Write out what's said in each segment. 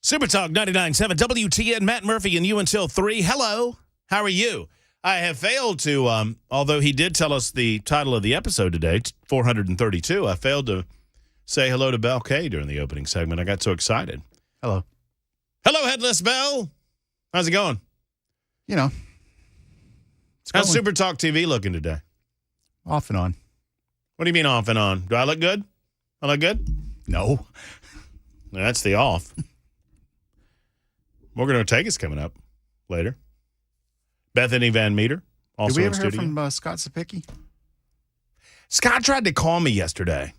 Super Talk 99.7 WTN, Matt Murphy and you until 3. Hello. How are you? I have failed to, although he did tell us the title of the episode today, 432, I failed to say hello to Belle Kay during the opening segment. I got so excited. Hello. Hello, Headless Belle. How's it going? You know. How's Super Talk TV looking today? Off and on. What do you mean off and on? Do I look good? I look good? No. That's the off. Morgan Ortega's coming up later. Bethany Van Meter, also Did we in ever hear studio. from Scott Sapicki? Scott tried to call me yesterday.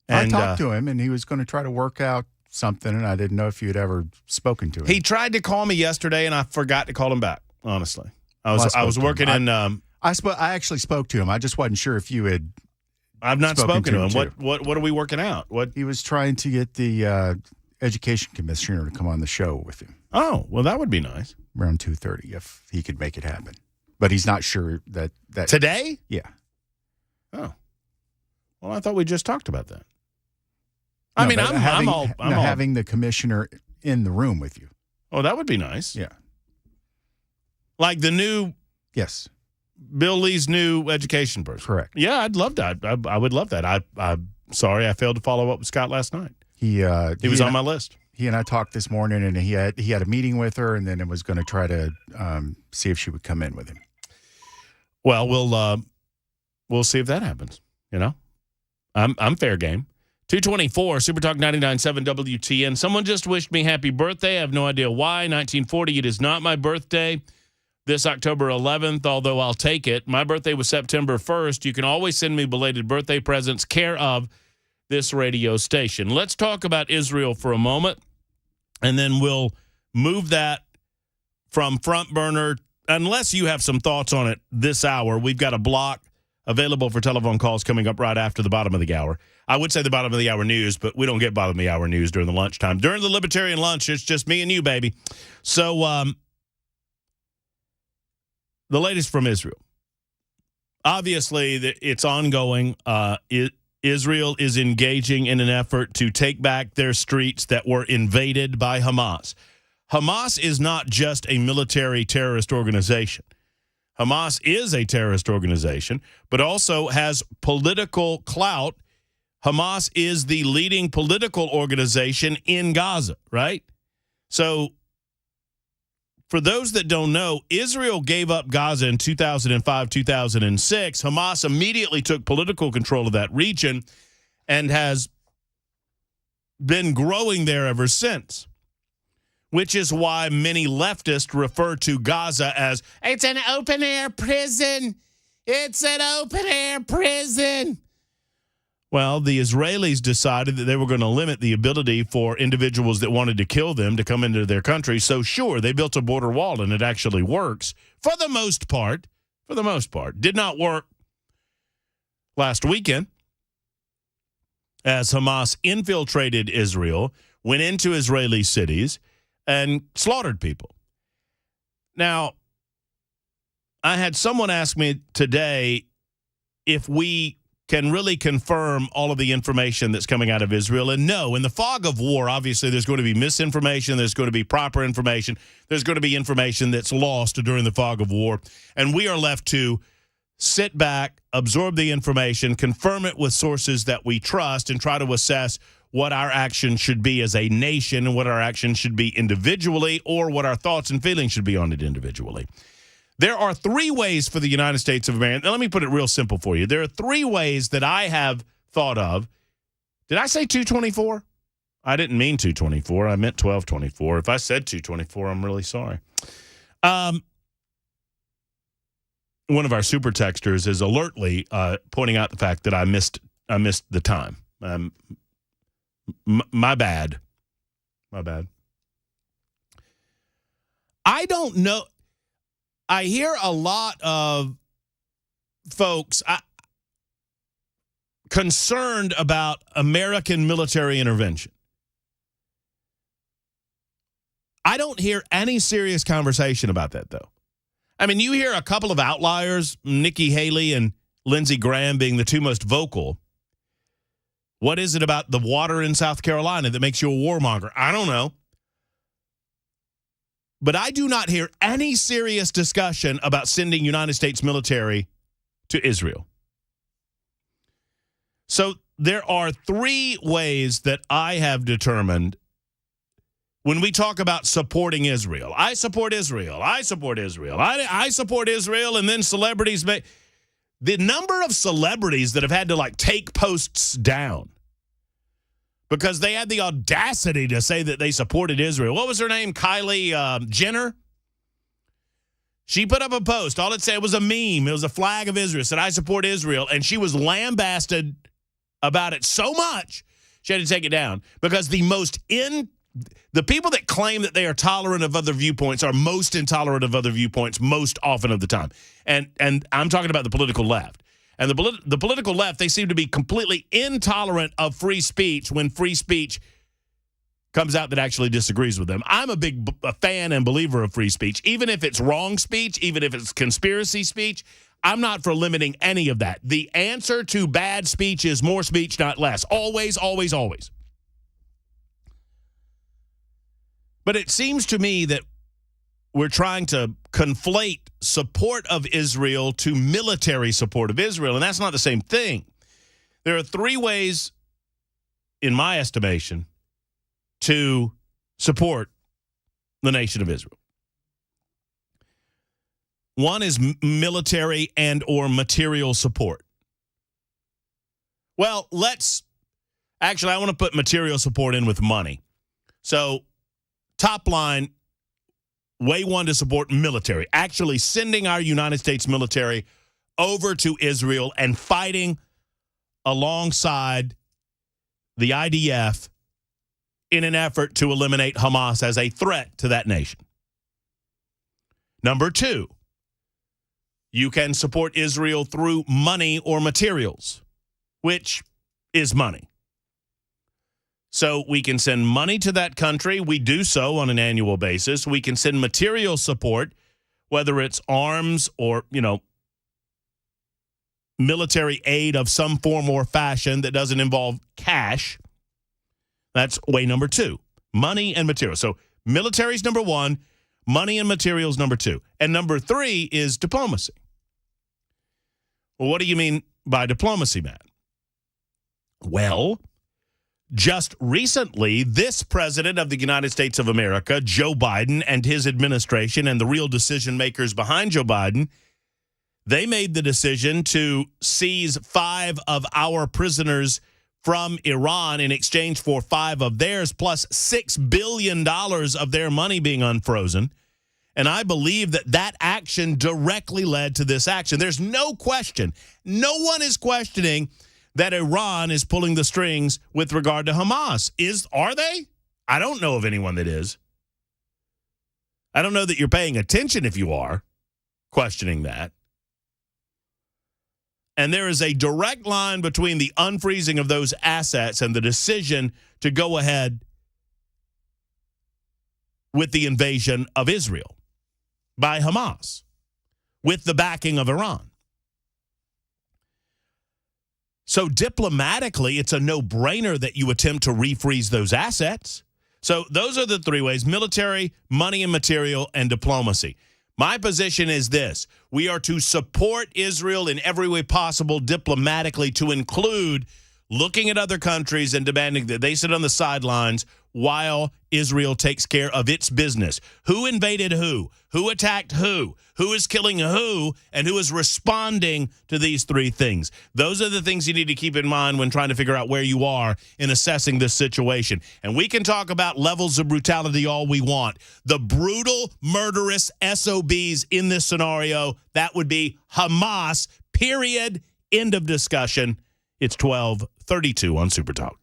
I talked to him, and he was going to try to work out something, and I didn't know if you had ever spoken to him. He tried to call me yesterday, and I forgot to call him back, honestly. I was working in... I actually spoke to him. I just wasn't sure if you had... I've not spoken to him. What are we working out? He was trying to get the education commissioner to come on the show with him. Oh, well, that would be nice. Around 2:30, if he could make it happen. But he's not sure that... Today? Yeah. Oh. Well, I thought we just talked about that. No, I mean, I'm having the commissioner in the room with you. Oh, that would be nice. Yeah. Like the new... Yes. Bill Lee's new education person. Correct. Yeah, I'd love that. I would love that. I'm sorry I failed to follow up with Scott last night. He was on my list. He and I talked this morning, and he had a meeting with her, and then it was going to try to see if she would come in with him. Well, we'll see if that happens. You know, I'm fair game. 224 Super Talk 99.7 WTN. Someone just wished me happy birthday. I have no idea why. 1940. It is not my birthday. This October 11th, although I'll take it. My birthday was September 1st. You can always send me belated birthday presents, care of this radio station. Let's talk about Israel for a moment, and then we'll move that from front burner. Unless you have some thoughts on it this hour, we've got a block available for telephone calls coming up right after the bottom of the hour. I would say the bottom of the hour news, but we don't get bottom of the hour news during the lunchtime. During the libertarian lunch, it's just me and you, baby. So, the latest from Israel. Obviously, it's ongoing. Israel is engaging in an effort to take back their streets that were invaded by Hamas. Hamas is not just a military terrorist organization. Hamas is a terrorist organization, but also has political clout. Hamas is the leading political organization in Gaza, right? So, for those that don't know, Israel gave up Gaza in 2005, 2006. Hamas immediately took political control of that region and has been growing there ever since, which is why many leftists refer to Gaza as, it's an open-air prison. It's an open-air prison. Well, the Israelis decided that they were going to limit the ability for individuals that wanted to kill them to come into their country. So, sure, they built a border wall, and it actually works for the most part. For the most part. Did not work last weekend as Hamas infiltrated Israel, went into Israeli cities, and slaughtered people. Now, I had someone ask me today if we can really confirm all of the information that's coming out of Israel. And no, in the fog of war, obviously, there's going to be misinformation. There's going to be proper information. There's going to be information that's lost during the fog of war. And we are left to sit back, absorb the information, confirm it with sources that we trust, and try to assess what our action should be as a nation and what our action should be individually, or what our thoughts and feelings should be on it individually. There are three ways for the United States of America. Now, let me put it real simple for you. There are three ways that I have thought of. Did I say 224? I didn't mean 224. I meant 1224. If I said 224, I'm really sorry. One of our super texters is alertly pointing out the fact that I missed the time. My bad. My bad. I don't know. I hear a lot of folks concerned about American military intervention. I don't hear any serious conversation about that, though. I mean, you hear a couple of outliers, Nikki Haley and Lindsey Graham being the two most vocal. What is it about the water in South Carolina that makes you a warmonger? I don't know. But I do not hear any serious discussion about sending United States military to Israel. So there are three ways that I have determined when we talk about supporting Israel. I support Israel. I support Israel. I support Israel, and then celebrities make the number of celebrities that have had to take posts down because they had the audacity to say that they supported Israel. What was her name? Kylie Jenner? She put up a post. All it said was a meme. It was a flag of Israel. It said, I support Israel. And she was lambasted about it so much, she had to take it down because the people that claim that they are tolerant of other viewpoints are most intolerant of other viewpoints most often of the time. And I'm talking about the political left. And the political left, they seem to be completely intolerant of free speech when free speech comes out that actually disagrees with them. I'm a big fan and believer of free speech, even if it's wrong speech, even if it's conspiracy speech. I'm not for limiting any of that. The answer to bad speech is more speech, not less. Always, always, always. But it seems to me that we're trying to conflate support of Israel to military support of Israel, and that's not the same thing. There are three ways, in my estimation, to support the nation of Israel. One is military and or material support. Well, I want to put material support in with money. So, top line, way one to support military, actually sending our United States military over to Israel and fighting alongside the IDF in an effort to eliminate Hamas as a threat to that nation. Number two, you can support Israel through money or materials, which is money. So we can send money to that country. We do so on an annual basis. We can send material support, whether it's arms or, military aid of some form or fashion that doesn't involve cash. That's way number two, money and material. So military is number one, money and materials number two. And number three is diplomacy. Well, what do you mean by diplomacy, Matt? Well, just recently, this president of the United States of America, Joe Biden, and his administration and the real decision makers behind Joe Biden, they made the decision to seize 5 of our prisoners from Iran in exchange for 5 of theirs, plus $6 billion of their money being unfrozen. And I believe that action directly led to this action. There's no question. No one is questioning that Iran is pulling the strings with regard to Hamas. Are they? I don't know of anyone that is. I don't know that you're paying attention if you are questioning that. And there is a direct line between the unfreezing of those assets and the decision to go ahead with the invasion of Israel by Hamas with the backing of Iran. So diplomatically, it's a no-brainer that you attempt to refreeze those assets. So those are the three ways: military, money and material, and diplomacy. My position is this: we are to support Israel in every way possible diplomatically, to include looking at other countries and demanding that they sit on the sidelines while Israel takes care of its business. Who invaded who? Who attacked who? Who is killing who? And who is responding to these three things? Those are the things you need to keep in mind when trying to figure out where you are in assessing this situation. And we can talk about levels of brutality all we want. The brutal, murderous SOBs in this scenario, that would be Hamas, period, end of discussion. It's 12:32 on Super Talk.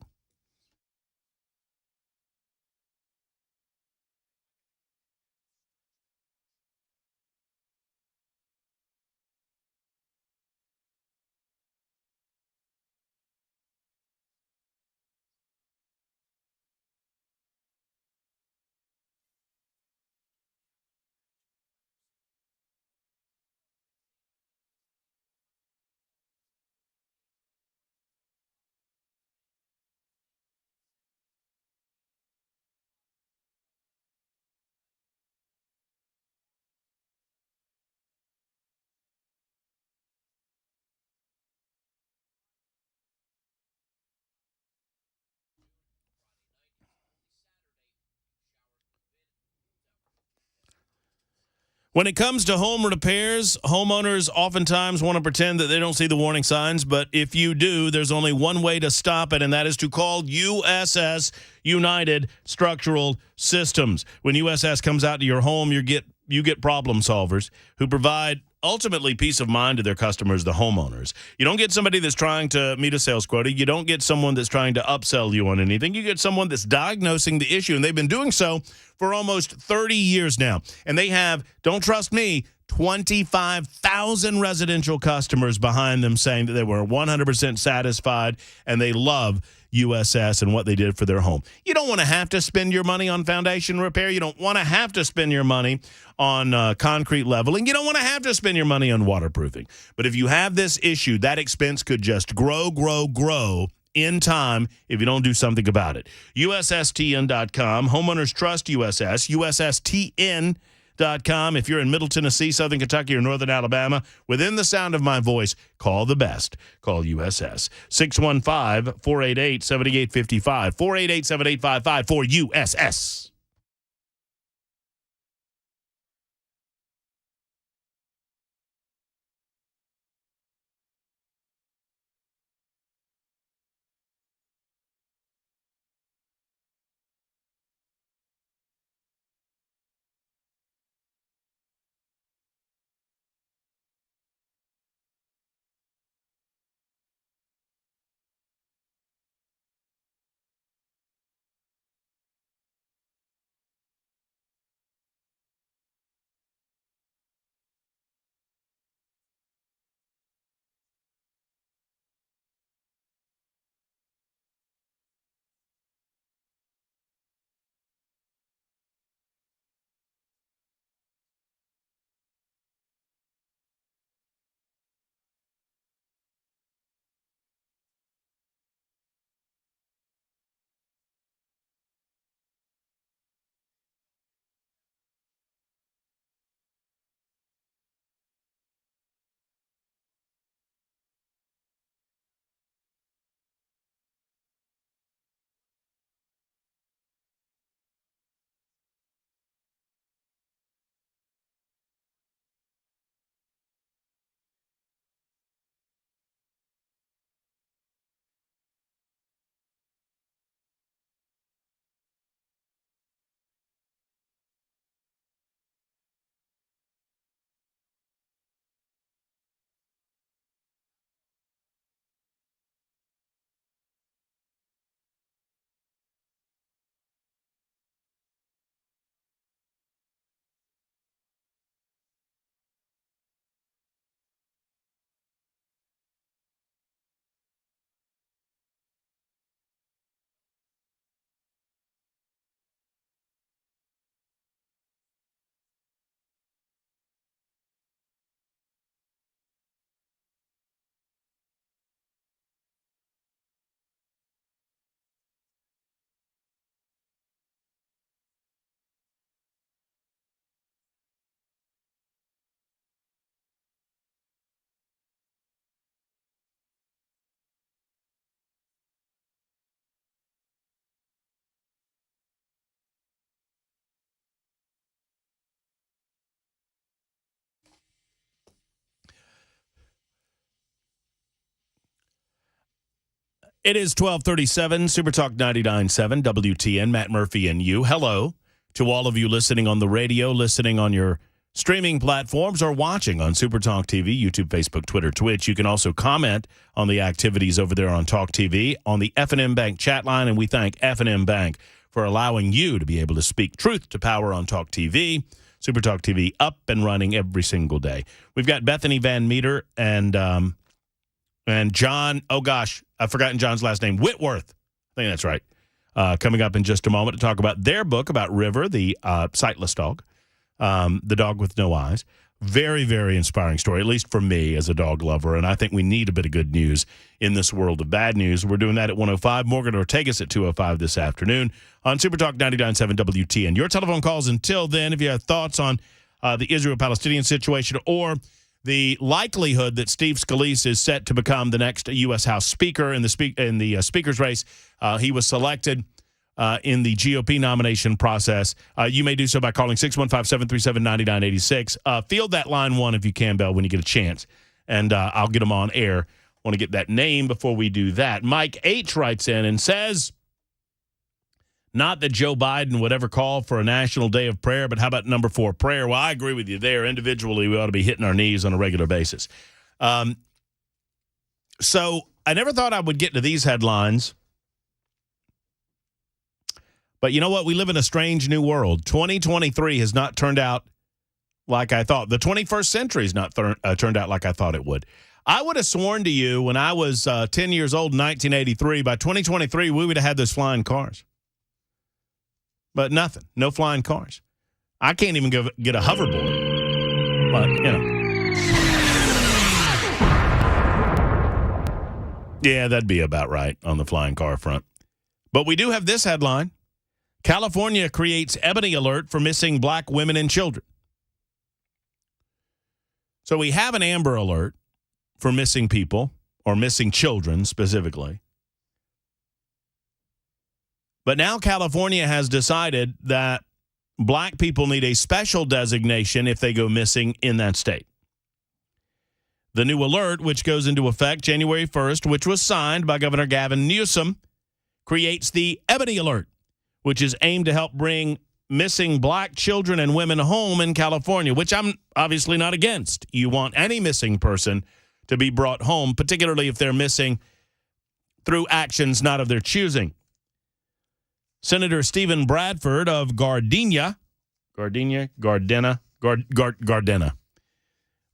When it comes to home repairs, homeowners oftentimes want to pretend that they don't see the warning signs, but if you do, there's only one way to stop it, and that is to call USS, United Structural Systems. When USS comes out to your home, you get problem solvers who provide ultimately peace of mind to their customers, the homeowners. You don't get somebody that's trying to meet a sales quota. You don't get someone that's trying to upsell you on anything. You get someone that's diagnosing the issue, and they've been doing so for almost 30 years now. And they have, don't trust me, 25,000 residential customers behind them saying that they were 100% satisfied and they love USS and what they did for their home. You don't want to have to spend your money on foundation repair. You don't want to have to spend your money on concrete leveling. You don't want to have to spend your money on waterproofing. But if you have this issue, that expense could just grow in time if you don't do something about it. USSTN.com. Homeowners trust USS. USSTN.com. If you're in Middle Tennessee, Southern Kentucky, or Northern Alabama, within the sound of my voice, call the best. Call USS. 615-488-7855. 488-7855 for USS. It is 1237, Super Talk 99.7, WTN, Matt Murphy and you. Hello to all of you listening on the radio, listening on your streaming platforms, or watching on Super Talk TV, YouTube, Facebook, Twitter, Twitch. You can also comment on the activities over there on Talk TV, on the F&M Bank chat line, and we thank F&M Bank for allowing you to be able to speak truth to power on Talk TV. Super Talk TV up and running every single day. We've got Bethany Van Meter and John, oh gosh, I've forgotten John's last name, Whitworth. I think that's right. Coming up in just a moment to talk about their book about River, the sightless dog, the dog with no eyes. Very, very inspiring story, at least for me as a dog lover. And I think we need a bit of good news in this world of bad news. We're doing that at 105. Morgan Ortega's at 205 this afternoon on Super Talk 99.7 WTN. Your telephone calls until then, if you have thoughts on the Israel-Palestinian situation or the likelihood that Steve Scalise is set to become the next U.S. House Speaker in the speaker's race. He was selected in the GOP nomination process, you may do so by calling 615-737-9986. Field that line 1 if you can, Bell, when you get a chance, and I'll get them on air. Want to get that name before we do that. Mike H. writes in and says, not that Joe Biden would ever call for a national day of prayer, but how about number 4, prayer? Well, I agree with you there. Individually, we ought to be hitting our knees on a regular basis. So I never thought I would get to these headlines. But you know what? We live in a strange new world. 2023 has not turned out like I thought. The 21st century has not turned out like I thought it would. I would have sworn to you when I was 10 years old in 1983, by 2023, we would have had those flying cars. But nothing. No flying cars. I can't even get a hoverboard. But, you know. Yeah, that'd be about right on the flying car front. But we do have this headline. California creates ebony alert for missing black women and children. So we have an Amber Alert for missing people, or missing children specifically. But now California has decided that black people need a special designation if they go missing in that state. The new alert, which goes into effect January 1st, which was signed by Governor Gavin Newsom, creates the Ebony Alert, which is aimed to help bring missing black children and women home in California, which I'm obviously not against. You want any missing person to be brought home, particularly if they're missing through actions not of their choosing. Senator Stephen Bradford of Gardena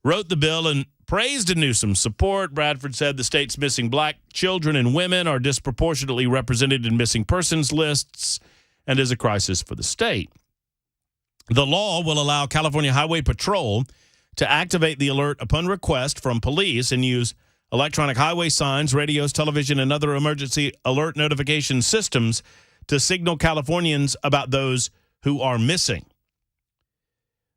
wrote the bill and praised Newsom's support. Bradford said the state's missing black children and women are disproportionately represented in missing persons lists and is a crisis for the state. The law will allow California Highway Patrol to activate the alert upon request from police and use electronic highway signs, radios, television, and other emergency alert notification systems to signal Californians about those who are missing.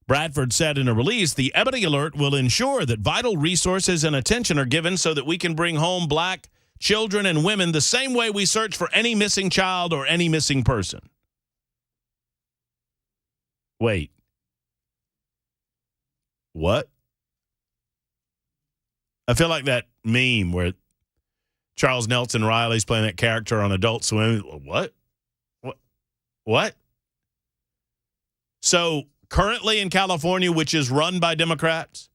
Bradford said in a release, the Ebony Alert will ensure that vital resources and attention are given so that we can bring home black children and women the same way we search for any missing child or any missing person. Wait. What? I feel like that meme where Charles Nelson Riley's playing that character on Adult Swim. What? So currently in California, which is run by Democrats,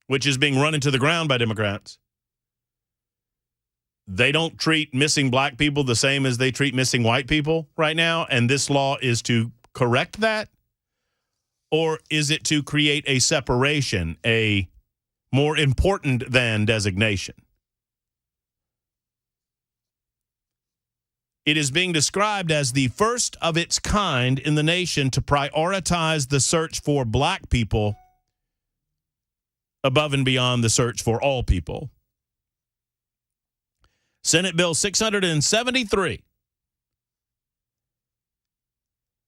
which is being run into the ground by Democrats, they don't treat missing black people the same as they treat missing white people right now, and this law is to correct that? Or is it to create a separation, a more important than designation? It is being described as the first of its kind in the nation to prioritize the search for black people above and beyond the search for all people. Senate Bill 673.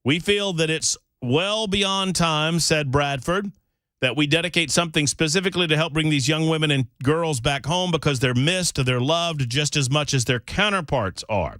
We feel that it's well beyond time, said Bradford, that we dedicate something specifically to help bring these young women and girls back home because they're missed, they're loved just as much as their counterparts are.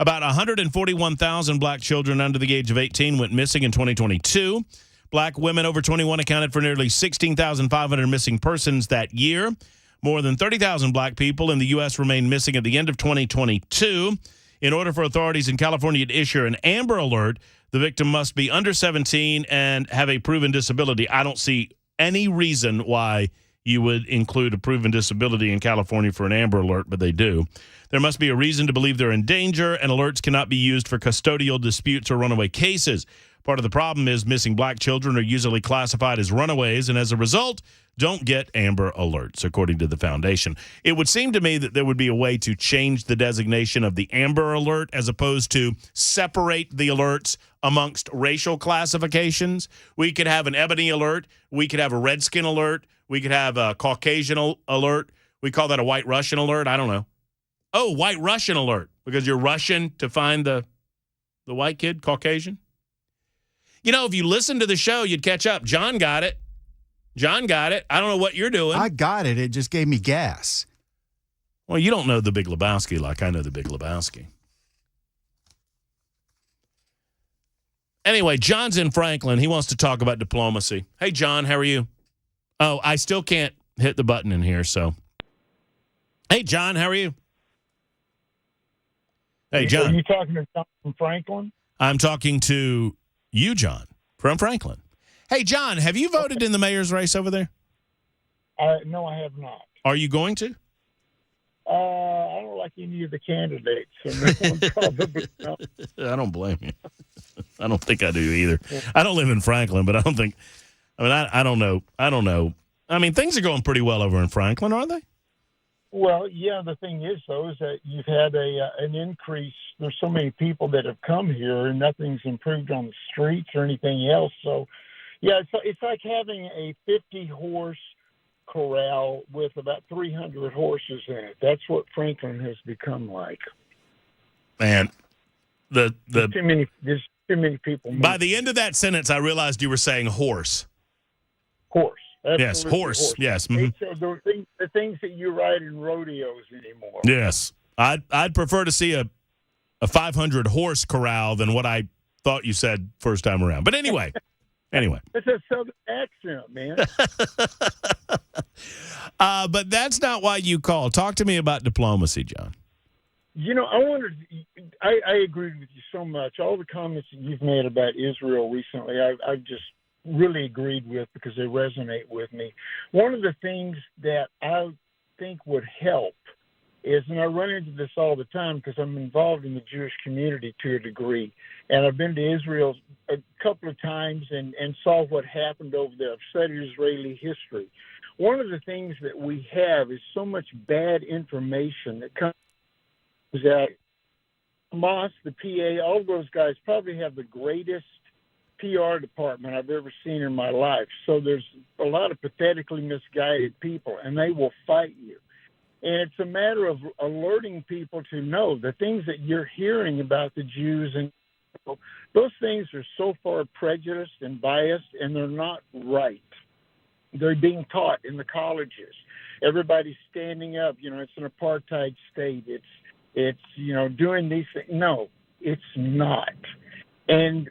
About 141,000 black children under the age of 18 went missing in 2022. Black women over 21 accounted for nearly 16,500 missing persons that year. More than 30,000 black people in the U.S. remained missing at the end of 2022. In order for authorities in California to issue an Amber Alert, the victim must be under 17 and have a proven disability. I don't see any reason why you would include a proven disability in California for an Amber Alert, but they do. There must be a reason to believe they're in danger, and alerts cannot be used for custodial disputes or runaway cases. Part of the problem is missing black children are usually classified as runaways, and as a result, don't get Amber Alerts, according to the foundation. It would seem to me that there would be a way to change the designation of the Amber Alert as opposed to separate the alerts amongst racial classifications. We could have an Ebony Alert. We could have a Redskin Alert. We could have a Caucasian Alert. We call that a White Russian Alert. I don't know. Oh, White Russian Alert, because you're Russian to find the white kid, Caucasian. You know, if you listen to the show, you'd catch up. John got it. I don't know what you're doing. I got it. It just gave me gas. Well, you don't know the Big Lebowski like I know the Big Lebowski. Anyway, John's in Franklin. He wants to talk about diplomacy. Hey, John, how are you? Oh, I still can't hit the button in here, so. Hey, John, how are you? Hey, John. Are you talking to John from Franklin? I'm talking to you, John, from Franklin. Hey, John, have you voted in the mayor's race over there? No, I have not. Are you going to? I don't like any of the candidates. So no, probably no. I don't blame you. I don't think I do either. I don't live in Franklin, but I don't think. I mean, I don't know. I don't know. I mean, things are going pretty well over in Franklin, aren't they? Well, yeah. The thing is, though, is that you've had an increase. There's so many people that have come here, and nothing's improved on the streets or anything else. So, yeah, it's like having a 50-horse corral with about 300 horses in it. That's what Franklin has become like. Man, there's too many people. By the end of that sentence, I realized you were saying horse. Horse. Yes, horse. Yes. Mm-hmm. The things that you ride in rodeos anymore. Yes. I'd prefer to see a 500 horse corral than what I thought you said first time around. But anyway. It's a southern accent, man. But that's not why you called. Talk to me about diplomacy, John. You know, I agree with you so much. All the comments that you've made about Israel recently, I've just really agreed with because they resonate with me. One of the things that I think would help is, and I run into this all the time because I'm involved in the Jewish community to a degree, and I've been to Israel a couple of times and saw what happened over there. I've studied Israeli history. One of the things that we have is so much bad information that comes out. Hamas, the PA, all those guys probably have the greatest PR department I've ever seen in my life. So there's a lot of pathetically misguided people, and they will fight you. And it's a matter of alerting people to know the things that you're hearing about the Jews, and those things are so far prejudiced and biased, and they're not right. They're being taught in the colleges. Everybody's standing up. You know, it's an apartheid state. It's doing these things. No, it's not. And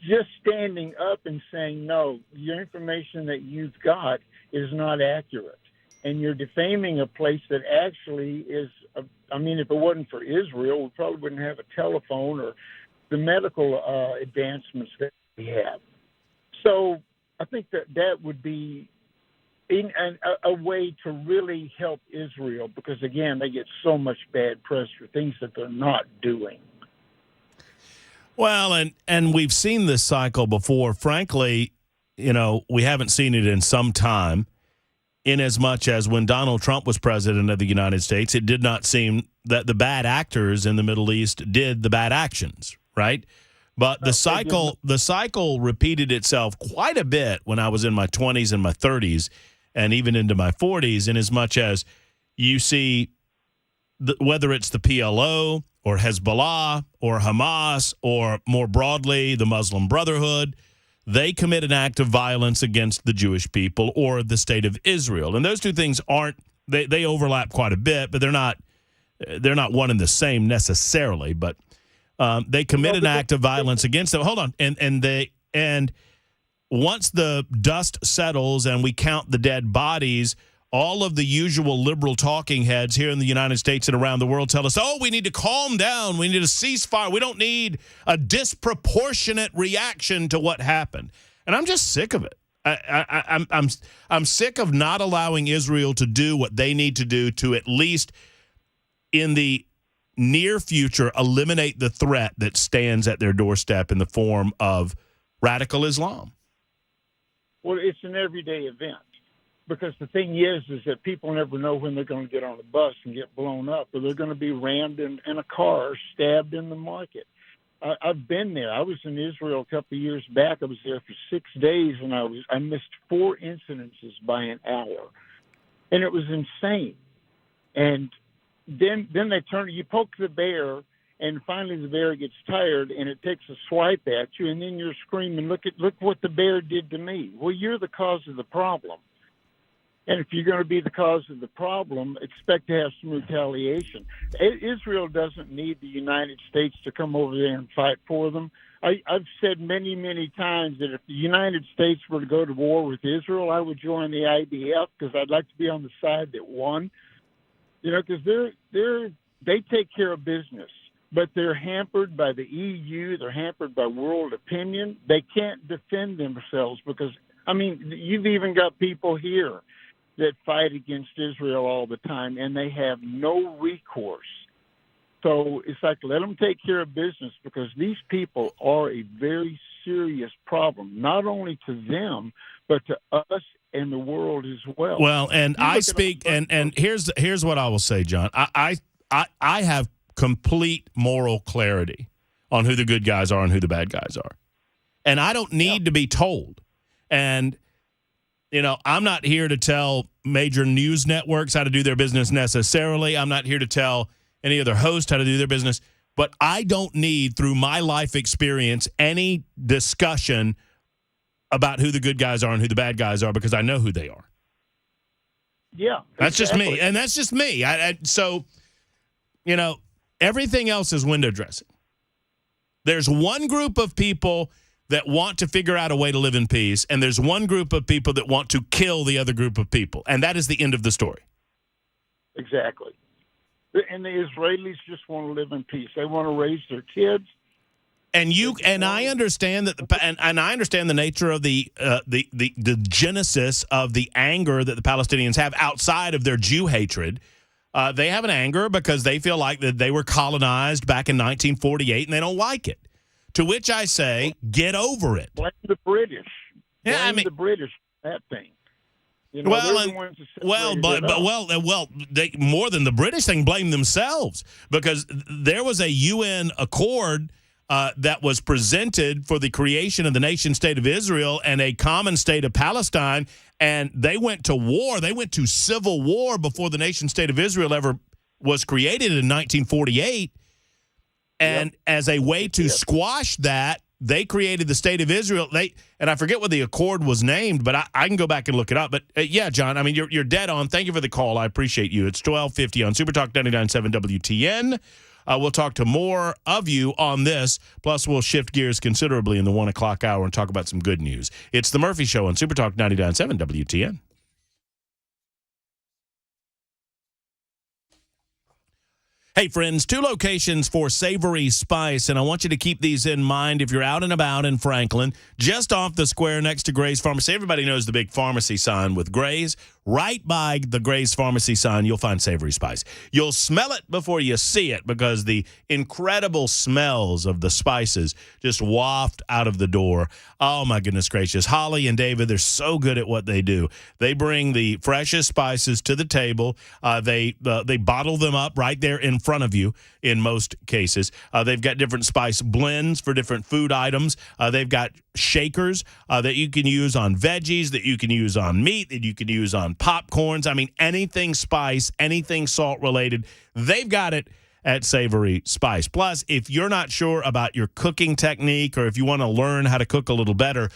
just standing up and saying, no, your information that you've got is not accurate. And you're defaming a place that actually is, if it wasn't for Israel, we probably wouldn't have a telephone or the medical advancements that we have. So I think that would be a way to really help Israel because, again, they get so much bad press for things that they're not doing. Well, and we've seen this cycle before. Frankly, we haven't seen it in some time. In as much as when Donald Trump was president of the United States, it did not seem that the bad actors in the Middle East did the bad actions, right? But the cycle repeated itself quite a bit when I was in my 20s and my 30s and even into my 40s, in as much as you see whether it's the PLO or Hezbollah or Hamas or more broadly the Muslim Brotherhood, they commit an act of violence against the Jewish people or the state of Israel. And those two things they overlap quite a bit, but they're not one and the same necessarily, but they commit an act of violence against them. Hold on. And once the dust settles and we count the dead bodies, all of the usual liberal talking heads here in the United States and around the world tell us, we need to calm down. We need a ceasefire. We don't need a disproportionate reaction to what happened. And I'm just sick of it. I'm sick of not allowing Israel to do what they need to do to at least in the near future eliminate the threat that stands at their doorstep in the form of radical Islam. Well, it's an everyday event. Because the thing is that people never know when they're going to get on a bus and get blown up, or they're going to be rammed in a car, stabbed in the market. I've been there. I was in Israel a couple of years back. I was there for 6 days, and I missed 4 incidences by an hour, and it was insane. And then they you poke the bear, and finally the bear gets tired, and it takes a swipe at you, and then you're screaming, "Look what the bear did to me!" Well, you're the cause of the problem. And if you're going to be the cause of the problem, expect to have some retaliation. Israel doesn't need the United States to come over there and fight for them. I've said many, many times that if the United States were to go to war with Israel, I would join the IDF because I'd like to be on the side that won. Because they take care of business, but they're hampered by the EU. They're hampered by world opinion. They can't defend themselves because, you've even got people here that fight against Israel all the time, and they have no recourse. So it's like, let them take care of business because these people are a very serious problem, not only to them, but to us and the world as well. Well, and I speak, and here's what I will say, John. I have complete moral clarity on who the good guys are and who the bad guys are. And I don't need to be told. And, I'm not here to tell major news networks how to do their business necessarily. I'm not here to tell any other host how to do their business. But I don't need, through my life experience, any discussion about who the good guys are and who the bad guys are because I know who they are. Yeah. That's just me. And that's just me. So, everything else is window dressing. There's one group of people that want to figure out a way to live in peace, and there's one group of people that want to kill the other group of people. And that is the end of the story. Exactly. And the Israelis just want to live in peace. They want to raise their kids. And I understand that, and I understand the nature of the genesis of the anger that the Palestinians have outside of their Jew hatred. They have an anger because they feel like that they were colonized back in 1948 and they don't like it. To which I say, get over it. Blame the British. Blame the British for that thing. They more than the British thing, blame themselves because there was a UN accord that was presented for the creation of the nation state of Israel and a common state of Palestine, and they went to war. They went to civil war before the nation state of Israel ever was created in 1948. And as a way to squash that, they created the state of Israel. And I forget what the accord was named, but I can go back and look it up. But John, you're dead on. Thank you for the call. I appreciate you. It's 1250 on Super Talk 99.7 WTN. We'll talk to more of you on this. Plus, we'll shift gears considerably in the 1 o'clock hour and talk about some good news. It's the Murphy Show on Super Talk 99.7 WTN. Hey, friends, 2 locations for Savory Spice, and I want you to keep these in mind if you're out and about in Franklin, just off the square next to Gray's Pharmacy. Everybody knows the big pharmacy sign with Gray's. Right by the Gray's Pharmacy sign, you'll find Savory Spice. You'll smell it before you see it because the incredible smells of the spices just waft out of the door. Oh, my goodness gracious. Holly and David, they're so good at what they do. They bring the freshest spices to the table. They bottle them up right there in front of you in most cases. They've got different spice blends for different food items. They've got shakers that you can use on veggies, that you can use on meat, that you can use on popcorns. Anything spice, anything salt related, they've got it at Savory Spice. Plus, if you're not sure about your cooking technique or if you want to learn how to cook a little better,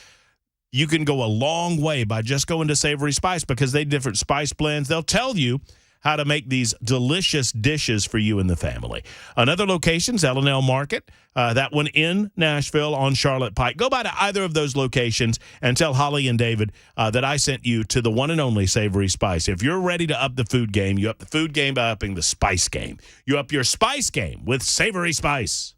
you can go a long way by just going to Savory Spice because they have different spice blends. They'll tell you how to make these delicious dishes for you and the family. Another location's L&L Market, that one in Nashville on Charlotte Pike. Go by to either of those locations and tell Holly and David that I sent you to the one and only Savory Spice. If you're ready to up the food game, you up the food game by upping the spice game. You up your spice game with Savory Spice.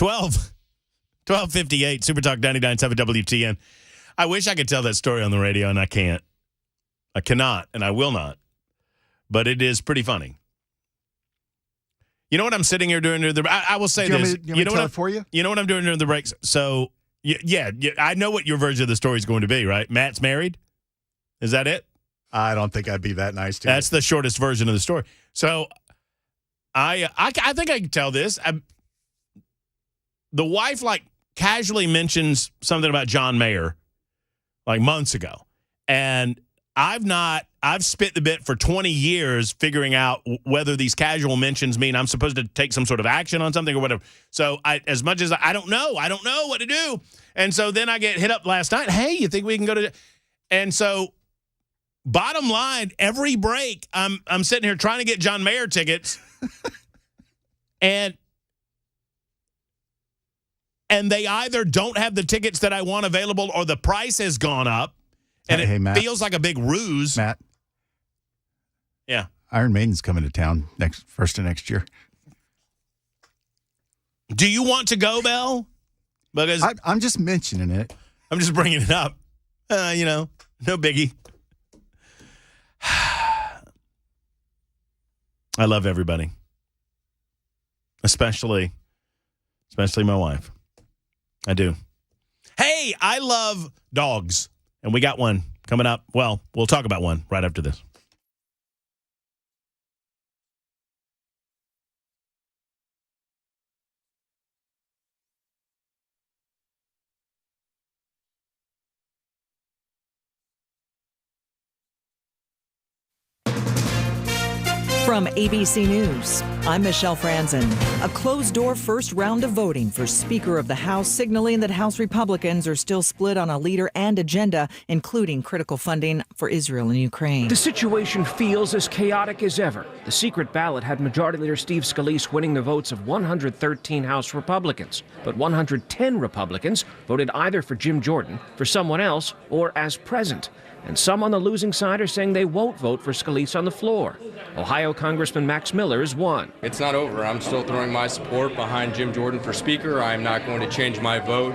12:58, Super Talk 99.7 WTN. I wish I could tell that story on the radio, and I can't. I cannot, and I will not. But it is pretty funny. You know what I'm sitting here doing? I will say this. You know what it for you? You know what I'm doing during the breaks? So, yeah, I know what your version of the story is going to be, right? Matt's married? Is that it? I don't think I'd be that nice to you. That's the shortest version of the story. So, I think I can tell this. The wife, casually mentions something about John Mayer, months ago. And I've spit the bit for 20 years figuring out whether these casual mentions mean I'm supposed to take some sort of action on something or whatever. So as much as I don't know what to do. And so then I get hit up last night. Hey, you think we can go to? And so bottom line, every break I'm sitting here trying to get John Mayer tickets, and they either don't have the tickets that I want available or the price has gone up. And hey, it Matt, feels like a big ruse. Matt. Yeah. Iron Maiden's coming to town first of next year. Do you want to go, Bell? Because I'm just mentioning it. I'm just bringing it up. No biggie. I love everybody. Especially my wife. I do. Hey, I love dogs. And we got one coming up. Well, we'll talk about one right after this. From ABC News, I'm Michelle Franzen. A closed-door first round of voting for Speaker of the House, signaling that House Republicans are still split on a leader and agenda, including critical funding for Israel and Ukraine. The situation feels as chaotic as ever. The secret ballot had Majority Leader Steve Scalise winning the votes of 113 House Republicans. But 110 Republicans voted either for Jim Jordan, for someone else, or as present. And some on the losing side are saying they won't vote for Scalise on the floor. Ohio Congressman Max Miller is one. It's not over. I'm still throwing my support behind Jim Jordan for Speaker. I'm not going to change my vote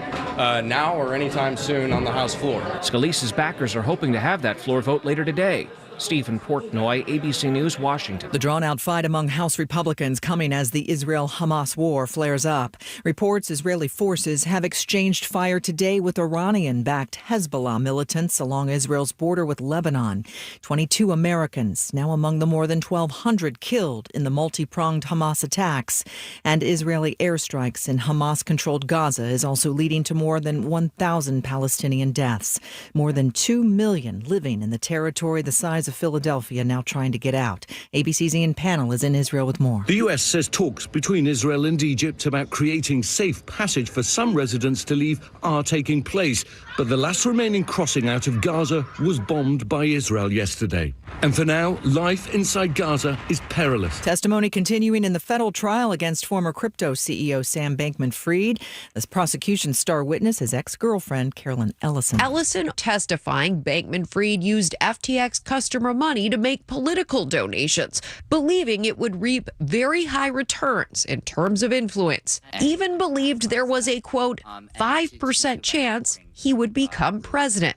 now or anytime soon on the House floor. Scalise's backers are hoping to have that floor vote later today. Stephen Portnoy, ABC News, Washington. The drawn-out fight among House Republicans coming as the Israel-Hamas war flares up. Reports Israeli forces have exchanged fire today with Iranian-backed Hezbollah militants along Israel's border with Lebanon. 22 Americans, now among the more than 1,200 killed in the multi-pronged Hamas attacks. And Israeli airstrikes in Hamas-controlled Gaza is also leading to more than 1,000 Palestinian deaths. More than 2 million living in the territory the size of Philadelphia now trying to get out. ABC's Ian Pannell is in Israel with more. The U.S. says talks between Israel and Egypt about creating safe passage for some residents to leave are taking place. But the last remaining crossing out of Gaza was bombed by Israel yesterday. And for now, life inside Gaza is perilous. Testimony continuing in the federal trial against former crypto CEO Sam Bankman-Fried. This prosecution's star witness is ex-girlfriend Carolyn Ellison. Ellison testifying Bankman-Fried used FTX customer money to make political donations, believing it would reap very high returns in terms of influence. Even believed there was a, quote, 5% chance he would become president,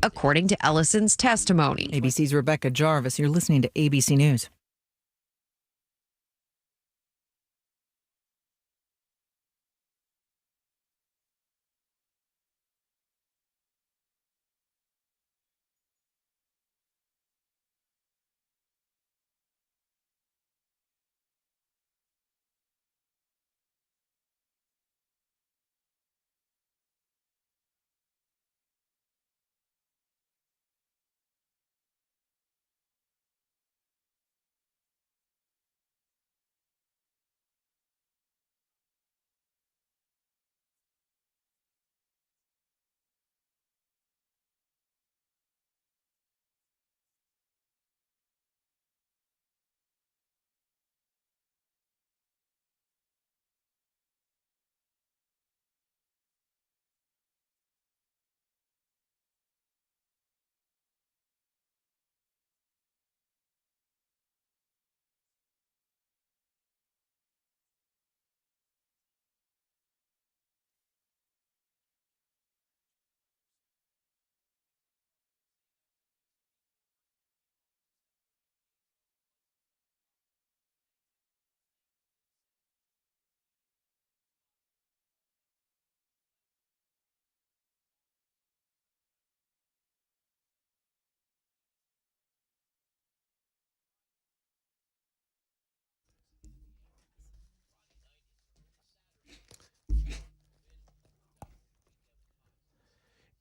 according to Ellison's testimony. ABC's Rebecca Jarvis. You're listening to ABC News.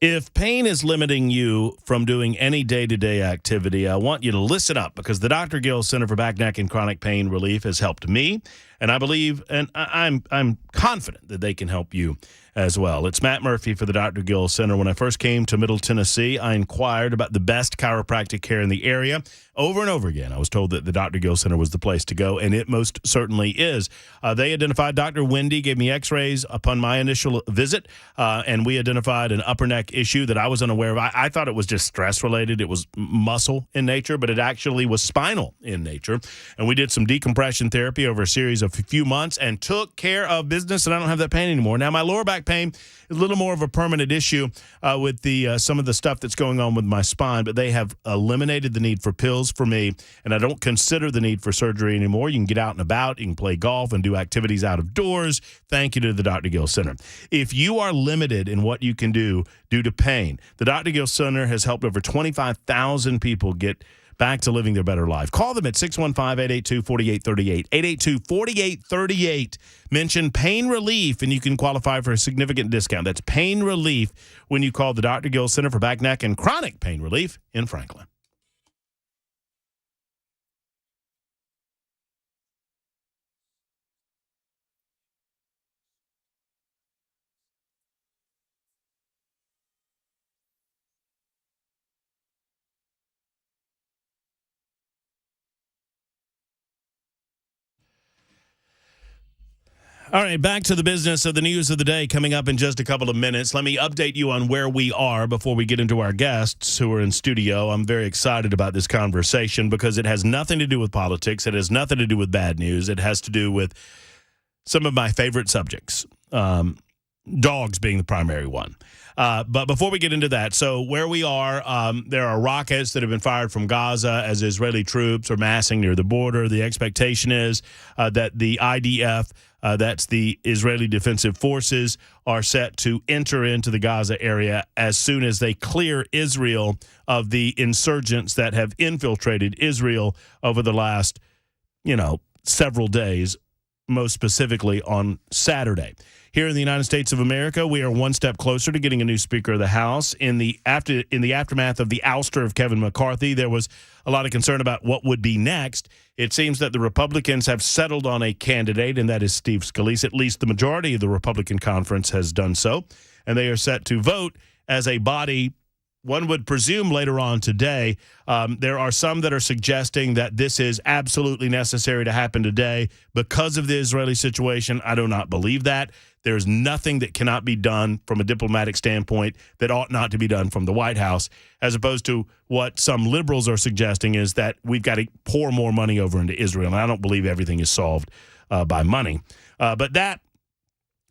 If pain is limiting you from doing any day-to-day activity, I want you to listen up, because the Dr. Gill Center for Back, Neck, and Chronic Pain Relief has helped me, and I believe, and I'm confident that they can help you as well. It's Matt Murphy for the Dr. Gill Center. When I first came to Middle Tennessee, I inquired about the best chiropractic care in the area. Over and over again, I was told that the Dr. Gill Center was the place to go, and it most certainly is. They identified Dr. Wendy, gave me x-rays upon my initial visit, and we identified an upper neck issue that I was unaware of. I thought it was just stress-related. It was muscle in nature, but it actually was spinal in nature. And we did some decompression therapy over a series of a few months and took care of business, and I don't have that pain anymore. Now, my lower back pain is a little more of a permanent issue with the some of the stuff that's going on with my spine, but they have eliminated the need for pills for me, and I don't consider the need for surgery anymore. You can get out and about, you can play golf and do activities out of doors. Thank you to the Dr. Gill Center. If you are limited in what you can do due to pain, the Dr. Gill Center has helped over 25,000 people get back to living their better life. Call them at 615-882-4838. 882-4838. Mention pain relief, and you can qualify for a significant discount. That's pain relief when you call the Dr. Gill Center for Back, Neck, and Chronic Pain Relief in Franklin. All right, back to the business of the news of the day coming up in just a couple of minutes. Let me update you on where we are before we get into our guests who are in studio. I'm very excited about this conversation because it has nothing to do with politics. It has nothing to do with bad news. It has to do with some of my favorite subjects, dogs being the primary one. But before we get into that, so where we are, there are rockets that have been fired from Gaza as Israeli troops are massing near the border. The expectation is that the IDF, that's the Israeli Defensive Forces, are set to enter into the Gaza area as soon as they clear Israel of the insurgents that have infiltrated Israel over the last, several days, most specifically on Saturday. Here in the United States of America, we are one step closer to getting a new Speaker of the House. In the aftermath of the ouster of Kevin McCarthy, there was a lot of concern about what would be next. It seems that the Republicans have settled on a candidate, and that is Steve Scalise. At least the majority of the Republican conference has done so, and they are set to vote as a body. One would presume later on today. There are some that are suggesting that this is absolutely necessary to happen today because of the Israeli situation. I do not believe that. There's nothing that cannot be done from a diplomatic standpoint that ought not to be done from the White House, as opposed to what some liberals are suggesting is that we've got to pour more money over into Israel. And I don't believe everything is solved by money. But that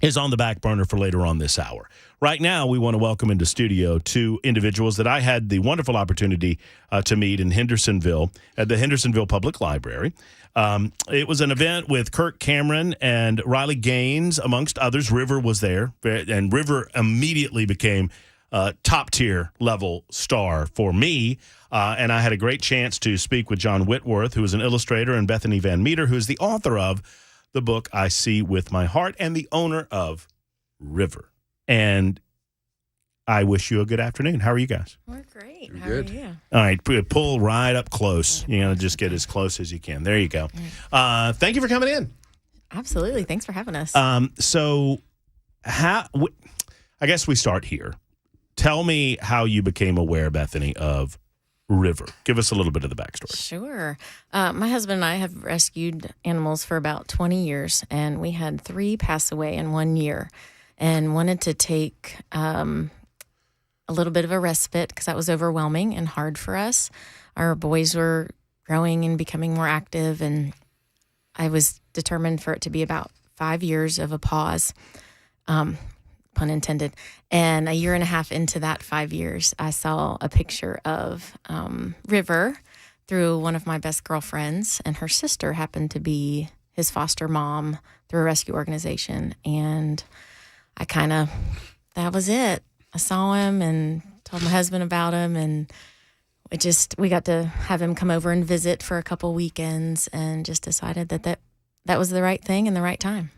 is on the back burner for later on this hour. Right now, we want to welcome into studio two individuals that I had the wonderful opportunity to meet in Hendersonville at the Hendersonville Public Library. It was an event with Kirk Cameron and Riley Gaines, amongst others. River was there, and River immediately became a top-tier level star for me. And I had a great chance to speak with John Whitworth, who is an illustrator, and Bethany Van Meter, who is the author of the book I See With My Heart and the owner of River. And I wish you a good afternoon. How are you guys? We're great. You're How good. are you? All right, pull right up close. Just get as close as you can. There you go. Thank you for coming in. Absolutely. Thanks for having us. So I guess we start here. Tell me how you became aware, Bethany, of River. Give us a little bit of the backstory. Sure. My husband and I have rescued animals for about 20 years, and we had 3 pass away in 1 year, and wanted to take a little bit of a respite because that was overwhelming and hard for us. Our boys were growing and becoming more active, and I was determined for it to be about 5 years of a pause, pun intended. And a year and a half into that 5 years, I saw a picture of River through one of my best girlfriends, and her sister happened to be his foster mom through a rescue organization. And that was it. I saw him and told my husband about him, and we got to have him come over and visit for a couple weekends, and just decided that was the right thing and the right time.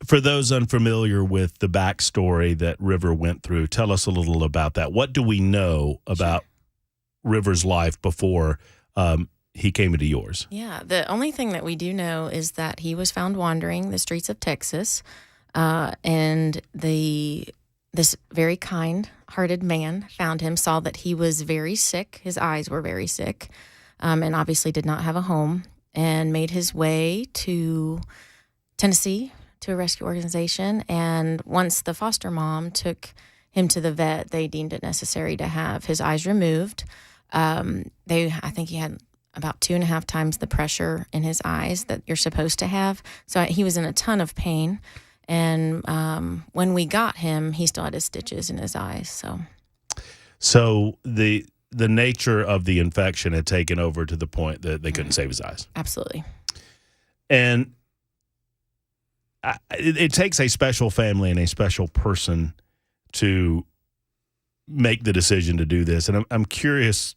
For those unfamiliar with the backstory that River went through, tell us a little about that. What do we know about River's life before he came into yours? Yeah, the only thing that we do know is that he was found wandering the streets of Texas, and this very kind-hearted man found him, saw that he was very sick. His eyes were very sick, and obviously did not have a home, and made his way to Tennessee to a rescue organization. And once the foster mom took him to the vet, they deemed it necessary to have his eyes removed. I think he had about 2.5 times the pressure in his eyes that you're supposed to have. So he was in a ton of pain. And when we got him, he still had his stitches in his eyes. So the nature of the infection had taken over to the point that they couldn't save his eyes. Absolutely. And it takes a special family and a special person to make the decision to do this. And I'm curious,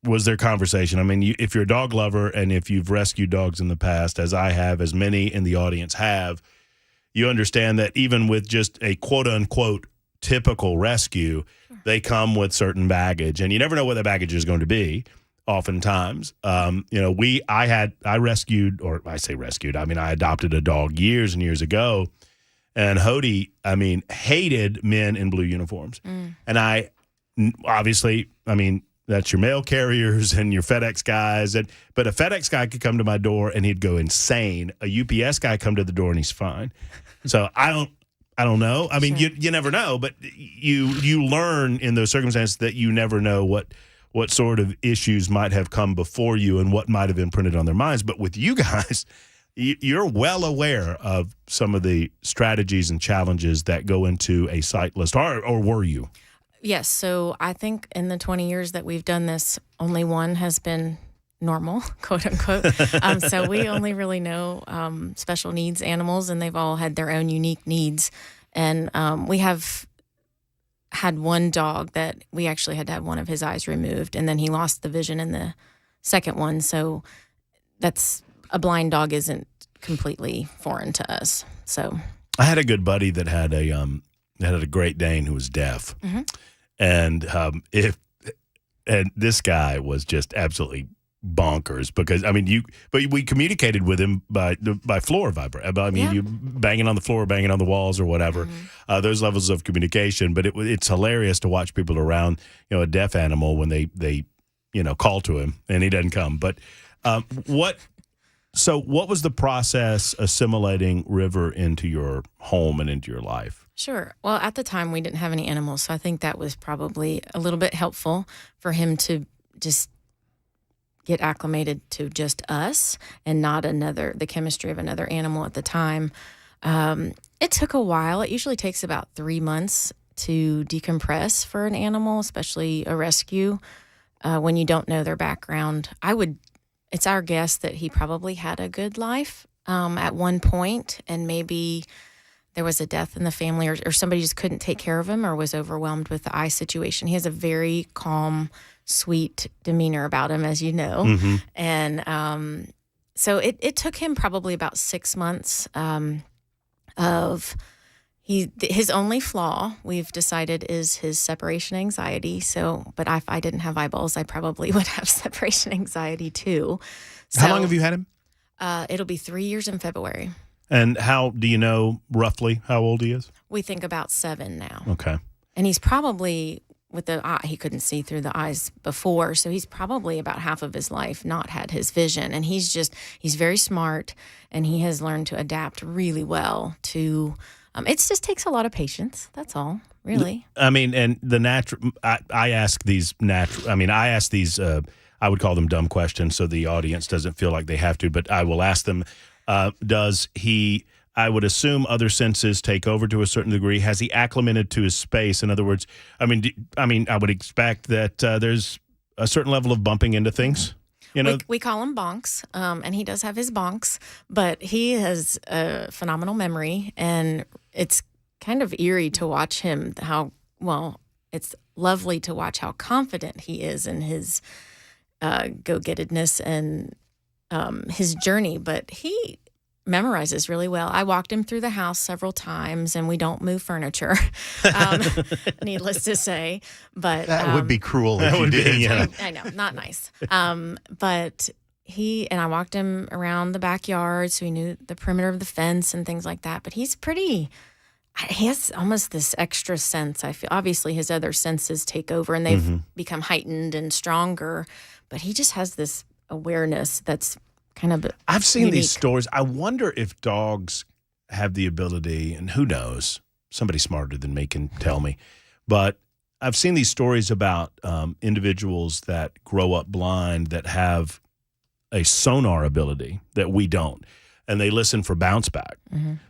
was there conversation? I mean, if you're a dog lover and if you've rescued dogs in the past, as I have, as many in the audience have, you understand that even with just a quote-unquote typical rescue, they come with certain baggage. And you never know what that baggage is going to be. Oftentimes, I rescued, or I say rescued, I mean, I adopted a dog years and years ago, and Hody, hated men in blue uniforms. And that's your mail carriers and your FedEx guys. But a FedEx guy could come to my door and he'd go insane. A UPS guy come to the door and he's fine. So I don't know. I mean, you never know, but you learn in those circumstances that you never know what sort of issues might have come before you and what might have been printed on their minds. But with you guys, you're well aware of some of the strategies and challenges that go into a sightless, or were you? Yes. So I think in the 20 years that we've done this, only one has been normal, quote unquote. So we only really know special needs animals, and they've all had their own unique needs. And we have had one dog that we actually had to have one of his eyes removed, and then he lost the vision in the second one. So a blind dog isn't completely foreign to us. So I had a good buddy that had a Great Dane who was deaf. Mm-hmm. And this guy was just absolutely bonkers because we communicated with him by floor vibration. You banging on the floor, banging on the walls, or whatever. Mm-hmm. Those levels of communication. But it's hilarious to watch people around a deaf animal when they call to him and he doesn't come. But what was the process assimilating River into your home and into your life? Sure. Well, at the time, we didn't have any animals, so I think that was probably a little bit helpful for him to just get acclimated to just us and not the chemistry of another animal at the time. It took a while. It usually takes about 3 months to decompress for an animal, especially a rescue, when you don't know their background. It's our guess that he probably had a good life at one point, and maybe there was a death in the family, or somebody just couldn't take care of him or was overwhelmed with the eye situation. He has a very calm, sweet demeanor about him, as you know. Mm-hmm. And so it took him probably about 6 months his only flaw, we've decided, is his separation anxiety. So, but if I didn't have eyeballs, I probably would have separation anxiety too. How long have you had him? It'll be 3 years in February. And how do you know roughly how old he is? We think about 7 now. Okay. And he's probably, with the eye, he couldn't see through the eyes before, so he's probably about half of his life not had his vision. And he's very smart, and he has learned to adapt really well to, it just takes a lot of patience. That's all, really. And the natural, I ask these, I would call them dumb questions so the audience doesn't feel like they have to, but I will ask them, does he, I would assume other senses take over to a certain degree. Has he acclimated to his space? In other words, I would expect that there's a certain level of bumping into things. We call him bonks, and he does have his bonks, but he has a phenomenal memory, and it's kind of eerie to watch him. It's lovely to watch how confident he is in his go-gettedness and his journey, but he memorizes really well. I walked him through the house several times, and we don't move furniture, needless to say. But that would be cruel if you did. Yeah. I know, not nice. But I walked him around the backyard, so he knew the perimeter of the fence and things like that. But he has almost this extra sense. I feel obviously his other senses take over, and they've become heightened and stronger. But he just has this awareness that's kind of I've seen unique. these stories. I wonder if dogs have the ability, and who knows, somebody smarter than me can tell me, but I've seen these stories about individuals that grow up blind that have a sonar ability that we don't, and they listen for bounce back.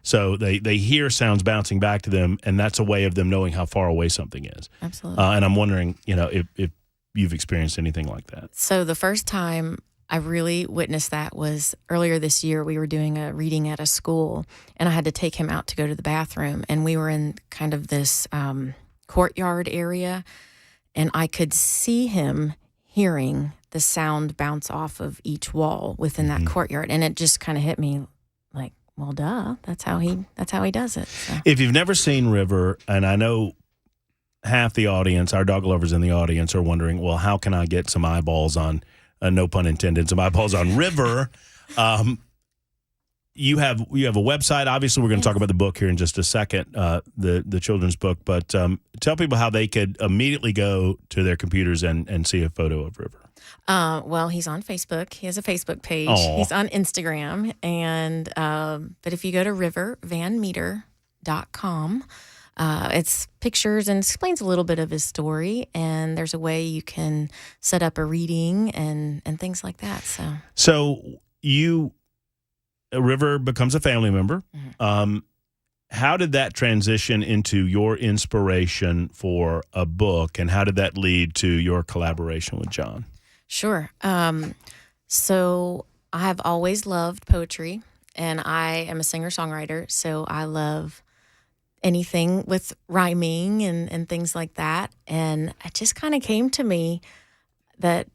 So they hear sounds bouncing back to them, and that's a way of them knowing how far away something is. Absolutely. And I'm wondering, if you've experienced anything like that. So the first time I really witnessed that was earlier this year. We were doing a reading at a school, and I had to take him out to go to the bathroom. And we were in kind of this courtyard area, and I could see him hearing the sound bounce off of each wall within that courtyard. And it just kind of hit me like, well, duh, that's how he does it. So. If you've never seen River, and I know half the audience, our dog lovers in the audience, are wondering, well, how can I get some eyeballs on, no pun intended, some eyeballs on River? You have a website. Obviously, we're going to talk about the book here in just a second, the children's book. But tell people how they could immediately go to their computers and see a photo of River. Well, he's on Facebook. He has a Facebook page. Aww. He's on Instagram. And but if you go to rivervanmeter.com, it's pictures and explains a little bit of his story. And there's a way you can set up a reading and things like that. So River becomes a family member. How did that transition into your inspiration for a book, and how did that lead to your collaboration with John? Sure. So I have always loved poetry, and I am a singer-songwriter, so I love anything with rhyming and things like that. And it just kind of came to me that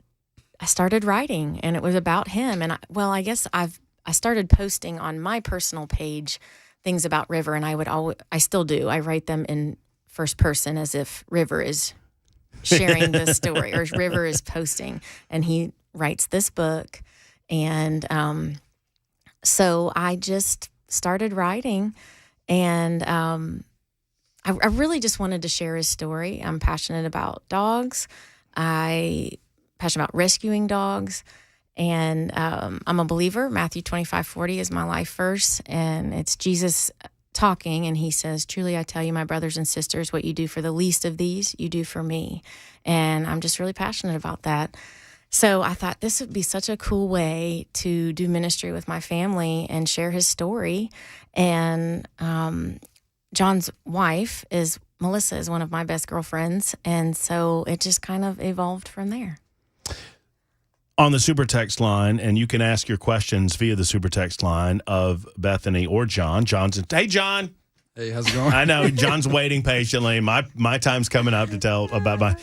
I started writing, and it was about him. And I guess I started posting on my personal page things about River, and I still do. I write them in first person as if River is sharing the story or River is posting, and he writes this book. And so I just started writing, and I really just wanted to share his story. I'm passionate about dogs. I'm passionate about rescuing dogs. And I'm a believer. Matthew 25:40 is my life verse, and it's Jesus talking, and he says, "Truly I tell you, my brothers and sisters, what you do for the least of these, you do for me." And I'm just really passionate about that. So I thought this would be such a cool way to do ministry with my family and share his story. And John's wife Melissa is one of my best girlfriends, and so it just kind of evolved from there. On the super text line, and you can ask your questions via the super text line of Bethany or John. Hey, John. Hey, how's it going? I know John's waiting patiently. My time's coming up to tell about my.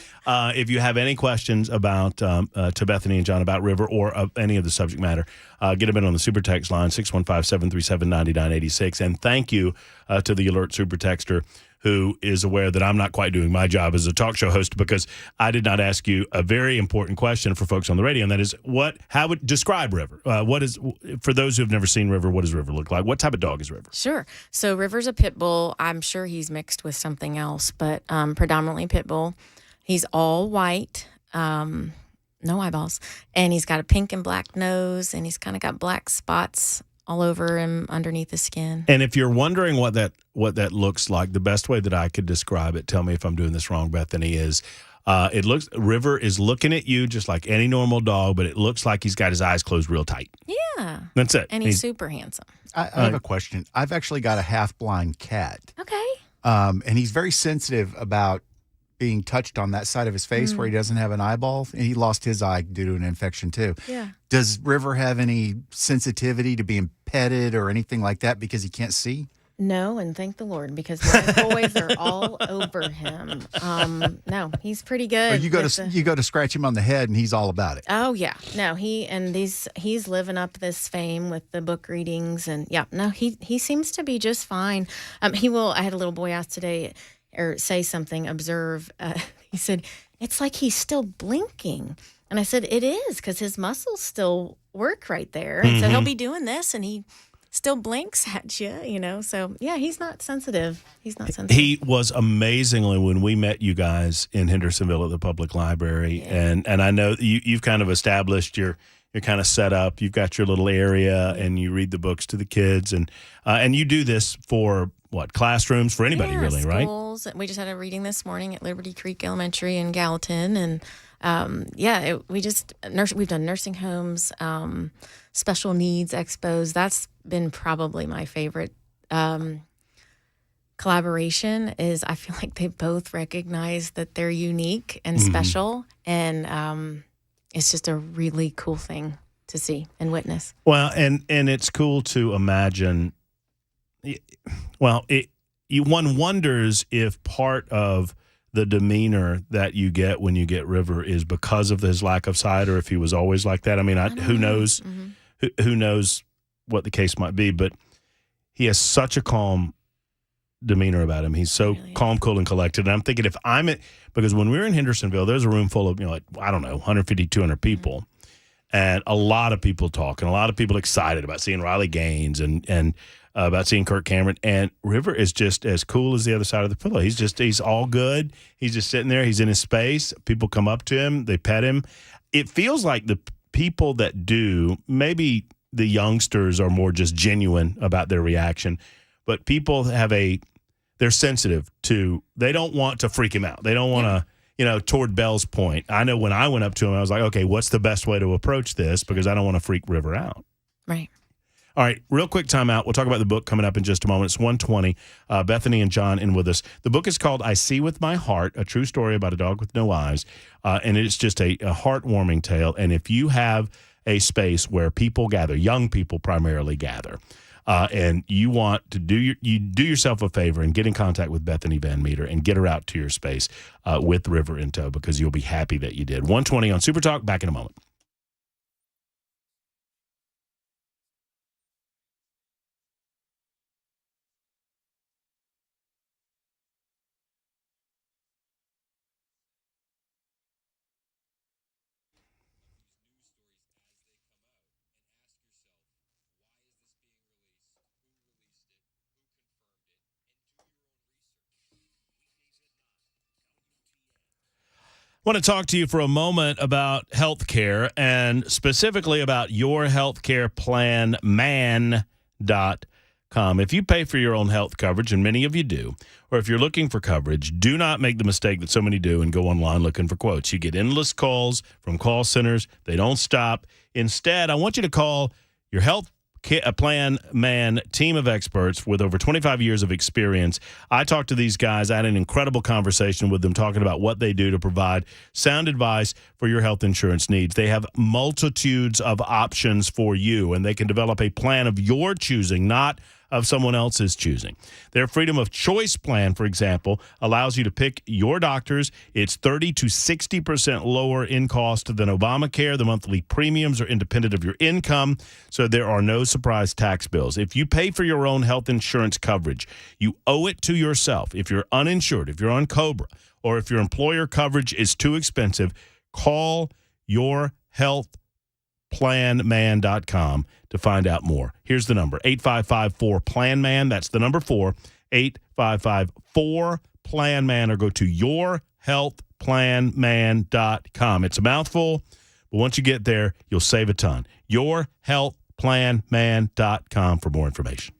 If you have any questions about to Bethany and John about River or any of the subject matter, get them in on the super text line 615-737-9986. And thank you to the alert super texter who is aware that I'm not quite doing my job as a talk show host, because I did not ask you a very important question for folks on the radio, and that is how would describe River? For those who have never seen River, what does River look like? What type of dog is River? Sure. So River's a pit bull. I'm sure he's mixed with something else, but predominantly pit bull. He's all white, no eyeballs, and he's got a pink and black nose, and he's kind of got black spots all over him underneath the skin. And if you're wondering what that looks like, the best way that I could describe it, tell me if I'm doing this wrong, Bethany, is River is looking at you just like any normal dog, but it looks like he's got his eyes closed real tight. Yeah. That's it. And he's super handsome. I have a question. I've actually got a half-blind cat. Okay. And he's very sensitive about being touched on that side of his face where he doesn't have an eyeball. And he lost his eye due to an infection too. Yeah. Does River have any sensitivity to being petted or anything like that because he can't see? No, and thank the Lord, because my boys are all over him. No, he's pretty good. Or you go to scratch him on the head, and he's all about it. Oh yeah, no, he's living up this fame with the book readings, and yeah, no, he seems to be just fine. He will. I had a little boy ask today, or say something, observe. He said it's like he's still blinking, and I said it is because his muscles still work right there, and so he'll be doing this, and he still blinks at you, you know. So yeah, he's not sensitive. He was amazingly when we met you guys in Hendersonville at the public library, and I know you've kind of established you're kind of set up. You've got your little area, and you read the books to the kids, and you do this for classrooms for anybody, really, right? Schools. We just had a reading this morning at Liberty Creek Elementary in Gallatin, and we've done nursing homes, special needs expos. That's been probably my favorite collaboration. Is I feel like they both recognize that they're unique and special, and it's just a really cool thing to see and witness. Well, and it's cool to imagine. Well, one wonders if part of the demeanor that you get when you get River is because of his lack of sight, or if he was always like that. I mean, who knows? Mm-hmm. Who knows what the case might be? But he has such a calm demeanor about him. He's so calm, cool, and collected. And I'm thinking because when we were in Hendersonville, there's a room full of 150, 200 people, mm-hmm. and a lot of people talking, a lot of people excited about seeing Riley Gaines and about seeing Kirk Cameron, and River is just as cool as the other side of the pillow. He's all good. He's just sitting there. He's in his space. People come up to him. They pet him. It feels like the people that do, maybe the youngsters are more just genuine about their reaction, but people they're sensitive to, they don't want to freak him out. They don't want to, toward Bell's point. I know when I went up to him, I was like, okay, what's the best way to approach this? Because I don't want to freak River out. Right. All right, real quick timeout. We'll talk about the book coming up in just a moment. It's 1:20. Bethany and John in with us. The book is called I See With My Heart, a true story about a dog with no eyes. And it's just a heartwarming tale. And if you have a space where people gather, young people primarily gather, and you want to do yourself a favor and get in contact with Bethany Van Meter and get her out to your space with River in tow, because you'll be happy that you did. 1:20 on Super Talk. Back in a moment. I want to talk to you for a moment about healthcare, and specifically about yourhealthcareplanman.com. If you pay for your own health coverage, and many of you do, or if you're looking for coverage, do not make the mistake that so many do and go online looking for quotes. You get endless calls from call centers. They don't stop. Instead, I want you to call your health Plan Man team of experts with over 25 years of experience. I talked to these guys. I had an incredible conversation with them talking about what they do to provide sound advice for your health insurance needs. They have multitudes of options for you, and they can develop a plan of your choosing, not of someone else's choosing. Their freedom of choice plan, for example, allows you to pick your doctors. It's 30 to 60% lower in cost than Obamacare. The monthly premiums are independent of your income, so there are no surprise tax bills. If you pay for your own health insurance coverage, you owe it to yourself. If you're uninsured, if you're on COBRA, or if your employer coverage is too expensive, call your health planman.com to find out more. Here's the number, 855-4-PLAN-MAN. That's the number 4, 855-4-PLAN-MAN, or go to yourhealthplanman.com. It's a mouthful, but once you get there, you'll save a ton. Yourhealthplanman.com for more information.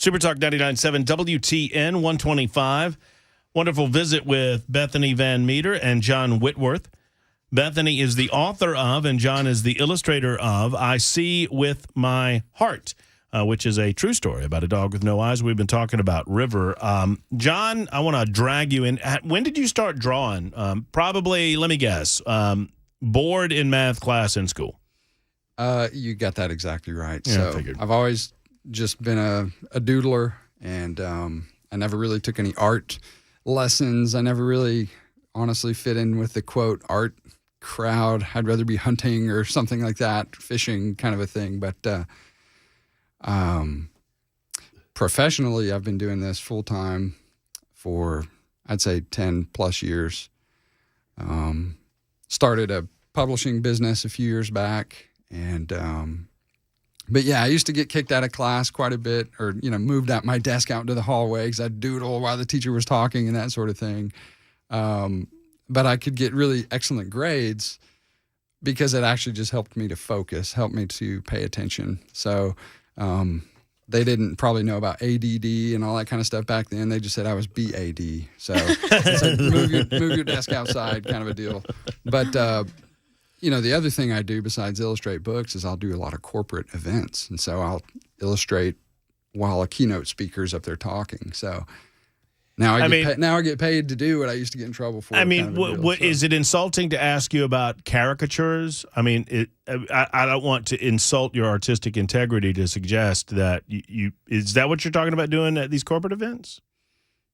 Super Talk 99.7 WTN 125. Wonderful visit with Bethany Van Meter and John Whitworth. Bethany is the author of, and John is the illustrator of, I See With My Heart, which is a true story about a dog with no eyes. We've been talking about River. John, I want to drag you in. When did you start drawing? Probably, let me guess, bored in math class in school. You got that exactly right. Yeah, so I figured. I've always just been a doodler, and I never really took any art lessons. I never really honestly fit in with the quote art crowd. I'd rather be hunting or something like that, fishing kind of a thing. But professionally, I've been doing this full time for, I'd say, 10 plus years. Started a publishing business a few years back, and but yeah, I used to get kicked out of class quite a bit, or moved out my desk out into the hallway because I'd doodle while the teacher was talking and that sort of thing. But I could get really excellent grades because it actually just helped me to focus, helped me to pay attention. So they didn't probably know about ADD and all that kind of stuff back then. They just said I was BAD. So it's like move your desk outside kind of a deal. But the other thing I do besides illustrate books is I'll do a lot of corporate events. And so I'll illustrate while a keynote speaker's up there talking. So now I get paid to do what I used to get in trouble for. I mean, is it insulting to ask you about caricatures? I mean, I don't want to insult your artistic integrity to suggest that is that what you're talking about doing at these corporate events?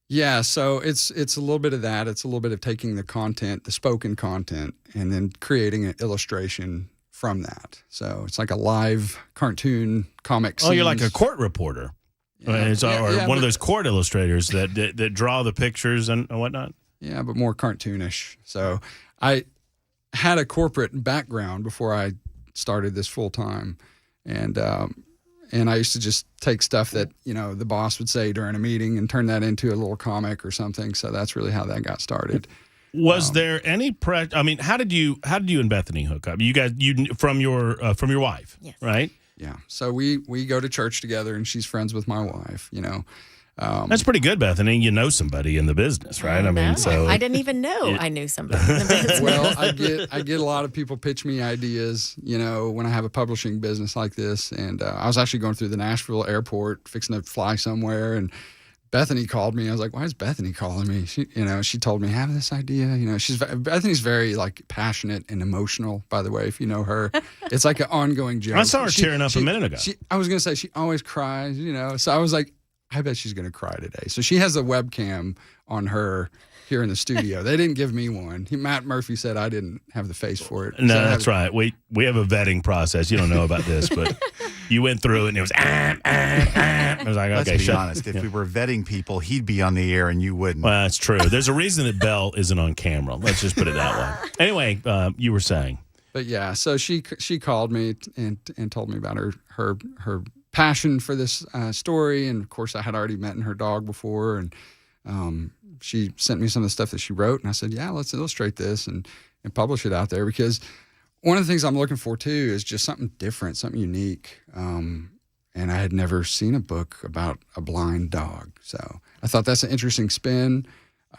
Yeah, so it's a little bit of that. It's a little bit of taking the content, the spoken content, and then creating an illustration from that. So it's like a live cartoon comic scenes. Oh, you're like a court reporter. Yeah, one of those court illustrators that draw the pictures and whatnot. Yeah, but more cartoonish. So I had a corporate background before I started this full time, and I used to just take stuff that the boss would say during a meeting and turn that into a little comic or something. So that's really how that got started. Was there any I mean, how did you and Bethany hook up? You guys, from your wife, yes. Right? Yeah. So we go to church together, and she's friends with my wife. That's pretty good, Bethany. You know somebody in the business, right? I mean, so I didn't even know I knew somebody in the business. Well, I get a lot of people pitch me ideas, when I have a publishing business like this. And I was actually going through the Nashville airport, fixing to fly somewhere, and Bethany called me. I was like, "Why is Bethany calling me?" She told me, "Have this idea." Bethany's very passionate and emotional. By the way, if you know her, it's like an ongoing joke. I saw her tearing up a minute ago. I was gonna say she always cries, So I was like, I bet she's gonna cry today. So she has a webcam on her here in the studio. They didn't give me one. Matt Murphy said I didn't have the face for it. No, that's right. We have a vetting process. You don't know about this, but you went through it, and it was. I was like, okay, let's be honest. If we were vetting people, he'd be on the air and you wouldn't. Well, that's true. There's a reason that Belle isn't on camera. Let's just put it that way. Anyway, you were saying. But yeah, so she called me and told me about her passion for this story, and of course I had already met her dog before, and she sent me some of the stuff that she wrote, and I said, yeah, let's illustrate this and publish it out there, because one of the things I'm looking for too is just something different, something unique. And I had never seen a book about a blind dog. So I thought that's an interesting spin.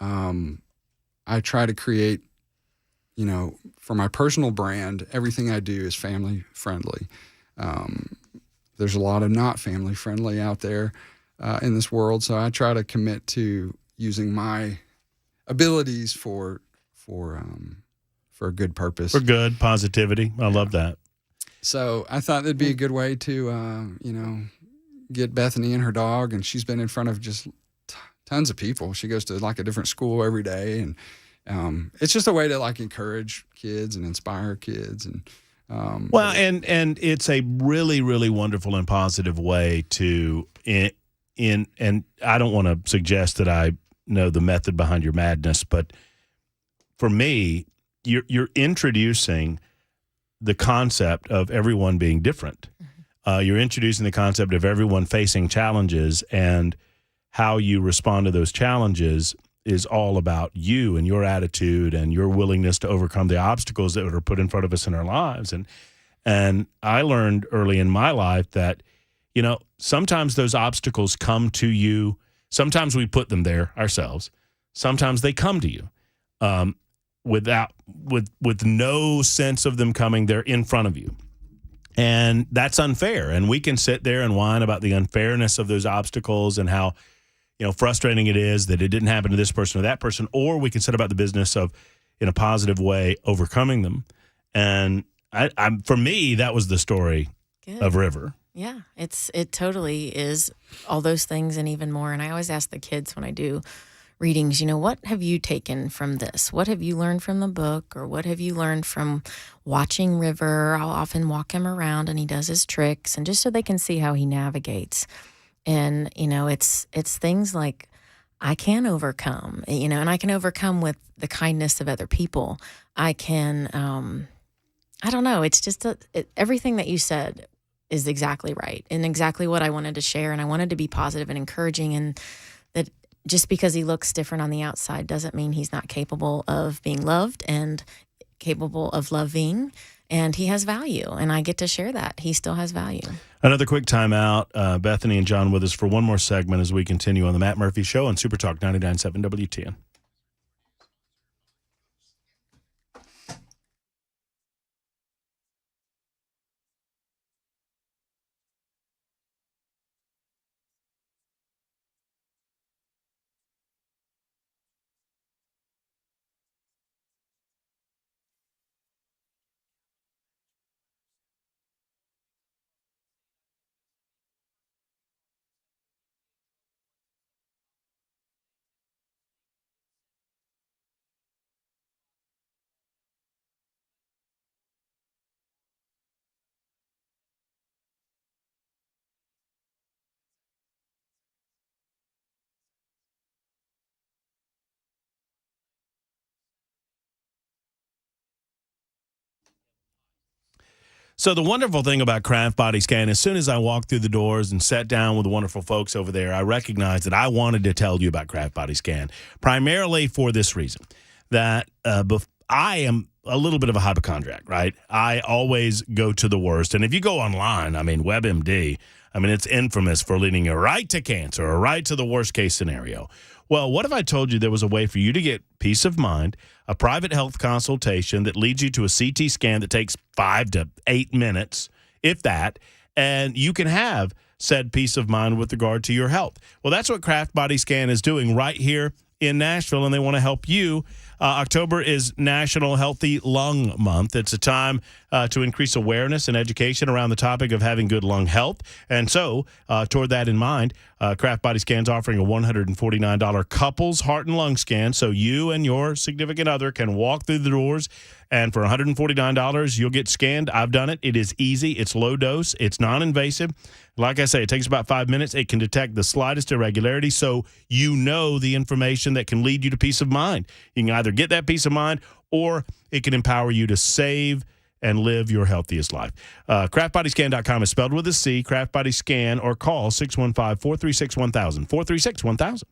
I try to create, for my personal brand, everything I do is family friendly. There's a lot of not family friendly out there in this world. So I try to commit to using my abilities for a good purpose. For good positivity. I love that. So I thought that'd be a good way to, get Bethany and her dog. And she's been in front of just tons of people. She goes to a different school every day. And it's just a way to encourage kids and inspire kids. And and it's a really, really wonderful and positive way to, and I don't want to suggest that I know the method behind your madness, but for me, you're introducing the concept of everyone being different. You're introducing the concept of everyone facing challenges, and how you respond to those challenges is all about you and your attitude and your willingness to overcome the obstacles that are put in front of us in our lives. And I learned early in my life that, sometimes those obstacles come to you. Sometimes we put them there ourselves. Sometimes they come to you with no sense of them coming. They're in front of you. And that's unfair. And we can sit there and whine about the unfairness of those obstacles and how, frustrating it is that it didn't happen to this person or that person. Or we can sit about the business of, in a positive way, overcoming them. And for me, that was the story of River. Yeah, it totally is all those things and even more. And I always ask the kids when I do readings, what have you taken from this? What have you learned from the book, or what have you learned from watching River? I'll often walk him around and he does his tricks, and just so they can see how he navigates. And, it's things like I can overcome, and I can overcome with the kindness of other people. I can, I don't know. It's just everything that you said is exactly right and exactly what I wanted to share. And I wanted to be positive and encouraging, and that just because he looks different on the outside doesn't mean he's not capable of being loved and capable of loving, and he has value, and I get to share that. He still has value. Another quick timeout. Bethany and John with us for one more segment as we continue on the Matt Murphy Show on Super Talk 99.7 WTN. So the wonderful thing about Craft Body Scan, as soon as I walked through the doors and sat down with the wonderful folks over there, I recognized that I wanted to tell you about Craft Body Scan, primarily for this reason, that I am a little bit of a hypochondriac, right? I always go to the worst. And if you go online, WebMD, it's infamous for leading you right to cancer or right to the worst case scenario. Well, what if I told you there was a way for you to get peace of mind, a private health consultation that leads you to a CT scan that takes 5 to 8 minutes, if that, and you can have said peace of mind with regard to your health? Well, that's what Craft Body Scan is doing right here in Nashville, and they want to help you. October is National Healthy Lung Month. It's a time to increase awareness and education around the topic of having good lung health. And so, toward that in mind, Craft Body Scan's offering a $149 couples heart and lung scan, so you and your significant other can walk through the doors, and for $149, you'll get scanned. I've done it. It is easy. It's low dose. It's non-invasive. Like I say, it takes about 5 minutes. It can detect the slightest irregularity, so you know the information that can lead you to peace of mind. You can either get that peace of mind, or it can empower you to save and live your healthiest life. CraftBodyScan.com is spelled with a C, Craft Body Scan, or call 615-436-1000, 436-1000.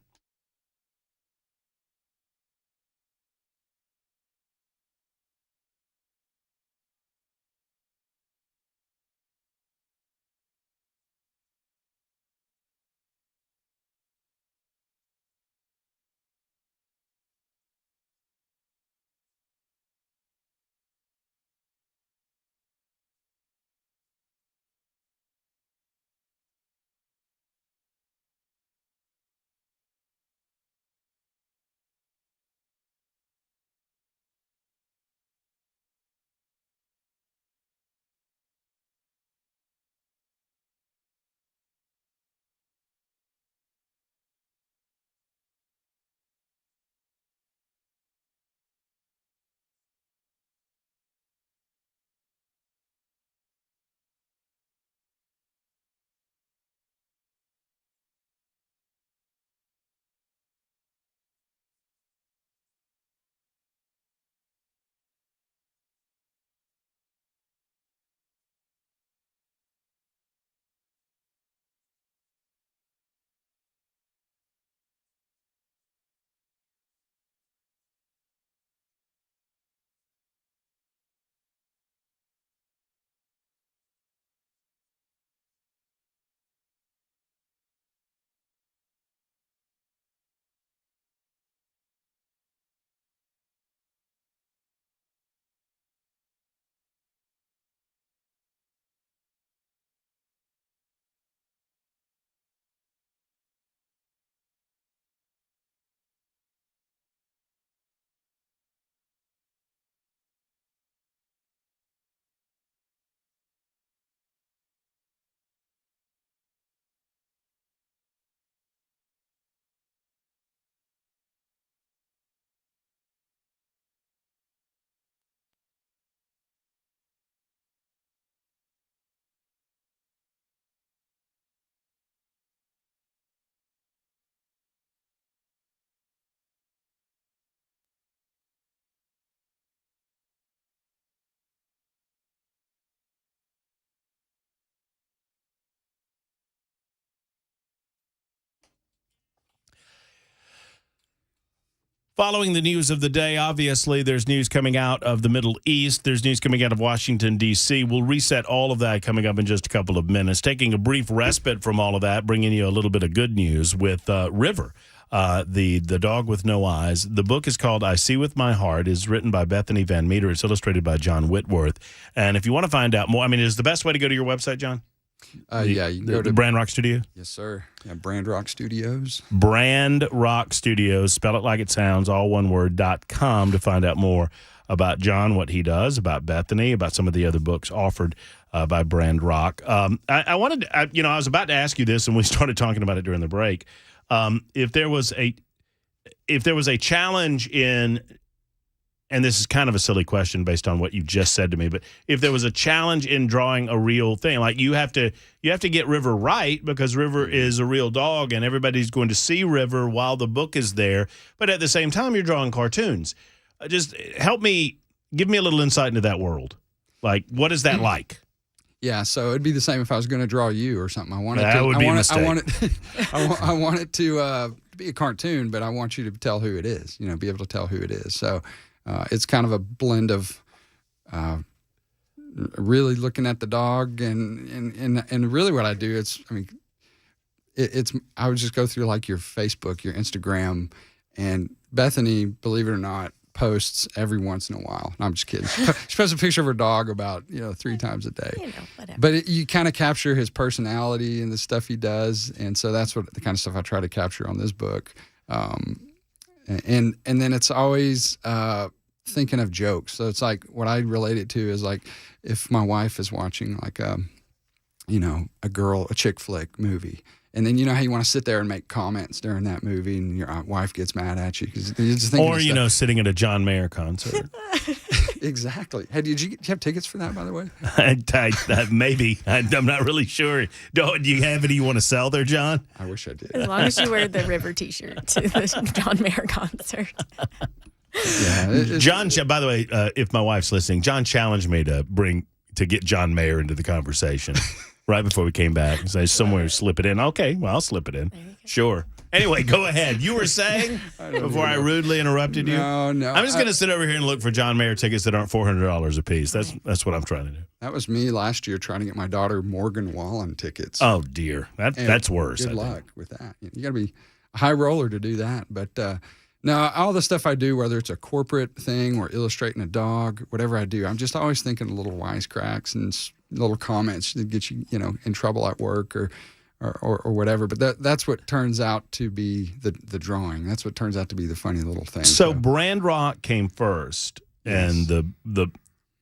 Following the news of the day, obviously, there's news coming out of the Middle East. There's news coming out of Washington, D.C. We'll reset all of that coming up in just a couple of minutes. Taking a brief respite from all of that, bringing you a little bit of good news with River, the dog with no eyes. The book is called I See With My Heart. It's written by Bethany Van Meter. It's illustrated by John Whitworth. And if you want to find out more, I mean, is the best way to go to your website, John? Yeah, you can go to Brand Rock Studio? Yes, sir. Yeah, Brand Rock Studios. Brand Rock Studios, spell it like it sounds, all one word, .com to find out more about John, what he does, about Bethany, about some of the other books offered by Brand Rock. I wanted to, I was about to ask you this, and we started talking about it during the break. If there was a challenge in, and this is kind of a silly question based on what you just said to me, but if there was a challenge in drawing a real thing, like you have to get River right because River is a real dog and everybody's going to see River while the book is there, but at the same time you're drawing cartoons. Just give me a little insight into that world. Like, what is that like? Yeah, so it'd be the same if I was going to draw you or something. I want it to be a cartoon, but I want you to tell who it is. Be able to tell who it is. So it's kind of a blend of really looking at the dog and really what I do. I would just go through like your Facebook, your Instagram, and Bethany, believe it or not, posts every once in a while. No, I'm just kidding. She posts a picture of her dog about 3 times a day. Whatever. But you kind of capture his personality and the stuff he does, and so that's what the kind of stuff I try to capture on this book. And then it's always thinking of jokes. So it's like what I relate it to is like if my wife is watching like a chick flick movie. And then how you want to sit there and make comments during that movie, and your wife gets mad at you because you're just thinking. Or sitting at a John Mayer concert. Exactly. Hey, did you have tickets for that, by the way? Maybe. I'm not really sure. Do you have any you want to sell there, John? I wish I did. As long as you wear the River T-shirt to the John Mayer concert. Yeah, John. By the way, if my wife's listening, John challenged me to get John Mayer into the conversation. Right before we came back, and say somewhere slip it in. Okay, well, I'll slip it in. Sure. Anyway, go ahead. You were saying before I rudely interrupted you. No. I'm just going to sit over here and look for John Mayer tickets that aren't $400 a piece. That's what I'm trying to do. That was me last year trying to get my daughter Morgan Wallen tickets. Oh dear, that's worse. Good luck with that. You got to be a high roller to do that. But no, all the stuff I do, whether it's a corporate thing or illustrating a dog, whatever I do, I'm just always thinking of little wisecracks and little comments that get you, in trouble at work or whatever. But that's what turns out to be the drawing. That's what turns out to be the funny little thing. So Brand Rock came first, yes.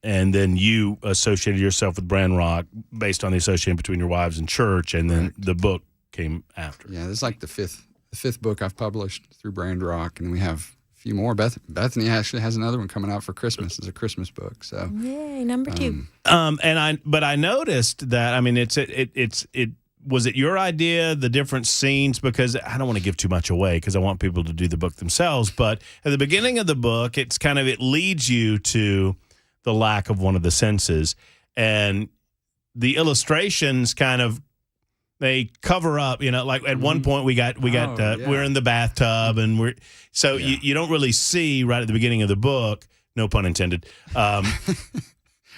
and then you associated yourself with Brand Rock based on the association between your wives and church, and then the book came after. Yeah, this is like the fifth book I've published through Brand Rock, and we have a few more. Bethany actually has another one coming out for Christmas. It's a Christmas book. So yay, number 2. But I noticed that. I mean, was it your idea, the different scenes? Because I don't want to give too much away because I want people to do the book themselves. But at the beginning of the book, it leads you to the lack of one of the senses, and the illustrations they cover up, like at one point we're in the bathtub and you don't really see right at the beginning of the book, no pun intended.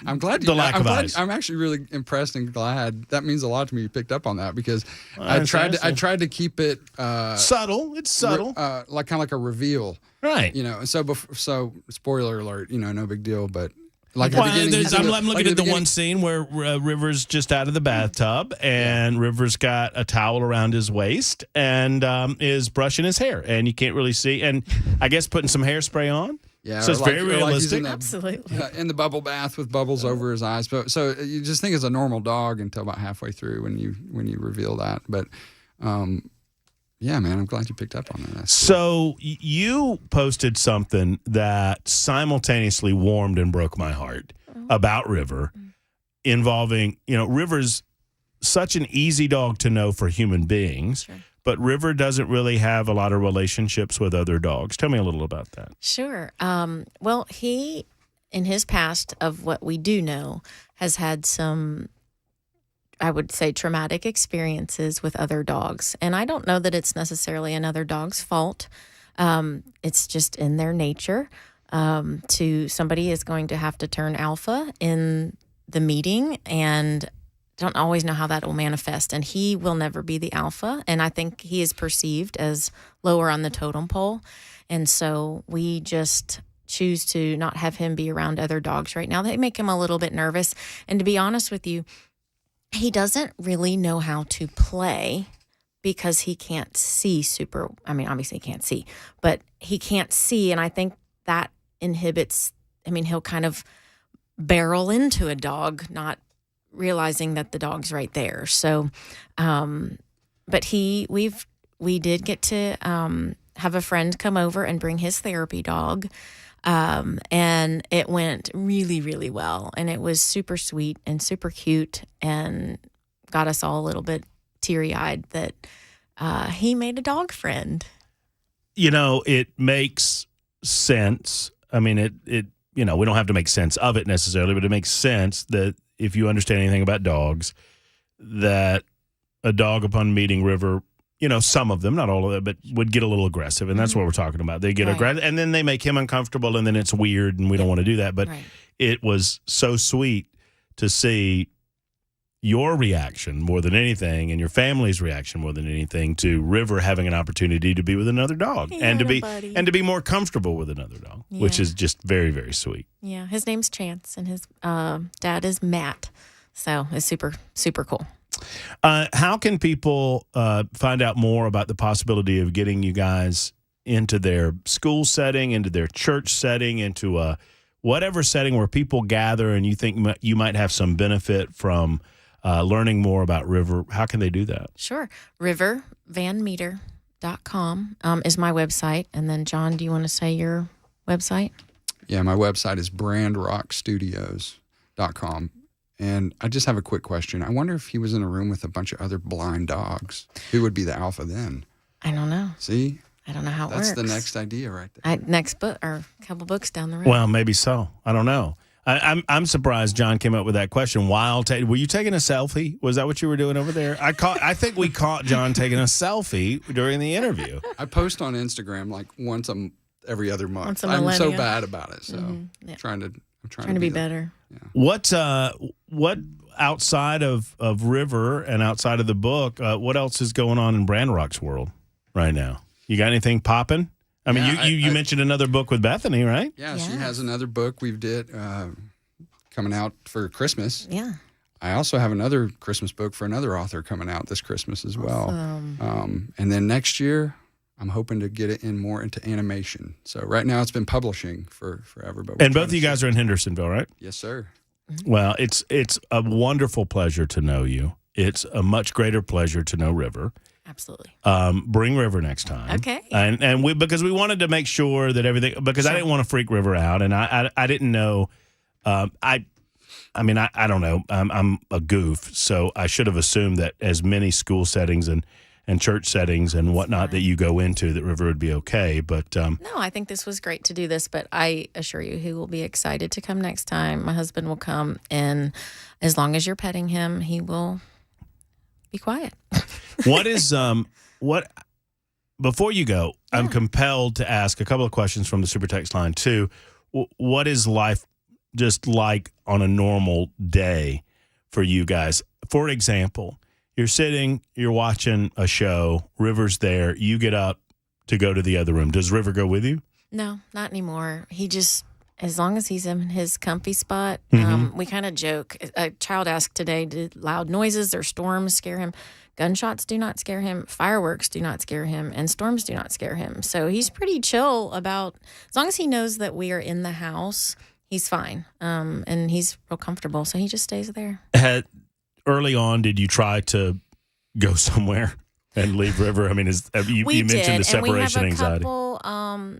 I'm glad the lack of eyes. I'm actually really impressed and glad. That means a lot to me. You picked up on that because I tried to keep it subtle. It's subtle, like kind of like a reveal, right? So spoiler alert. No big deal, but. Like I'm looking at the one scene where River's just out of the bathtub and River's got a towel around his waist and is brushing his hair, and you can't really see, and I guess putting some hairspray on. Yeah, so it's very realistic. Absolutely. In the bubble bath with bubbles over his eyes. But so you just think it's a normal dog until about halfway through when you reveal that. But yeah, man, I'm glad you picked up on that. So you posted something that simultaneously warmed and broke my heart about River, involving, River's such an easy dog to know for human beings, sure. But River doesn't really have a lot of relationships with other dogs. Tell me a little about that. Sure. Well, he, in his past of what we do know, has had some, I would say, traumatic experiences with other dogs. And I don't know that it's necessarily another dog's fault. It's just in their nature. Somebody is going to have to turn alpha in the meeting, and don't always know how that will manifest. And he will never be the alpha, and I think he is perceived as lower on the totem pole. And so we just choose to not have him be around other dogs right now. They make him a little bit nervous. And to be honest with you, he doesn't really know how to play because he can't see obviously he can't see, but he can't see. And I think that inhibits, he'll kind of barrel into a dog, not realizing that the dog's right there. So, but we did get to have a friend come over and bring his therapy dog. And it went really, really well. And it was super sweet and super cute and got us all a little bit teary-eyed that he made a dog friend. It makes sense. We don't have to make sense of it necessarily, but it makes sense that if you understand anything about dogs, that a dog upon meeting River, some of them, not all of them, but would get a little aggressive. And that's what we're talking about. They get aggressive, and then they make him uncomfortable, and then it's weird, and we don't want to do that. But it was so sweet to see your reaction more than anything, and your family's reaction more than anything, to River having an opportunity to be with another dog and to be more comfortable with another dog, which is just very, very sweet. Yeah, his name's Chance, and his dad is Matt, so it's super, super cool. How can people find out more about the possibility of getting you guys into their school setting, into their church setting, into whatever setting where people gather and you think you might have some benefit from learning more about River? How can they do that? Sure. rivervanmeter.com is my website. And then, John, do you want to say your website? Yeah, my website is brandrockstudios.com. And I just have a quick question. I wonder if he was in a room with a bunch of other blind dogs. Who would be the alpha then? I don't know. See? I don't know how it works. That's the next idea right there. Next book, or a couple books down the road. Well, maybe so. I don't know. I'm surprised John came up with that question. Were you taking a selfie? Was that what you were doing over there? I think we caught John taking a selfie during the interview. I post on Instagram like once every other month. Once a I'm so millennia. bad about it. So I'm trying to be better. Yeah. What outside of River and outside of the book, what else is going on in Brand Rock's world right now? You got anything popping? You mentioned another book with Bethany, right? Yeah, she has another book we've did coming out for Christmas. Yeah. I also have another Christmas book for another author coming out this Christmas as well. And then next year, I'm hoping to get it more into animation. So right now it's been publishing for forever. And both of you guys are in Hendersonville, right? Yes, sir. Well, it's a wonderful pleasure to know you. It's a much greater pleasure to know River. Absolutely. Bring River next time. Okay. And because we wanted to make sure that everything, because I didn't want to freak River out, and I didn't know. I don't know. I'm a goof, so I should have assumed that as many school settings and church settings and whatnot that you go into, that River would be okay. But no, I think this was great to do this, but I assure you he will be excited to come next time. My husband will come, and as long as you're petting him, he will be quiet. Before you go, I'm compelled to ask a couple of questions from the Super Text line too. What is life just like on a normal day for you guys? For example, you're watching a show, River's there, you get up to go to the other room. Does River go with you? No, not anymore. He just, as long as he's in his comfy spot, we kind of joke. A child asked today, did loud noises or storms scare him? Gunshots do not scare him. Fireworks do not scare him. And storms do not scare him. So he's pretty chill about, as long as he knows that we are in the house, he's fine. And he's real comfortable. So he just stays there. Early on, did you try to go somewhere and leave River? I mean, you mentioned the separation anxiety. We have a couple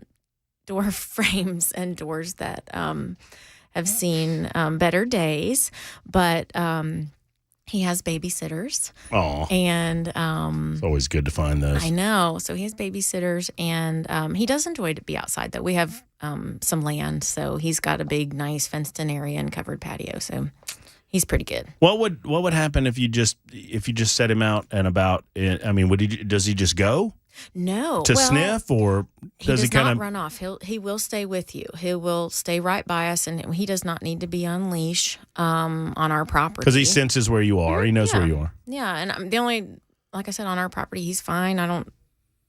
door frames and doors that have seen better days, but he has babysitters. Oh, and it's always good to find those. I know. So he has babysitters, and he does enjoy to be outside. Though we have some land, so he's got a big, nice fenced-in area and covered patio. So he's pretty good. What would happen if you just set him out and about? I mean, does he just go? No. to well, sniff, or he does he does kind not of run off. He will stay with you. He will stay right by us, and he does not need to be on leash on our property. because he senses where you are, he knows yeah. where you are. Yeah, and the only, like I said, on our property, he's fine. I don't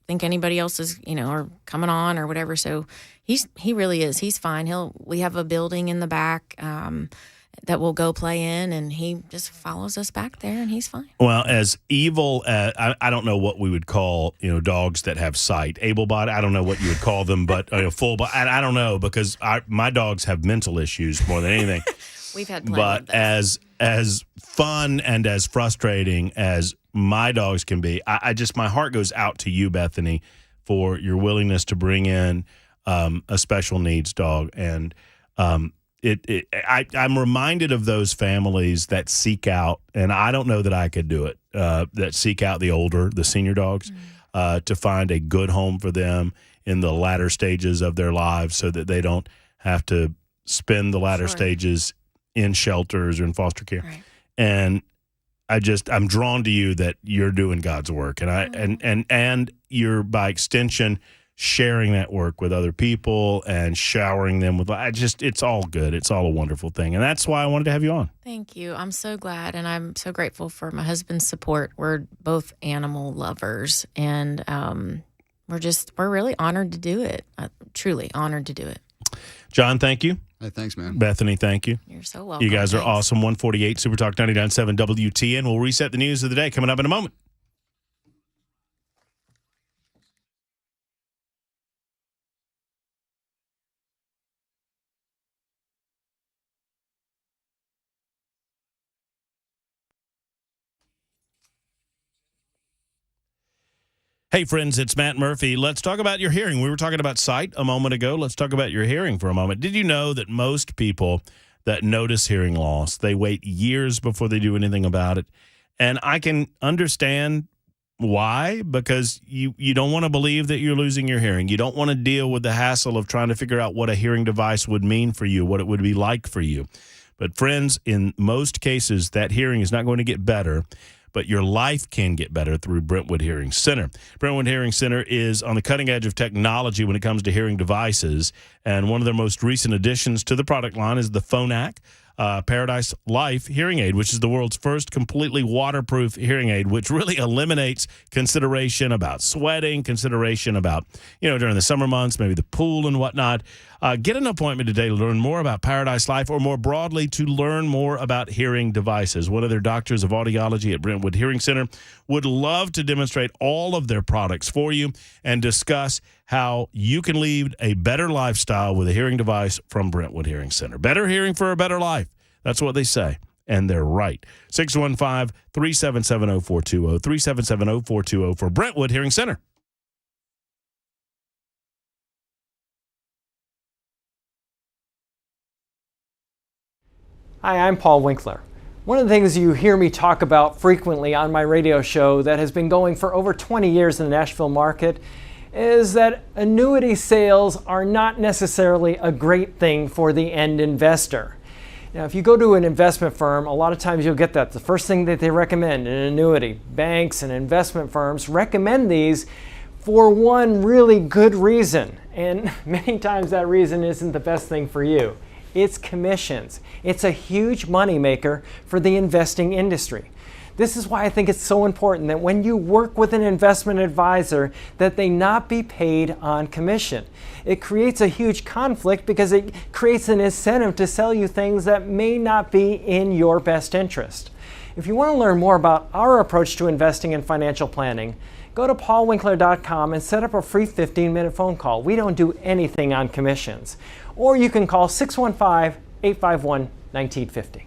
think anybody else is, are coming on or whatever. So he really is. He's fine. We have a building in the back that we'll go play in, and he just follows us back there, and he's fine. Well, as evil as I don't know what we would call dogs that have sight, able-bodied. I don't know what you would call them, but full. I don't know, because my dogs have mental issues more than anything. We've had plenty of But those. as fun and as frustrating as my dogs can be, I just, my heart goes out to you, Bethany, for your willingness to bring in a special needs dog. And I'm reminded of those families that seek out, and I don't know that I could do it, that seek out the senior dogs, to find a good home for them in the latter stages of their lives, so that they don't have to spend the latter stages in shelters or in foster care. Right. And I'm drawn to you that you're doing God's work, and you're, by extension, sharing that work with other people and showering them with, it's all good. It's all a wonderful thing. And that's why I wanted to have you on. Thank you. I'm so glad, and I'm so grateful for my husband's support. We're both animal lovers, and we're really honored to do it. Truly honored to do it. John, thank you. Hey, thanks, man. Bethany, thank you. You're so welcome. You guys are Thanks. awesome. 148 Super Talk 99.7 WTN. We'll reset the news of the day coming up in a moment. Hey, friends, it's Matt Murphy. Let's talk about your hearing. We were talking about sight a moment ago. Let's talk about your hearing for a moment. Did you know that most people that notice hearing loss, they wait years before they do anything about it? And I can understand why, because you don't want to believe that you're losing your hearing. You don't want to deal with the hassle of trying to figure out what a hearing device would mean for you, what it would be like for you. But friends, in most cases, that hearing is not going to get better, but your life can get better through Brentwood Hearing Center. Brentwood Hearing Center is on the cutting edge of technology when it comes to hearing devices, and one of their most recent additions to the product line is the Phonak Paradise Life hearing aid, which is the world's first completely waterproof hearing aid, which really eliminates consideration about sweating, consideration about, during the summer months, maybe the pool and whatnot. Get an appointment today to learn more about Paradise Life, or more broadly, to learn more about hearing devices. One of their doctors of audiology at Brentwood Hearing Center would love to demonstrate all of their products for you and discuss how you can lead a better lifestyle with a hearing device from Brentwood Hearing Center. Better hearing for a better life. That's what they say, and they're right. 615-377-0420, 377-0420 for Brentwood Hearing Center. Hi, I'm Paul Winkler. One of the things you hear me talk about frequently on my radio show that has been going for over 20 years in the Nashville market is that annuity sales are not necessarily a great thing for the end investor. Now, if you go to an investment firm, a lot of times you'll get that. The first thing that they recommend, an annuity. Banks and investment firms recommend these for one really good reason. And many times that reason isn't the best thing for you. It's commissions. It's a huge moneymaker for the investing industry. This is why I think it's so important that when you work with an investment advisor, that they not be paid on commission. It creates a huge conflict because it creates an incentive to sell you things that may not be in your best interest. If you want to learn more about our approach to investing and financial planning, go to paulwinkler.com and set up a free 15-minute phone call. We don't do anything on commissions. Or you can call 615-851-1950.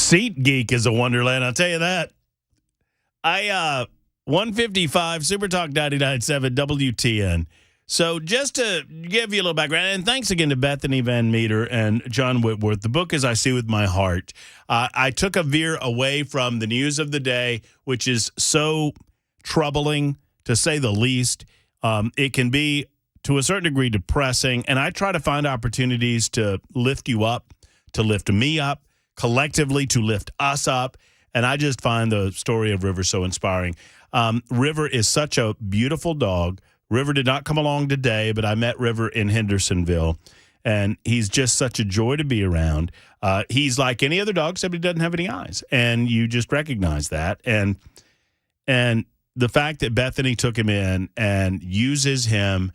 SeatGeek is a wonderland, I'll tell you that. 155 Supertalk 99.7 WTN. So just to give you a little background, and thanks again to Bethany Van Meter and John Whitworth. The book is I See With My Heart. I took a veer away from the news of the day, which is so troubling, to say the least. It can be, to a certain degree, depressing, and I try to find opportunities to lift you up, to lift me up, collectively to lift us up, and I just find the story of River so inspiring. River is such a beautiful dog. River did not come along today, but I met River in Hendersonville, and he's just such a joy to be around. He's like any other dog, except he doesn't have any eyes, and you just recognize that. And the fact that Bethany took him in and uses him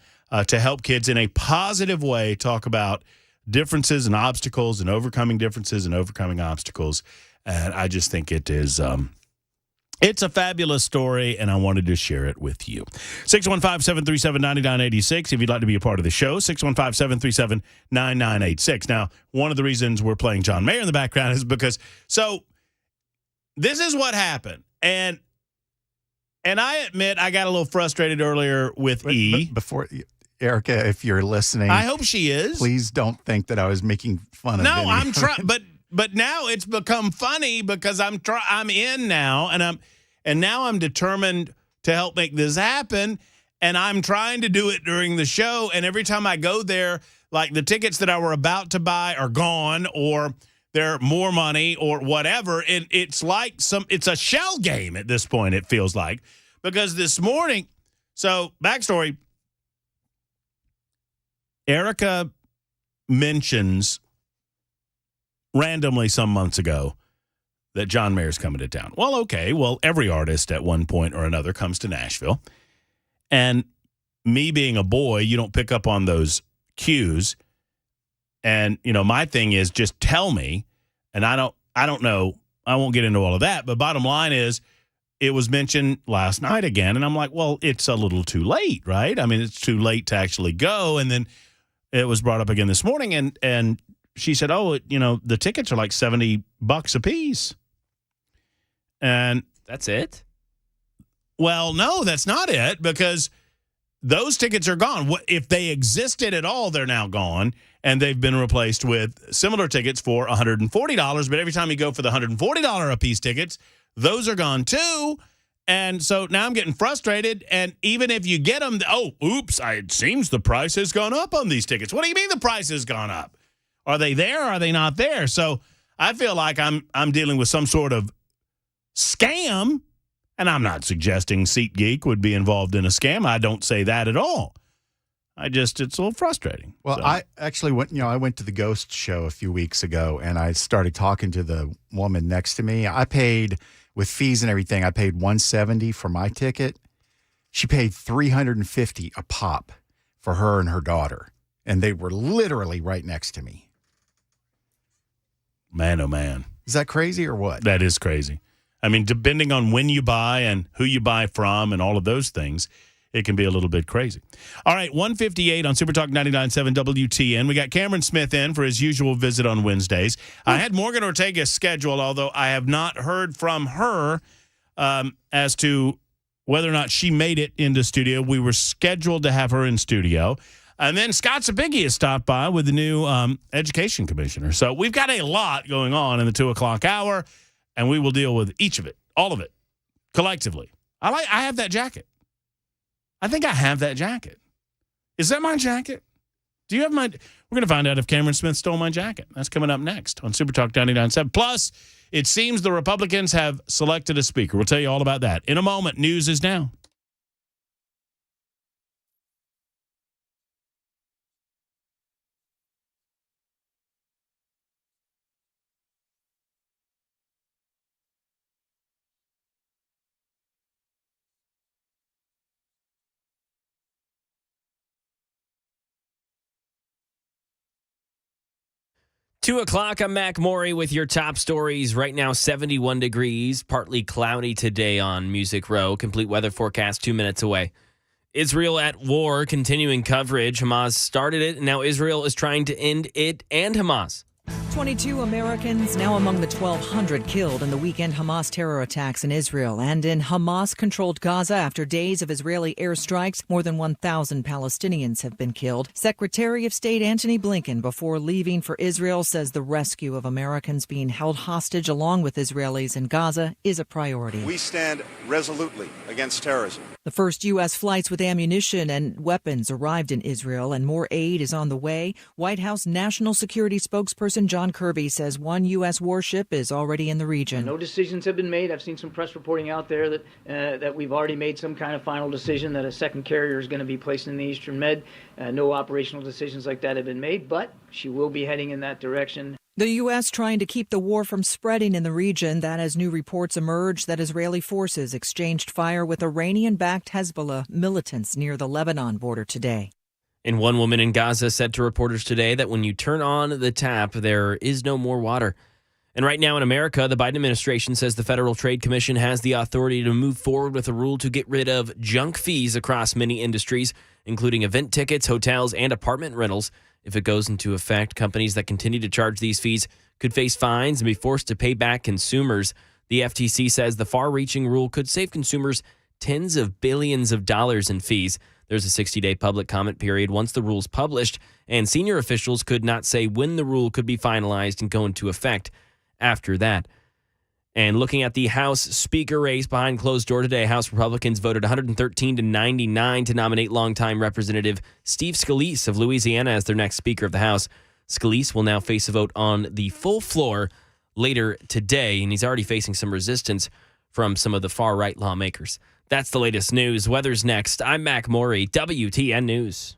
to help kids in a positive way talk about differences and obstacles and overcoming differences and overcoming obstacles, and I just think it is it's a fabulous story, and I wanted to share it with you. 615-737-9986 if you'd like to be a part of the show, 615-737-9986. Now, one of the reasons we're playing John Mayer in the background is because, so this is what happened, and I admit I got a little frustrated earlier with E. Before, Erica, if you're listening, I hope she is. Please don't think that I was making fun of No, any. I'm trying, but now it's become funny because I'm in now, and now I'm determined to help make this happen, and I'm trying to do it during the show, and every time I go there, like the tickets that I were about to buy are gone, or they're more money, or whatever, and it's like it's a shell game at this point, it feels like, because this morning, so backstory, Erica mentions randomly some months ago that John Mayer's coming to town. Well, okay. Well, every artist at one point or another comes to Nashville. And me being a boy, you don't pick up on those cues. And, my thing is just tell me. And I don't know. I won't get into all of that. But bottom line is it was mentioned last night again. And I'm like, well, it's a little too late, right? I mean, it's too late to actually go. And then it was brought up again this morning. And she said, oh, the tickets are like $70 a piece. And that's it? Well, no, that's not it, because those tickets are gone. If they existed at all, they're now gone, and they've been replaced with similar tickets for $140. But every time you go for the $140 a piece tickets, those are gone too. And so now I'm getting frustrated. And even if you get them, it seems the price has gone up on these tickets. What do you mean the price has gone up? Are they there? Or are they not there? So I feel like I'm dealing with some sort of scam, and I'm not suggesting SeatGeek would be involved in a scam. I don't say that at all. It's a little frustrating. Well, so. I actually I went to the Ghost show a few weeks ago, and I started talking to the woman next to me. I paid, with fees and everything, I paid $170 for my ticket. She paid $350 a pop for her and her daughter, and they were literally right next to me. Man, oh man. Is that crazy or what? That is crazy. I mean, depending on when you buy and who you buy from and all of those things, it can be a little bit crazy. All right, 158 on Supertalk 99.7 WTN. We got Cameron Smith in for his usual visit on Wednesdays. I had Morgan Ortega scheduled, although I have not heard from her as to whether or not she made it into studio. We were scheduled to have her in studio. And then Scott Zabicki has stopped by with the new education commissioner. So we've got a lot going on in the 2 o'clock hour, and we will deal with each of it, all of it, collectively. I have that jacket. I think I have that jacket. Is that my jacket? Do you have my... We're going to find out if Cameron Smith stole my jacket. That's coming up next on Supertalk 99.7. Plus, it seems the Republicans have selected a speaker. We'll tell you all about that. In a moment, news is now. Two o'clock, I'm Mac Maury with your top stories. Right now, 71 degrees, partly cloudy today on Music Row. Complete weather forecast 2 minutes away. Israel at war, continuing coverage. Hamas started it, and now Israel is trying to end it and Hamas. 22 Americans now among the 1,200 killed in the weekend Hamas terror attacks in Israel and in Hamas-controlled Gaza. After days of Israeli airstrikes, more than 1,000 Palestinians have been killed. Secretary of State Antony Blinken, before leaving for Israel, says the rescue of Americans being held hostage along with Israelis in Gaza is a priority. We stand resolutely against terrorism. The first U.S. flights with ammunition and weapons arrived in Israel, and more aid is on the way. White House National Security spokesperson John Kirby says one U.S. warship is already in the region. No decisions have been made. I've seen some press reporting out there that we've already made some kind of final decision that a second carrier is going to be placed in the Eastern Med. No operational decisions like that have been made, but she will be heading in that direction. The U.S. trying to keep the war from spreading in the region. That as new reports emerge that Israeli forces exchanged fire with Iranian-backed Hezbollah militants near the Lebanon border today. And one woman in Gaza said to reporters today that when you turn on the tap, there is no more water. And right now in America, the Biden administration says the Federal Trade Commission has the authority to move forward with a rule to get rid of junk fees across many industries, including event tickets, hotels, and apartment rentals. If it goes into effect, companies that continue to charge these fees could face fines and be forced to pay back consumers. The FTC says the far-reaching rule could save consumers tens of billions of dollars in fees. There's a 60-day public comment period once the rule's published, and senior officials could not say when the rule could be finalized and go into effect after that. And looking at the House Speaker race behind closed door today, House Republicans voted 113 to 99 to nominate longtime Representative Steve Scalise of Louisiana as their next Speaker of the House. Scalise will now face a vote on the full floor later today, and he's already facing some resistance from some of the far-right lawmakers. That's the latest news. Weather's next. I'm Mac Morey, WTN News.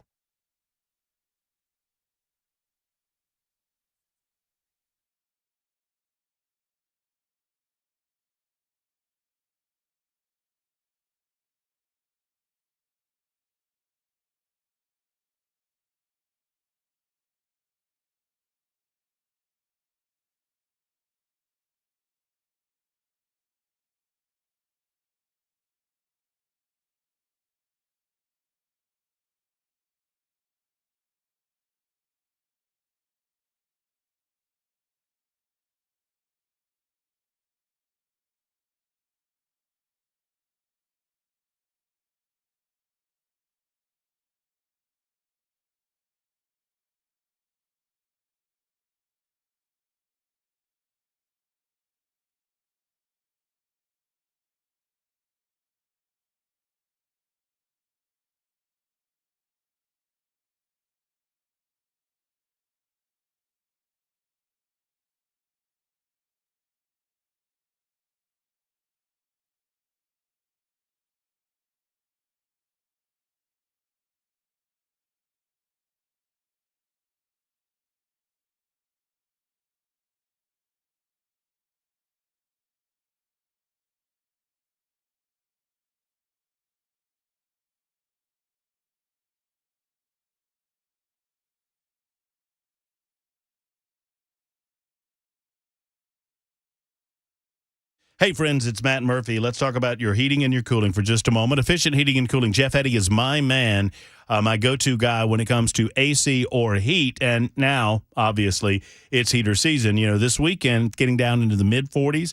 Hey, friends, it's Matt Murphy. Let's talk about your heating and your cooling for just a moment. Efficient Heating and Cooling. Jeff Eddy is my man, my go-to guy when it comes to AC or heat. And now, obviously, it's heater season. You know, this weekend, getting down into the mid-40s,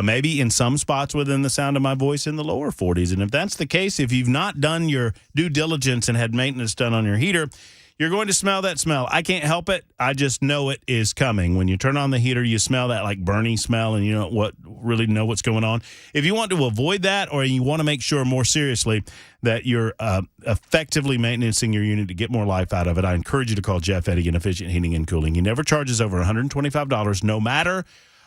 maybe in some spots within the sound of my voice in the lower 40s. And if that's the case, if you've not done your due diligence and had maintenance done on your heater, you're going to smell that smell. I can't help it. I just know it is coming. When you turn on the heater, you smell that like burning smell, and you don't really know what's going on. If you want to avoid that, or you want to make sure more seriously that you're effectively maintaining your unit to get more life out of it, I encourage you to call Jeff Eddy in Efficient Heating and Cooling. He never charges over $125, no matter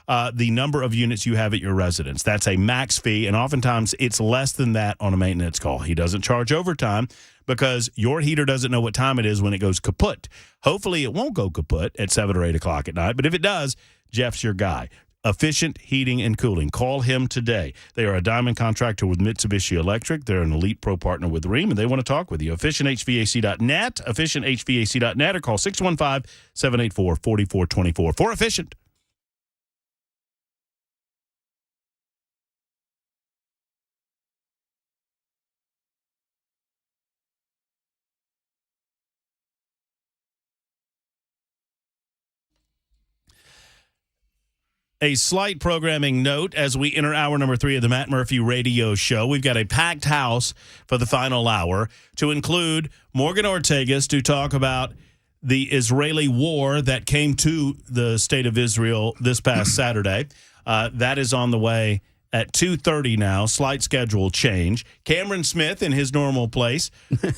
the number of units you have at your residence. That's a max fee, and oftentimes it's less than that on a maintenance call. He doesn't charge overtime because your heater doesn't know what time it is when it goes kaput. Hopefully it won't go kaput at 7 or 8 o'clock at night, but if it does, Jeff's your guy. Efficient Heating and Cooling. Call him today. They are a diamond contractor with Mitsubishi Electric. They're an elite pro partner with Rheem, and they want to talk with you. EfficientHVAC.net, EfficientHVAC.net, or call 615-784-4424 for Efficient. A slight programming note as we enter hour number 3 of the Matt Murphy Radio Show. We've got a packed house for the final hour to include Morgan Ortagus to talk about the Israeli war that came to the state of Israel this past Saturday. That is on the way at 2:30 now. Slight schedule change. Cameron Smith in his normal place,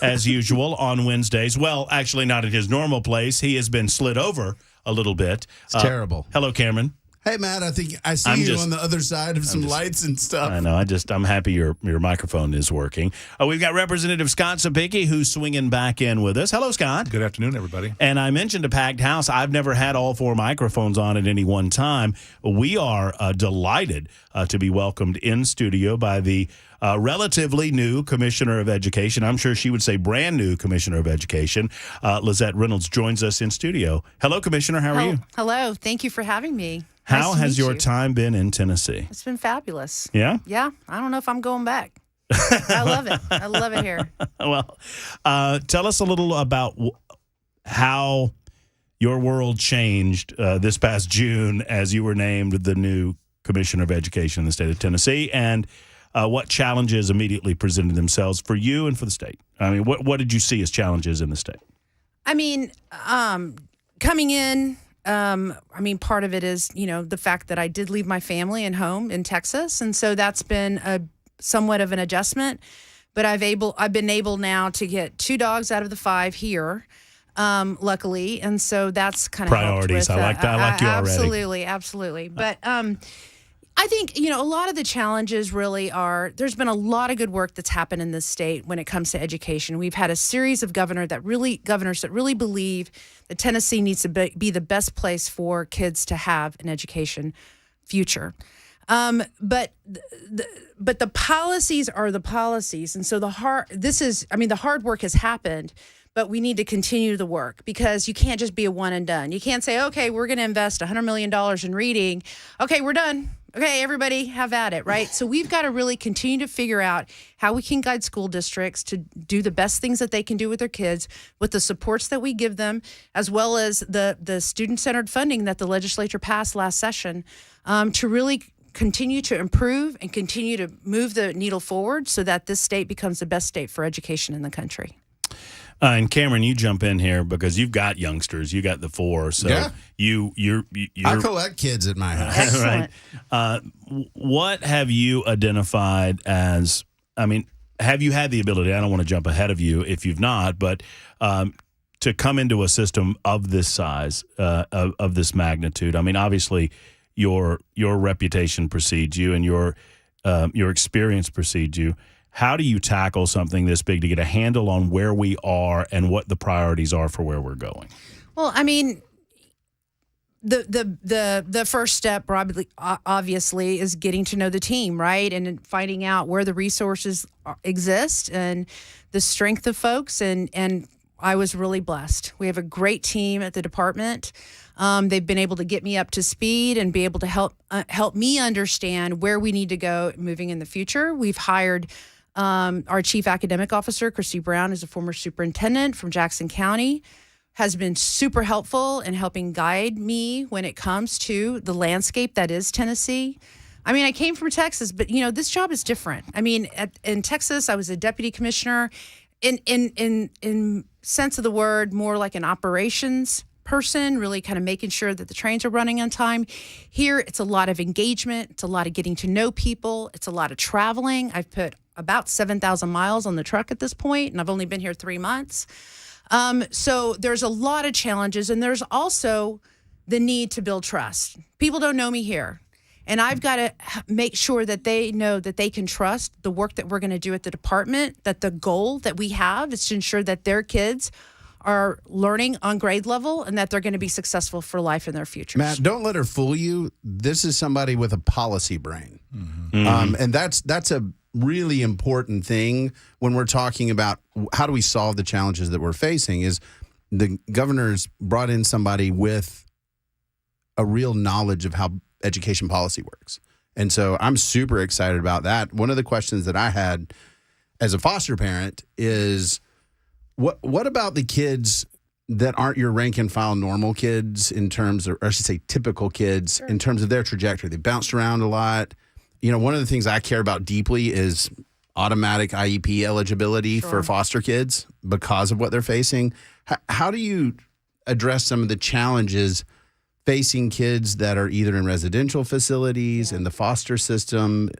as usual, on Wednesdays. Well, actually not at his normal place. He has been slid over a little bit. It's terrible. Hello, Cameron. Hey, Matt, I think I see you on the other side of some lights and stuff. I know. I'm happy your microphone is working. We've got Representative Scott Sapicki who's swinging back in with us. Hello, Scott. Good afternoon, everybody. And I mentioned a packed house. I've never had all 4 microphones on at any one time. We are delighted to be welcomed in studio by the relatively new Commissioner of Education. I'm sure she would say brand new Commissioner of Education. Lizette Reynolds joins us in studio. Hello, Commissioner. How are you? Hello. Thank you for having me. How Nice to has meet your you. time been in Tennessee? It's been fabulous. Yeah? Yeah. I don't know if I'm going back. I love it. I love it here. Well, tell us a little about how your world changed this past June as you were named the new Commissioner of Education in the state of Tennessee, and what challenges immediately presented themselves for you and for the state. I mean, what did you see as challenges in the state? I mean, coming in, part of it is, the fact that I did leave my family and home in Texas. And so that's been a somewhat of an adjustment, but I've been able now to get 2 dogs out of the 5 here. Luckily. And so that's kind of priorities. I like that. I like you already. Absolutely. But, I think, a lot of the challenges really are, there's been a lot of good work that's happened in this state when it comes to education. We've had a series of governors that really believe that Tennessee needs to be the best place for kids to have an education future. But the policies are the policies. And so the hard work has happened, but we need to continue the work because you can't just be a one and done. You can't say, okay, we're going to invest $100 million in reading. Okay, we're done. Okay, everybody have at it, right? So we've got to really continue to figure out how we can guide school districts to do the best things that they can do with their kids with the supports that we give them, as well as the student-centered funding that the legislature passed last session to really continue to improve and continue to move the needle forward so that this state becomes the best state for education in the country. And Cameron, you jump in here because you've got youngsters. You got the 4, so yeah. you're I collect kids at my house. Excellent. Right. What have you identified as? I mean, have you had the ability? I don't want to jump ahead of you if you've not, but to come into a system of this size, of this magnitude. I mean, obviously, your reputation precedes you, and your experience precedes you. How do you tackle something this big to get a handle on where we are and what the priorities are for where we're going? Well, I mean, the first step probably obviously is getting to know the team, right? And finding out where the resources exist and the strength of folks. And I was really blessed. We have a great team at the department. They've been able to get me up to speed and be able to help me understand where we need to go moving in the future. We've hired our chief academic officer, Christy Brown, is a former superintendent from Jackson County, has been super helpful in helping guide me when it comes to the landscape that is Tennessee. I mean, I came from Texas, but this job is different. I mean, in Texas, I was a deputy commissioner. In sense of the word, more like an operations person, really kind of making sure that the trains are running on time. Here, it's a lot of engagement. It's a lot of getting to know people. It's a lot of traveling. I've put about 7,000 miles on the truck at this point, and I've only been here 3 months. So there's a lot of challenges, and there's also the need to build trust. People don't know me here, and I've got to make sure that they know that they can trust the work that we're going to do at the department, that the goal that we have is to ensure that their kids are learning on grade level and that they're going to be successful for life in their futures. Matt, don't let her fool you. This is somebody with a policy brain. Mm-hmm. And that's a really important thing when we're talking about how do we solve the challenges that we're facing is the governor's brought in somebody with a real knowledge of how education policy works. And so I'm super excited about that. One of the questions that I had as a foster parent is what about the kids that aren't your rank and file normal kids in terms of, or I should say typical kids in terms of their trajectory. They bounced around a lot. One of the things I care about deeply is automatic IEP eligibility for foster kids because of what they're facing. How do you address some of the challenges facing kids that are either in residential facilities, in the foster system,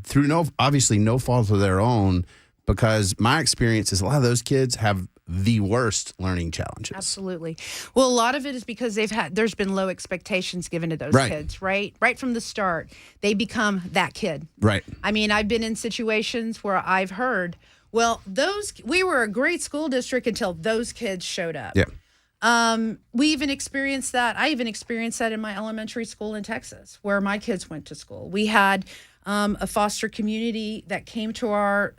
through obviously no fault of their own? Because my experience is a lot of those kids have the worst learning challenges. Absolutely. Well, a lot of it is because there's been low expectations given to those kids, right? Right from the start, they become that kid. Right. I mean, I've been in situations where I've heard, well, we were a great school district until those kids showed up. Yeah. We even experienced that. I even experienced that in my elementary school in Texas, where my kids went to school. We had a foster community that came to our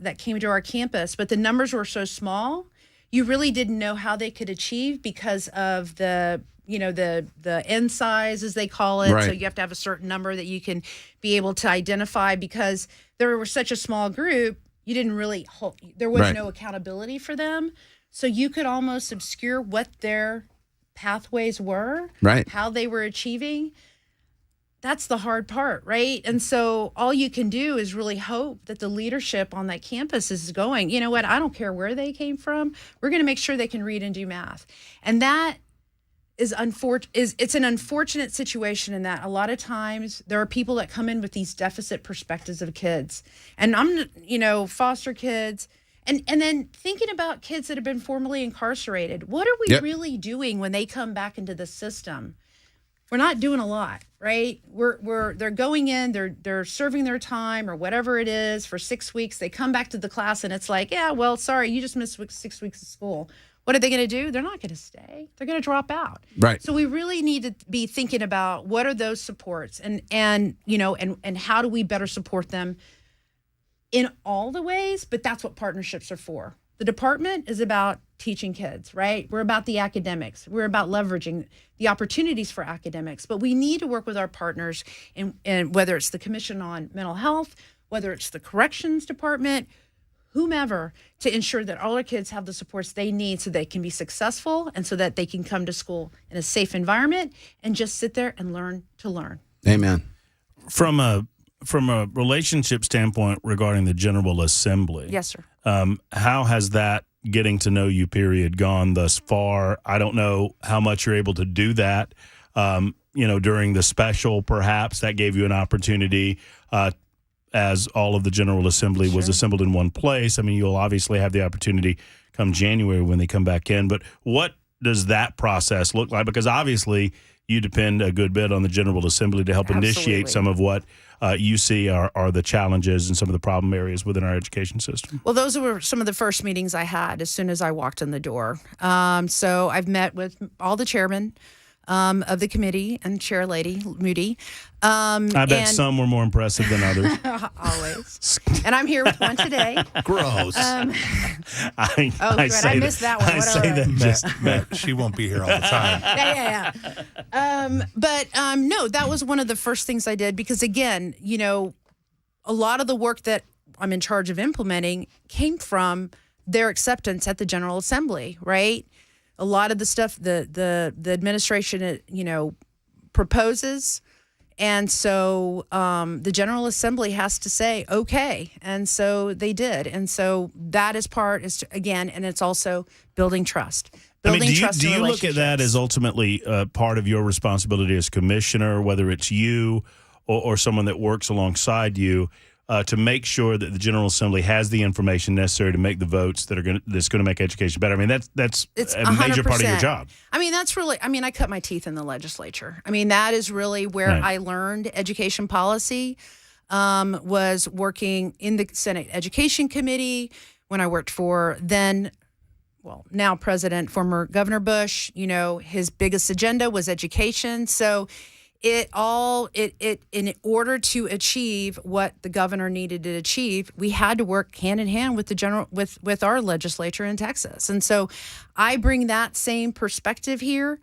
campus, but the numbers were so small, you really didn't know how they could achieve because of the end size, as they call it. Right. So you have to have a certain number that you can be able to identify. Because there were such a small group, you didn't really there was no accountability for them. So you could almost obscure what their pathways were, how they were achieving. That's the hard part, right? And so all you can do is really hope that the leadership on that campus is going, you know what, I don't care where they came from. We're going to make sure they can read and do math. And that is it's an unfortunate situation in that a lot of times there are people that come in with these deficit perspectives of kids. And foster kids. And then thinking about kids that have been formerly incarcerated, what are we really doing when they come back into the system? We're not doing a lot, right? They're going in, they're serving their time or whatever it is for 6 weeks. They come back to the class and it's like, yeah, well, sorry, you just missed 6 weeks of school. What are they going to do? They're not going to stay. They're going to drop out. Right. So we really need to be thinking about what are those supports and how do we better support them in all the ways, but that's what partnerships are for. The department is about teaching kids, right? We're about the academics. We're about leveraging the opportunities for academics, but we need to work with our partners in whether it's the Commission on Mental Health, whether it's the Corrections Department, whomever, to ensure that all our kids have the supports they need so they can be successful and so that they can come to school in a safe environment and just sit there and learn to learn. Amen. From a relationship standpoint regarding the General Assembly. Yes, sir. How has that getting to know you period gone thus far? I don't know how much you're able to do that. During the special, perhaps that gave you an opportunity as all of the General Assembly was assembled in one place. I mean, you'll obviously have the opportunity come January when they come back in. But what does that process look like? Because obviously you depend a good bit on the General Assembly to help initiate some of what you see are the challenges and some of the problem areas within our education system. Well, those were some of the first meetings I had as soon as I walked in the door. So I've met with all the chairmen of the committee and Chair Lady Moody. I bet some were more impressive than others. Always. And I'm here with one today. Gross. I missed that one. I say that just she won't be here all the time. Yeah. No, that was one of the first things I did because, again, a lot of the work that I'm in charge of implementing came from their acceptance at the General Assembly, right? A lot of the stuff the administration, proposes. And so the General Assembly has to say, okay. And so they did. And so that is and it's also building trust. Do you look at that as ultimately part of your responsibility as commissioner, whether it's you or someone that works alongside you, to make sure that the General Assembly has the information necessary to make the votes that's going to make education better? I mean, that's a major part of your job. I mean, I cut my teeth in the legislature. I mean, that is really where I learned education policy, was working in the Senate Education Committee when I worked for now President, former Governor Bush. His biggest agenda was education. So in order to achieve what the governor needed to achieve, we had to work hand in hand with with our legislature in Texas. And so I bring that same perspective here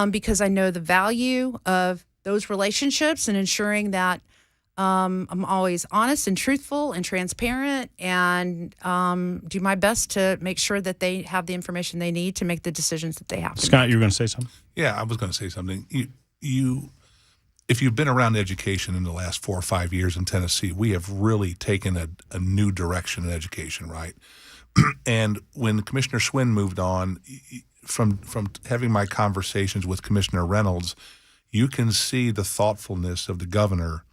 because I know the value of those relationships and ensuring that I'm always honest and truthful and transparent, and do my best to make sure that they have the information they need to make the decisions that they have to Scott, make. you were going to say something? Yeah, I was going to say something. If you've been around education in the last 4 or 5 years in Tennessee, we have really taken a new direction in education, right? And when Commissioner Swin moved on, from having my conversations with Commissioner Reynolds, you can see the thoughtfulness of the governor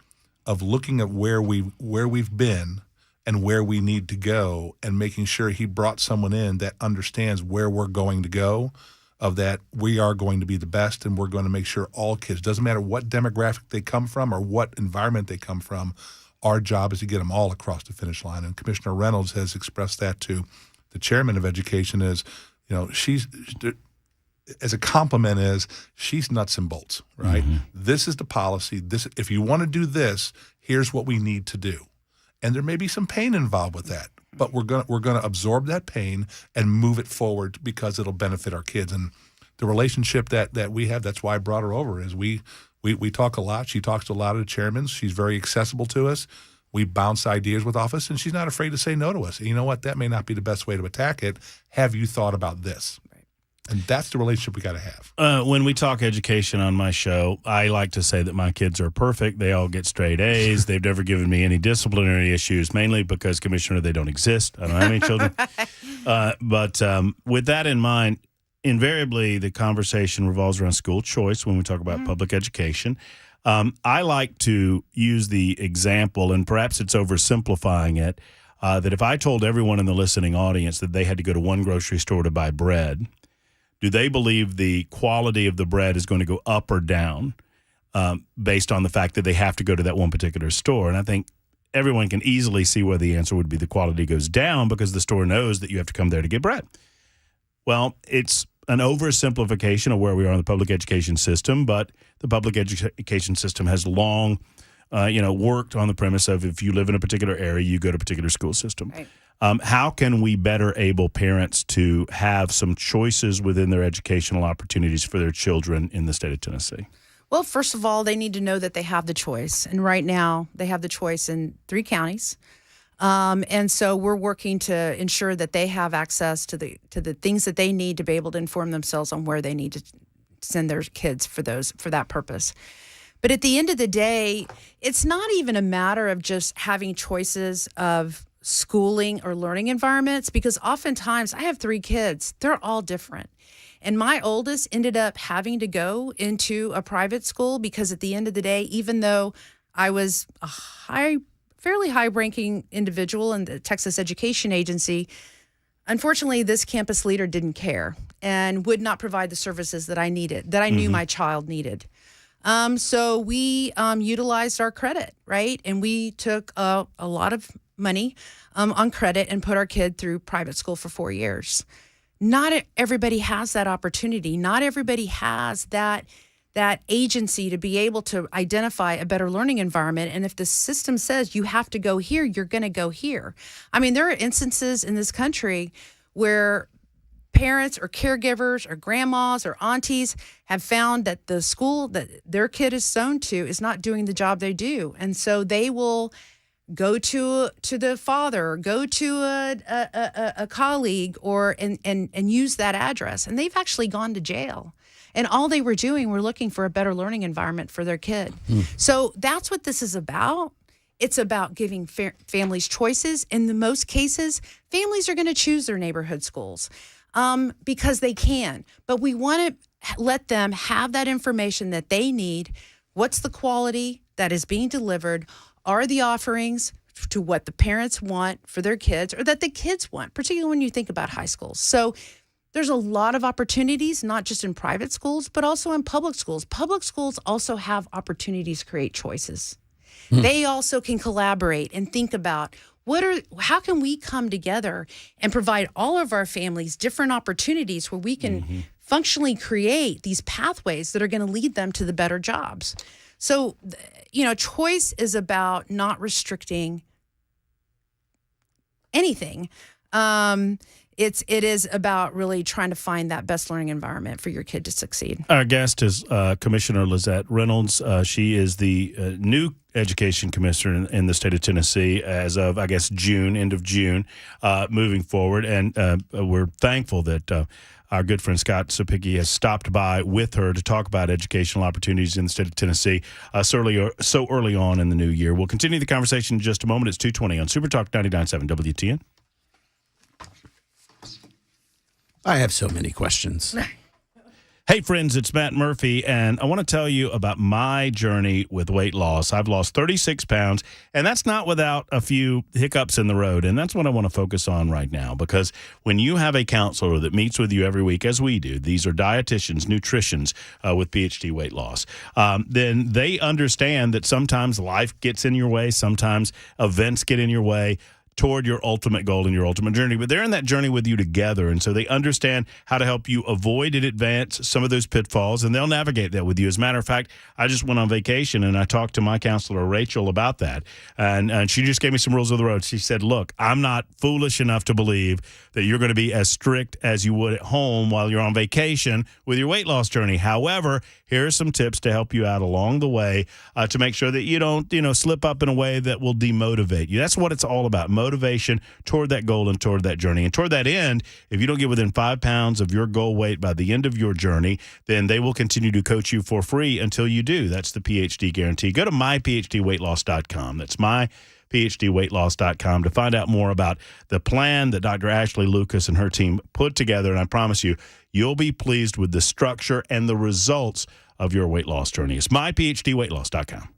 of looking at where we've been and where we need to go, and making sure he brought someone in that understands where we're going to go, of that we are going to be the best, and we're going to make sure all kids, doesn't matter what demographic they come from or what environment they come from, our job is to get them all across the finish line. And Commissioner Reynolds has expressed that to the chairman of education as, she's, as a compliment, is she's nuts and bolts, right? Mm-hmm. This is the policy. If you want to do this, here's what we need to do. And there may be some pain involved with that, but we're gonna absorb that pain and move it forward because it'll benefit our kids. And the relationship that we have, that's why I brought her over, is we talk a lot. She talks to a lot of the chairmen. She's very accessible to us. We bounce ideas with office, and she's not afraid to say no to us. And you know what? That may not be the best way to attack it. Have you thought about this? And that's the relationship we got to have. When we talk education on my show, I like to say that my kids are perfect. They all get straight A's. They've never given me any disciplinary issues, mainly because, Commissioner, they don't exist. I don't have any children. But with that in mind, invariably the conversation revolves around school choice when we talk about public education. I like to use the example, and perhaps it's oversimplifying it, that if I told everyone in the listening audience that they had to go to one grocery store to buy bread, do they believe the quality of the bread is going to go up or down based on the fact that they have to go to that one particular store? And I think everyone can easily see where the answer would be the quality goes down, because the store knows that you have to come there to get bread. Well, it's an oversimplification of where we are in the public education system, but the public education system has long worked on the premise of, if you live in a particular area, you go to a particular school system. Right. How can we better able parents to have some choices within their educational opportunities for their children in the state of Tennessee? Well, first of all, they need to know that they have the choice. And right now, they have the choice in 3 counties. And so we're working to ensure that they have access to the things that they need to be able to inform themselves on where they need to send their kids for that purpose. But at the end of the day, it's not even a matter of just having choices of schooling or learning environments, because oftentimes I have 3 kids. They're all different. And my oldest ended up having to go into a private school because at the end of the day, even though I was a fairly high-ranking individual in the Texas Education Agency, unfortunately, this campus leader didn't care and would not provide the services that I needed, that I knew my child needed. So we utilized our credit, right? And we took a lot of money on credit and put our kid through private school for 4 years. Not everybody has that opportunity. Not everybody has that agency to be able to identify a better learning environment. And if the system says you have to go here, you're going to go here. I mean, there are instances in this country where parents or caregivers or grandmas or aunties have found that the school that their kid is zoned to is not doing the job they do. And so they will go to the father, or go to a colleague, or and use that address. And they've actually gone to jail. And all they were doing were looking for a better learning environment for their kid. So that's what this is about. It's about giving families choices. In the most cases, families are going to choose their neighborhood schools because they can. But we want to let them have that information that they need. What's the quality that is being delivered? Are the offerings to what the parents want for their kids, or that the kids want, particularly when you think about high schools? So there's a lot of opportunities, not just in private schools, but also in public schools. Public schools also have opportunities to create choices. They also can collaborate and think about how can we come together and provide all of our families different opportunities where we can functionally create these pathways that are going to lead them to the better jobs. So, choice is about not restricting anything. It is about really trying to find that best learning environment for your kid to succeed. Our guest is Commissioner Lizette Reynolds. She is the new education commissioner in the state of Tennessee as of, I guess, end of June, moving forward. And we're thankful that our good friend Scott Sapicki has stopped by with her to talk about educational opportunities in the state of Tennessee so early on in the new year. We'll continue the conversation in just a moment. It's 2:20 on Super Talk 99.7 WTN. I have so many questions. Hey, friends, it's Matt Murphy, and I want to tell you about my journey with weight loss. I've lost 36 pounds, and that's not without a few hiccups in the road, and that's what I want to focus on right now, because when you have a counselor that meets with you every week, as we do, these are dietitians, nutritionists with PhD weight loss, then they understand that sometimes life gets in your way, sometimes events get in your way toward your ultimate goal and your ultimate journey. But they're in that journey with you together, and so they understand how to help you avoid in advance some of those pitfalls, and they'll navigate that with you. As a matter of fact, I just went on vacation, and I talked to my counselor, Rachel, about that, and she just gave me some rules of the road. She said, look, I'm not foolish enough to believe that you're going to be as strict as you would at home while you're on vacation with your weight loss journey. However, here are some tips to help you out along the way to make sure that you don't, slip up in a way that will demotivate you. That's what it's all about, motivation toward that goal and toward that journey. And toward that end, if you don't get within 5 pounds of your goal weight by the end of your journey, then they will continue to coach you for free until you do. That's the PhD guarantee. Go to myphdweightloss.com. That's myphdweightloss.com to find out more about the plan that Dr. Ashley Lucas and her team put together. And I promise you, you'll be pleased with the structure and the results of your weight loss journey. It's myphdweightloss.com.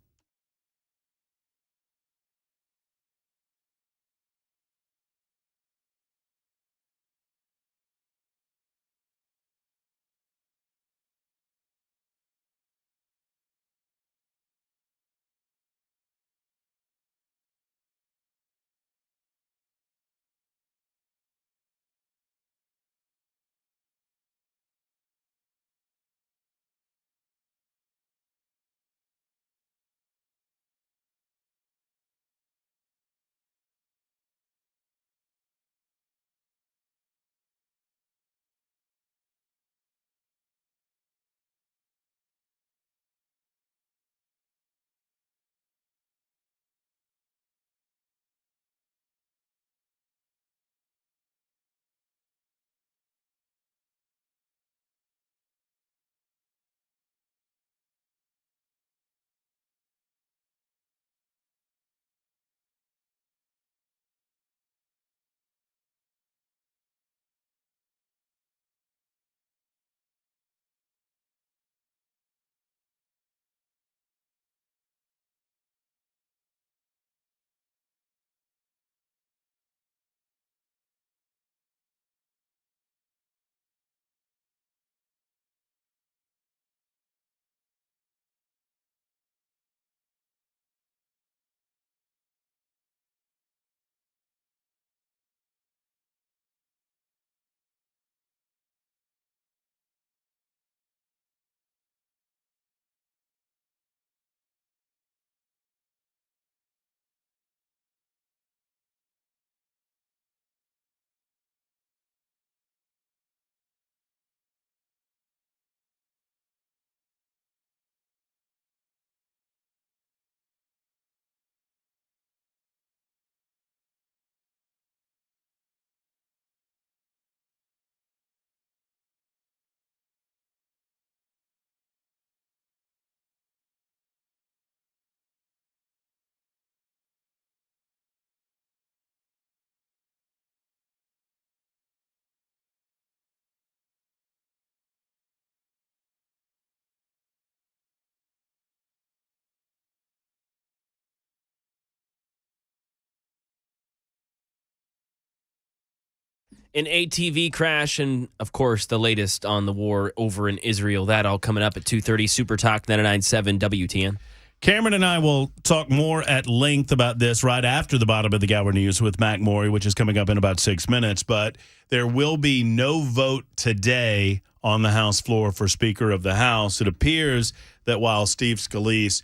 An ATV crash, and of course the latest on the war over in Israel. That all coming up at 2:30. Super Talk 99.7 WTN. Cameron and I will talk more at length about this right after the bottom of the hour news with Mac Morey, which is coming up in about 6 minutes. But there will be no vote today on the House floor for Speaker of the House. It appears that while Steve Scalise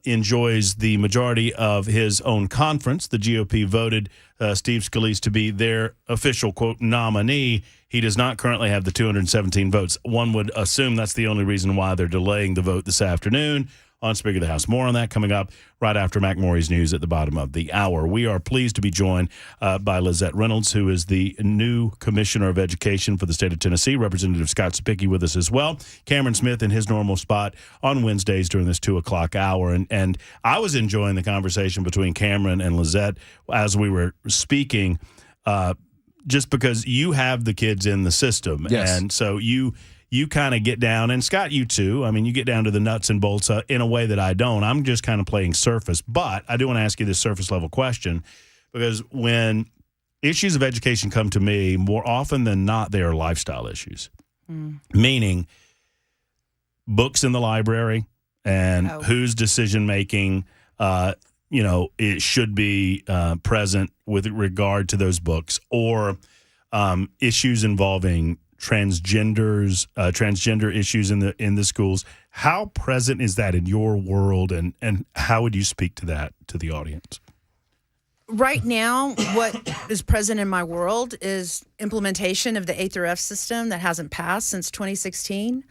enjoys the majority of his own conference, the GOP voted Steve Scalise to be their official, quote, nominee. He does not currently have the 217 votes. One would assume that's the only reason why they're delaying the vote this afternoon on Speaker of the House. More on that coming up right after McMurray's news at the bottom of the hour. We are pleased to be joined by Lizette Reynolds, who is the new Commissioner of Education for the state of Tennessee. Representative Scott Sapicki with us as well. Cameron Smith in his normal spot on Wednesdays during this 2 o'clock hour. And I was enjoying the conversation between Cameron and Lizette as we were speaking, just because you have the kids in the system. Yes. And so you kind of get down, and Scott, you too. I mean, you get down to the nuts and bolts in a way that I don't. I'm just kind of playing surface. But I do want to ask you this surface level question, because when issues of education come to me, more often than not, they are lifestyle issues, meaning books in the library and whose decision making, it should be present with regard to those books, or issues involving transgender issues in the schools. How present is that in your world, and how would you speak to that to the audience? Right now, what is present in my world is implementation of the A through F system that hasn't passed since 2016.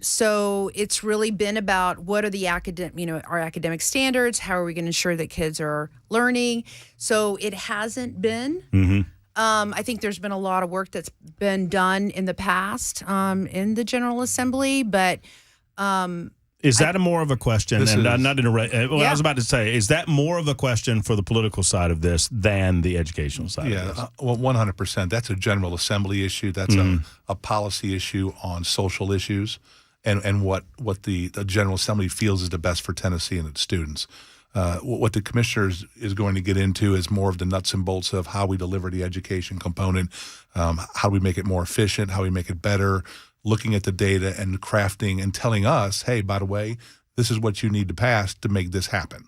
So it's really been about what are the our academic standards? How are we going to ensure that kids are learning? So it hasn't been. I think there's been a lot of work that's been done in the past in the General Assembly, but is that more of a question? And I'm not interrupt. I was about to say, is that more of a question for the political side of this than the educational side? of this? Well, 100%. That's a General Assembly issue. That's a policy issue on social issues, and what the General Assembly feels is the best for Tennessee and its students. What the commissioners is going to get into is more of the nuts and bolts of how we deliver the education component, how we make it more efficient, how we make it better, looking at the data and crafting and telling us, hey, by the way, this is what you need to pass to make this happen.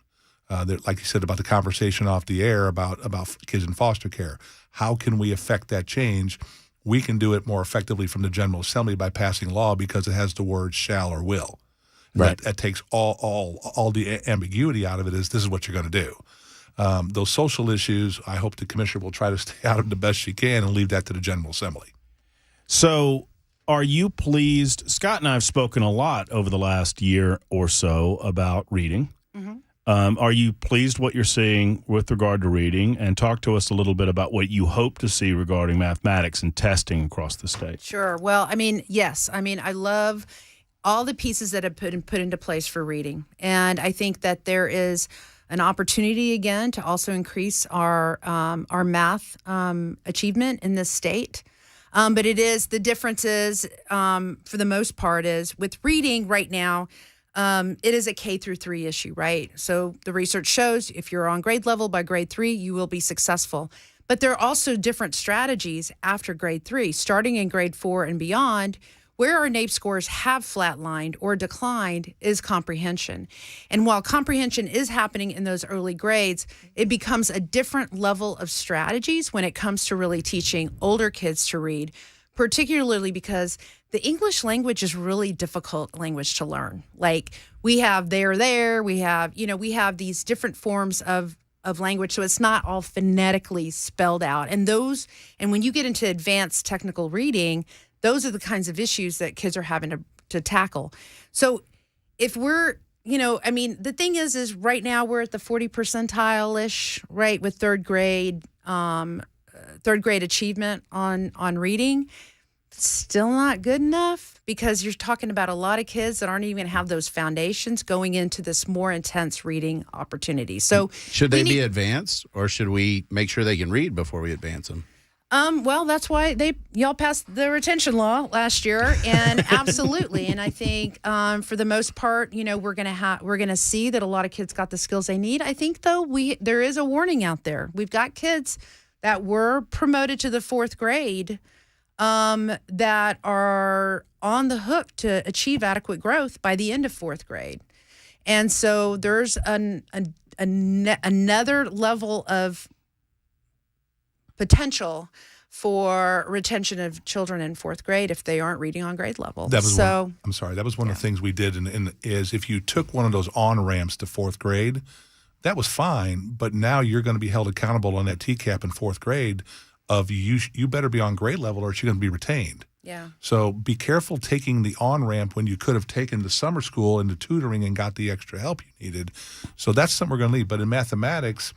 Like you said about the conversation off the air about kids in foster care, how can we affect that change? We can do it more effectively from the General Assembly by passing law because it has the words shall or will. Right. That takes all the ambiguity out of it. This is what you're going to do. Those social issues, I hope the commissioner will try to stay out of the best she can and leave that to the General Assembly. So are you pleased? Scott and I have spoken a lot over the last year or so about reading. Are you pleased what you're seeing with regard to reading? And talk to us a little bit about what you hope to see regarding mathematics and testing across the state. Sure. Well, yes. I love all the pieces that have been put into place for reading. And I think that there is an opportunity again to also increase our math achievement in this state. But the difference is, for the most part, is with reading right now, it is a K through 3 issue, right? So the research shows if you're on grade level by grade 3, you will be successful. But there are also different strategies after grade 3, starting in grade 4 and beyond. Where our NAEP scores have flatlined or declined is comprehension. And while comprehension is happening in those early grades, it becomes a different level of strategies when it comes to really teaching older kids to read, particularly because the English language is really difficult language to learn. Like we have there, we have these different forms of language, so it's not all phonetically spelled out. And when you get into advanced technical reading, those are the kinds of issues that kids are having to tackle. So if we're, the thing is right now we're at the 40 percentile-ish, right, with third grade achievement on reading. Still not good enough because you're talking about a lot of kids that aren't even going to have those foundations going into this more intense reading opportunity. So should they be advanced, or should we make sure they can read before we advance them? Well, that's why y'all passed the retention law last year, and absolutely. And I think for the most part, we're gonna see that a lot of kids got the skills they need. I think though there is a warning out there. We've got kids that were promoted to the 4th grade that are on the hook to achieve adequate growth by the end of 4th grade, and so there's another level of potential for retention of children in 4th grade if they aren't reading on grade level. That was one of the things we did is if you took one of those on-ramps to 4th grade, that was fine, but now you're going to be held accountable on that TCAP in 4th grade of you better be on grade level or you're going to be retained. Yeah. So be careful taking the on-ramp when you could have taken the summer school into tutoring and got the extra help you needed. So that's something we're going to leave. But in mathematics,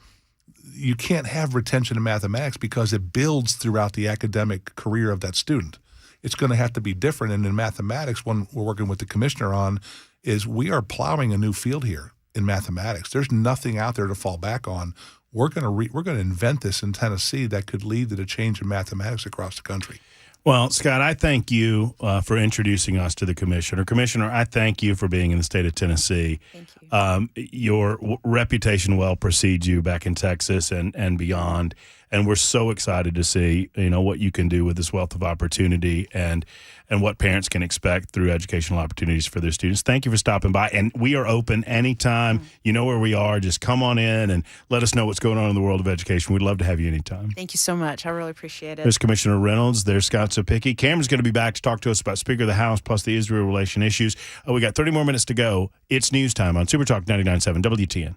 you can't have retention in mathematics because it builds throughout the academic career of that student. It's going to have to be different. And in mathematics, one we're working with the commissioner on is we are plowing a new field here in mathematics. There's nothing out there to fall back on. We're going to invent this in Tennessee that could lead to the change in mathematics across the country. Well, Scott, I thank you for introducing us to the commissioner. Commissioner, I thank you for being in the state of Tennessee. Thank you. Your reputation well precedes you back in Texas and beyond, and we're so excited to see what you can do with this wealth of opportunity and what parents can expect through educational opportunities for their students. Thank you for stopping by, and we are open anytime. You know where we are. Just come on in and let us know what's going on in the world of education. We'd love to have you anytime. Thank you so much. I really appreciate it. There's Commissioner Reynolds. There's Scott Zopicki. Cameron's going to be back to talk to us about Speaker of the House plus the Israel relation issues. We got 30 more minutes to go. It's news time on Super Talk 99.7 WTN.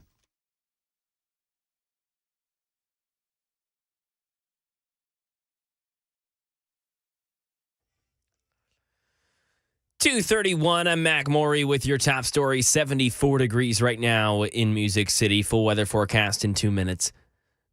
.231, I'm Mac Maury with your top story. 74 degrees right now in Music City. Full weather forecast in 2 minutes.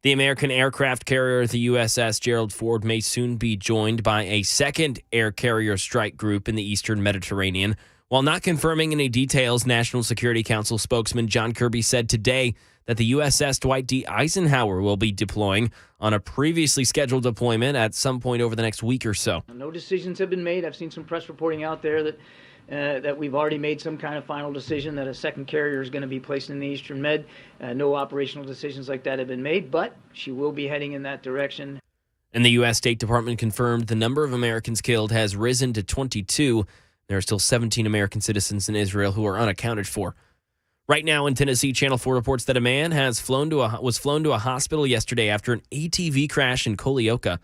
The American aircraft carrier, the USS Gerald Ford, may soon be joined by a second air carrier strike group in the eastern Mediterranean. While not confirming any details, National Security Council spokesman John Kirby said today that the USS Dwight D. Eisenhower will be deploying on a previously scheduled deployment at some point over the next week or so. No decisions have been made. I've seen some press reporting out there that we've already made some kind of final decision that a second carrier is going to be placed in the Eastern Med. No operational decisions like that have been made, but she will be heading in that direction. And the U.S. State Department confirmed the number of Americans killed has risen to 22. There are still 17 American citizens in Israel who are unaccounted for. Right now in Tennessee, Channel 4 reports that a man was flown to a hospital yesterday after an ATV crash in Colioca.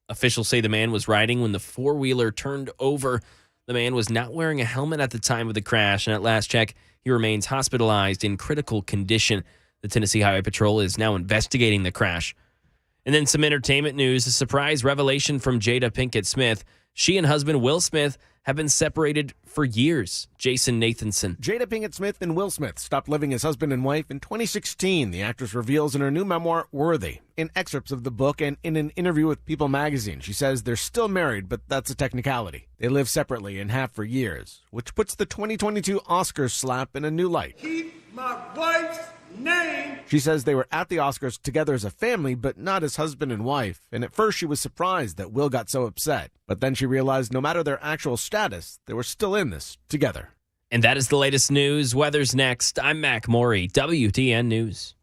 Officials say the man was riding when the four-wheeler turned over. The man was not wearing a helmet at the time of the crash, and at last check, he remains hospitalized in critical condition. The Tennessee Highway Patrol is now investigating the crash. And then some entertainment news, a surprise revelation from Jada Pinkett Smith. She and husband Will Smith have been separated for years. Jason Nathanson. Jada Pinkett Smith and Will Smith stopped living as husband and wife in 2016, the actress reveals in her new memoir, Worthy. In excerpts of the book and in an interview with People magazine, she says they're still married, but that's a technicality. They live separately and have for years, which puts the 2022 Oscars slap in a new light. Keep my wife's name. She says they were at the Oscars together as a family, but not as husband and wife. And at first she was surprised that Will got so upset. But then she realized no matter their actual status, they were still in this together. And that is the latest news. Weather's next. I'm Mac Maury, WTN News.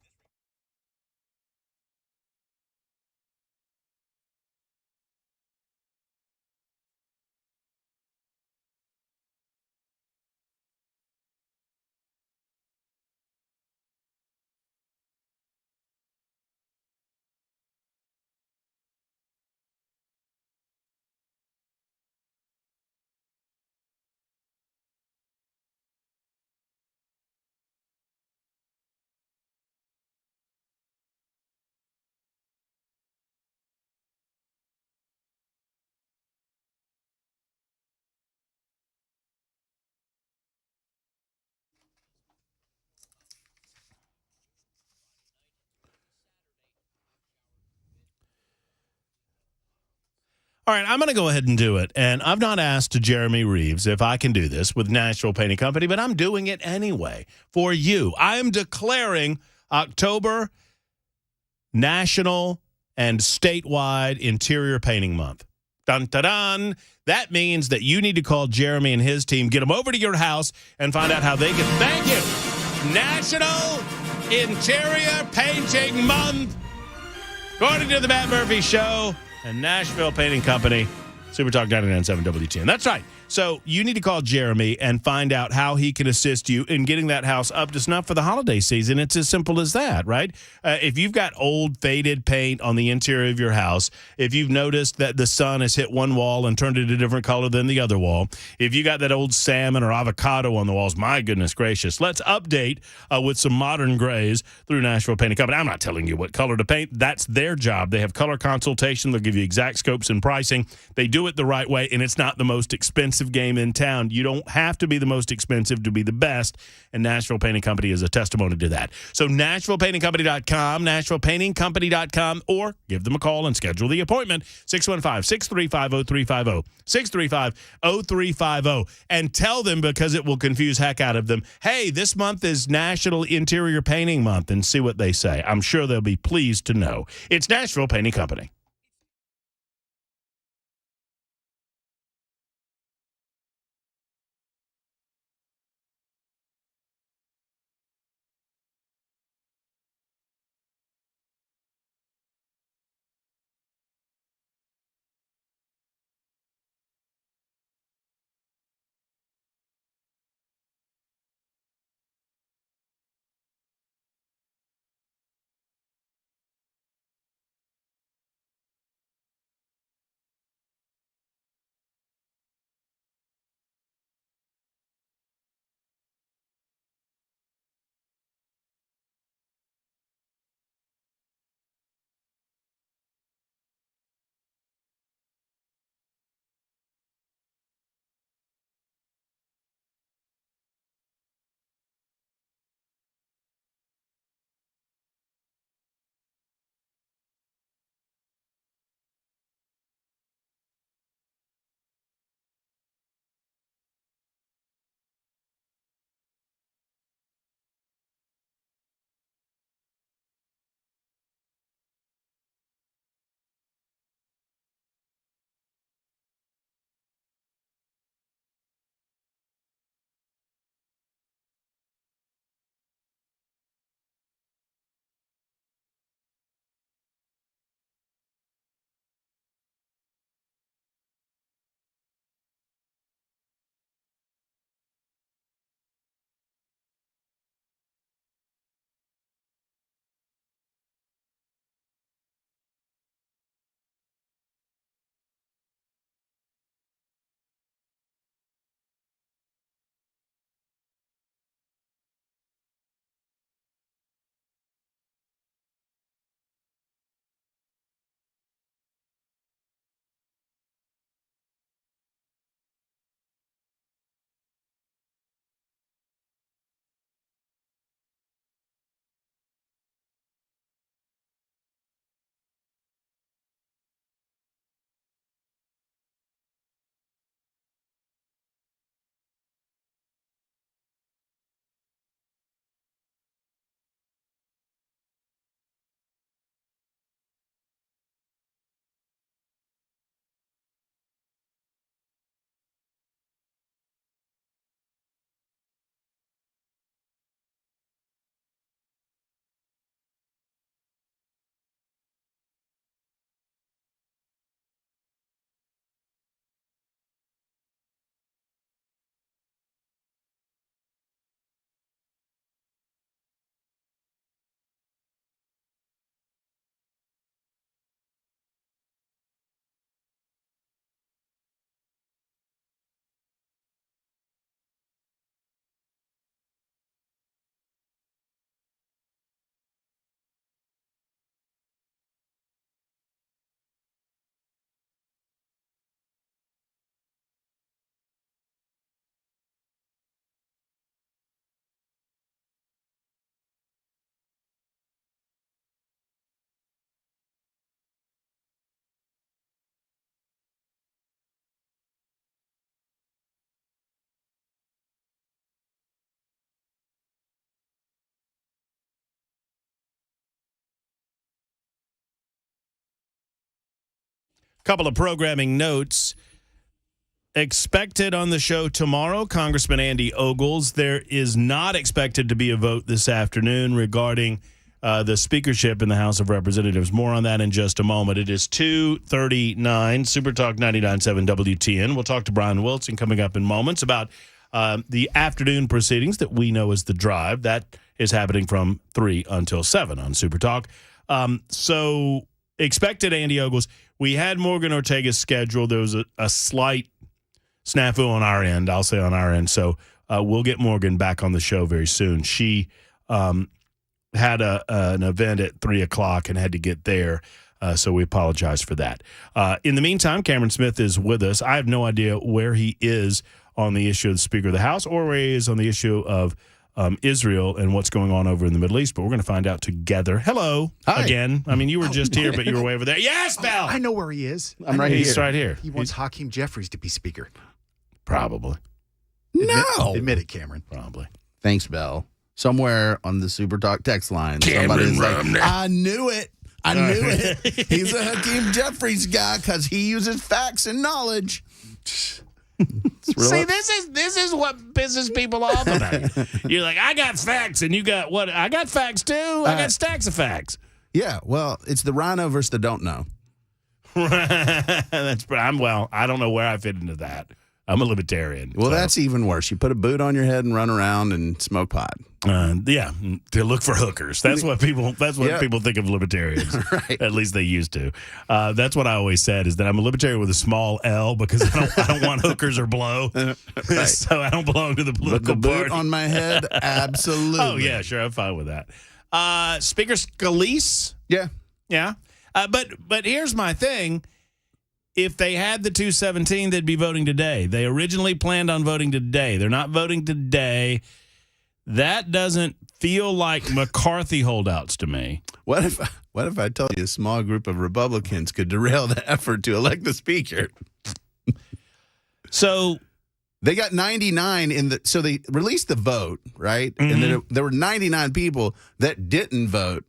All right, I'm going to go ahead and do it. And I've not asked Jeremy Reeves if I can do this with Nashville Painting Company, but I'm doing it anyway for you. I am declaring October National and Statewide Interior Painting Month. Dun, dun, dun. That means that you need to call Jeremy and his team, get them over to your house, and find out how they can. Thank you. National Interior Painting Month. According to the Matt Murphy Show and Nashville Painting Company, Super Talk 99.7 WTN. That's right. So you need to call Jeremy and find out how he can assist you in getting that house up to snuff for the holiday season. It's as simple as that, right? If you've got old faded paint on the interior of your house, if you've noticed that the sun has hit one wall and turned it a different color than the other wall, if you got that old salmon or avocado on the walls, my goodness gracious, let's update with some modern grays through Nashville Painting Company. I'm not telling you what color to paint. That's their job. They have color consultation. They'll give you exact scopes and pricing. They do do it the right way, and it's not the most expensive game in town. You don't have to be the most expensive to be the best, and Nashville Painting Company is a testimony to that. So NashvillePaintingCompany.com, NashvillePaintingCompany.com, or give them a call and schedule the appointment, 615-635-0350, 635-0350, and tell them, because it will confuse heck out of them, hey, this month is National Interior Painting Month, and see what they say. I'm sure they'll be pleased to know. It's Nashville Painting Company. Couple of programming notes. Expected on the show tomorrow, Congressman Andy Ogles. There is not expected to be a vote this afternoon regarding the speakership in the House of Representatives. More on that in just a moment. It is 2:39, Super Talk 99.7 WTN. We'll talk to Brian Wilson coming up in moments about the afternoon proceedings that we know as the drive. That is happening from 3 until 7 on Super Talk. So expected Andy Ogles. We had Morgan Ortega's schedule. There was a slight snafu on our end, I'll say on our end. So we'll get Morgan back on the show very soon. She had an event at 3 o'clock and had to get there. So we apologize for that. In the meantime, Cameron Smith is with us. I have no idea where he is on the issue of the Speaker of the House or where he is on the issue of Israel and what's going on over in the Middle East, but we're going to find out together. Hello. Hi. Again. I mean, you were just here, but you were way over there. Yes, Bell! I know where he is. I'm right here. He's right here. He wants Hakeem Jeffries to be Speaker. Probably. No. Admit it, Cameron. Probably. Thanks, Bell. Somewhere on the Super Talk text line, Cameron somebody's Romney. like, I knew it. I knew it. He's a Hakeem Jeffries guy because he uses facts and knowledge. See, this is what pisses people off about you. You're like, I got facts, and you got what? I got facts too. I got stacks of facts. Yeah, well, it's the rhino versus the don't know. I don't know where I fit into that. I'm a libertarian. Well, so. that's even worse. You put a boot on your head and run around and smoke pot. Yeah, to look for hookers. That's what people. That's what Yep. people think of libertarians. Right. At least they used to. That's what I always said is that I'm a libertarian with a small L because I don't want hookers or blow. Right. So I don't belong to the But political the boot party. on my head, absolutely. Oh yeah, sure. I'm fine with that. Speaker Scalise. Yeah. Yeah. But here's my thing. If they had the 217, they'd be voting today. They originally planned on voting today. They're not voting today. That doesn't feel like McCarthy holdouts to me. What if I told you a small group of Republicans could derail the effort to elect the speaker? So they got 99 so they released the vote, right? Mm-hmm. And then there were 99 people that didn't vote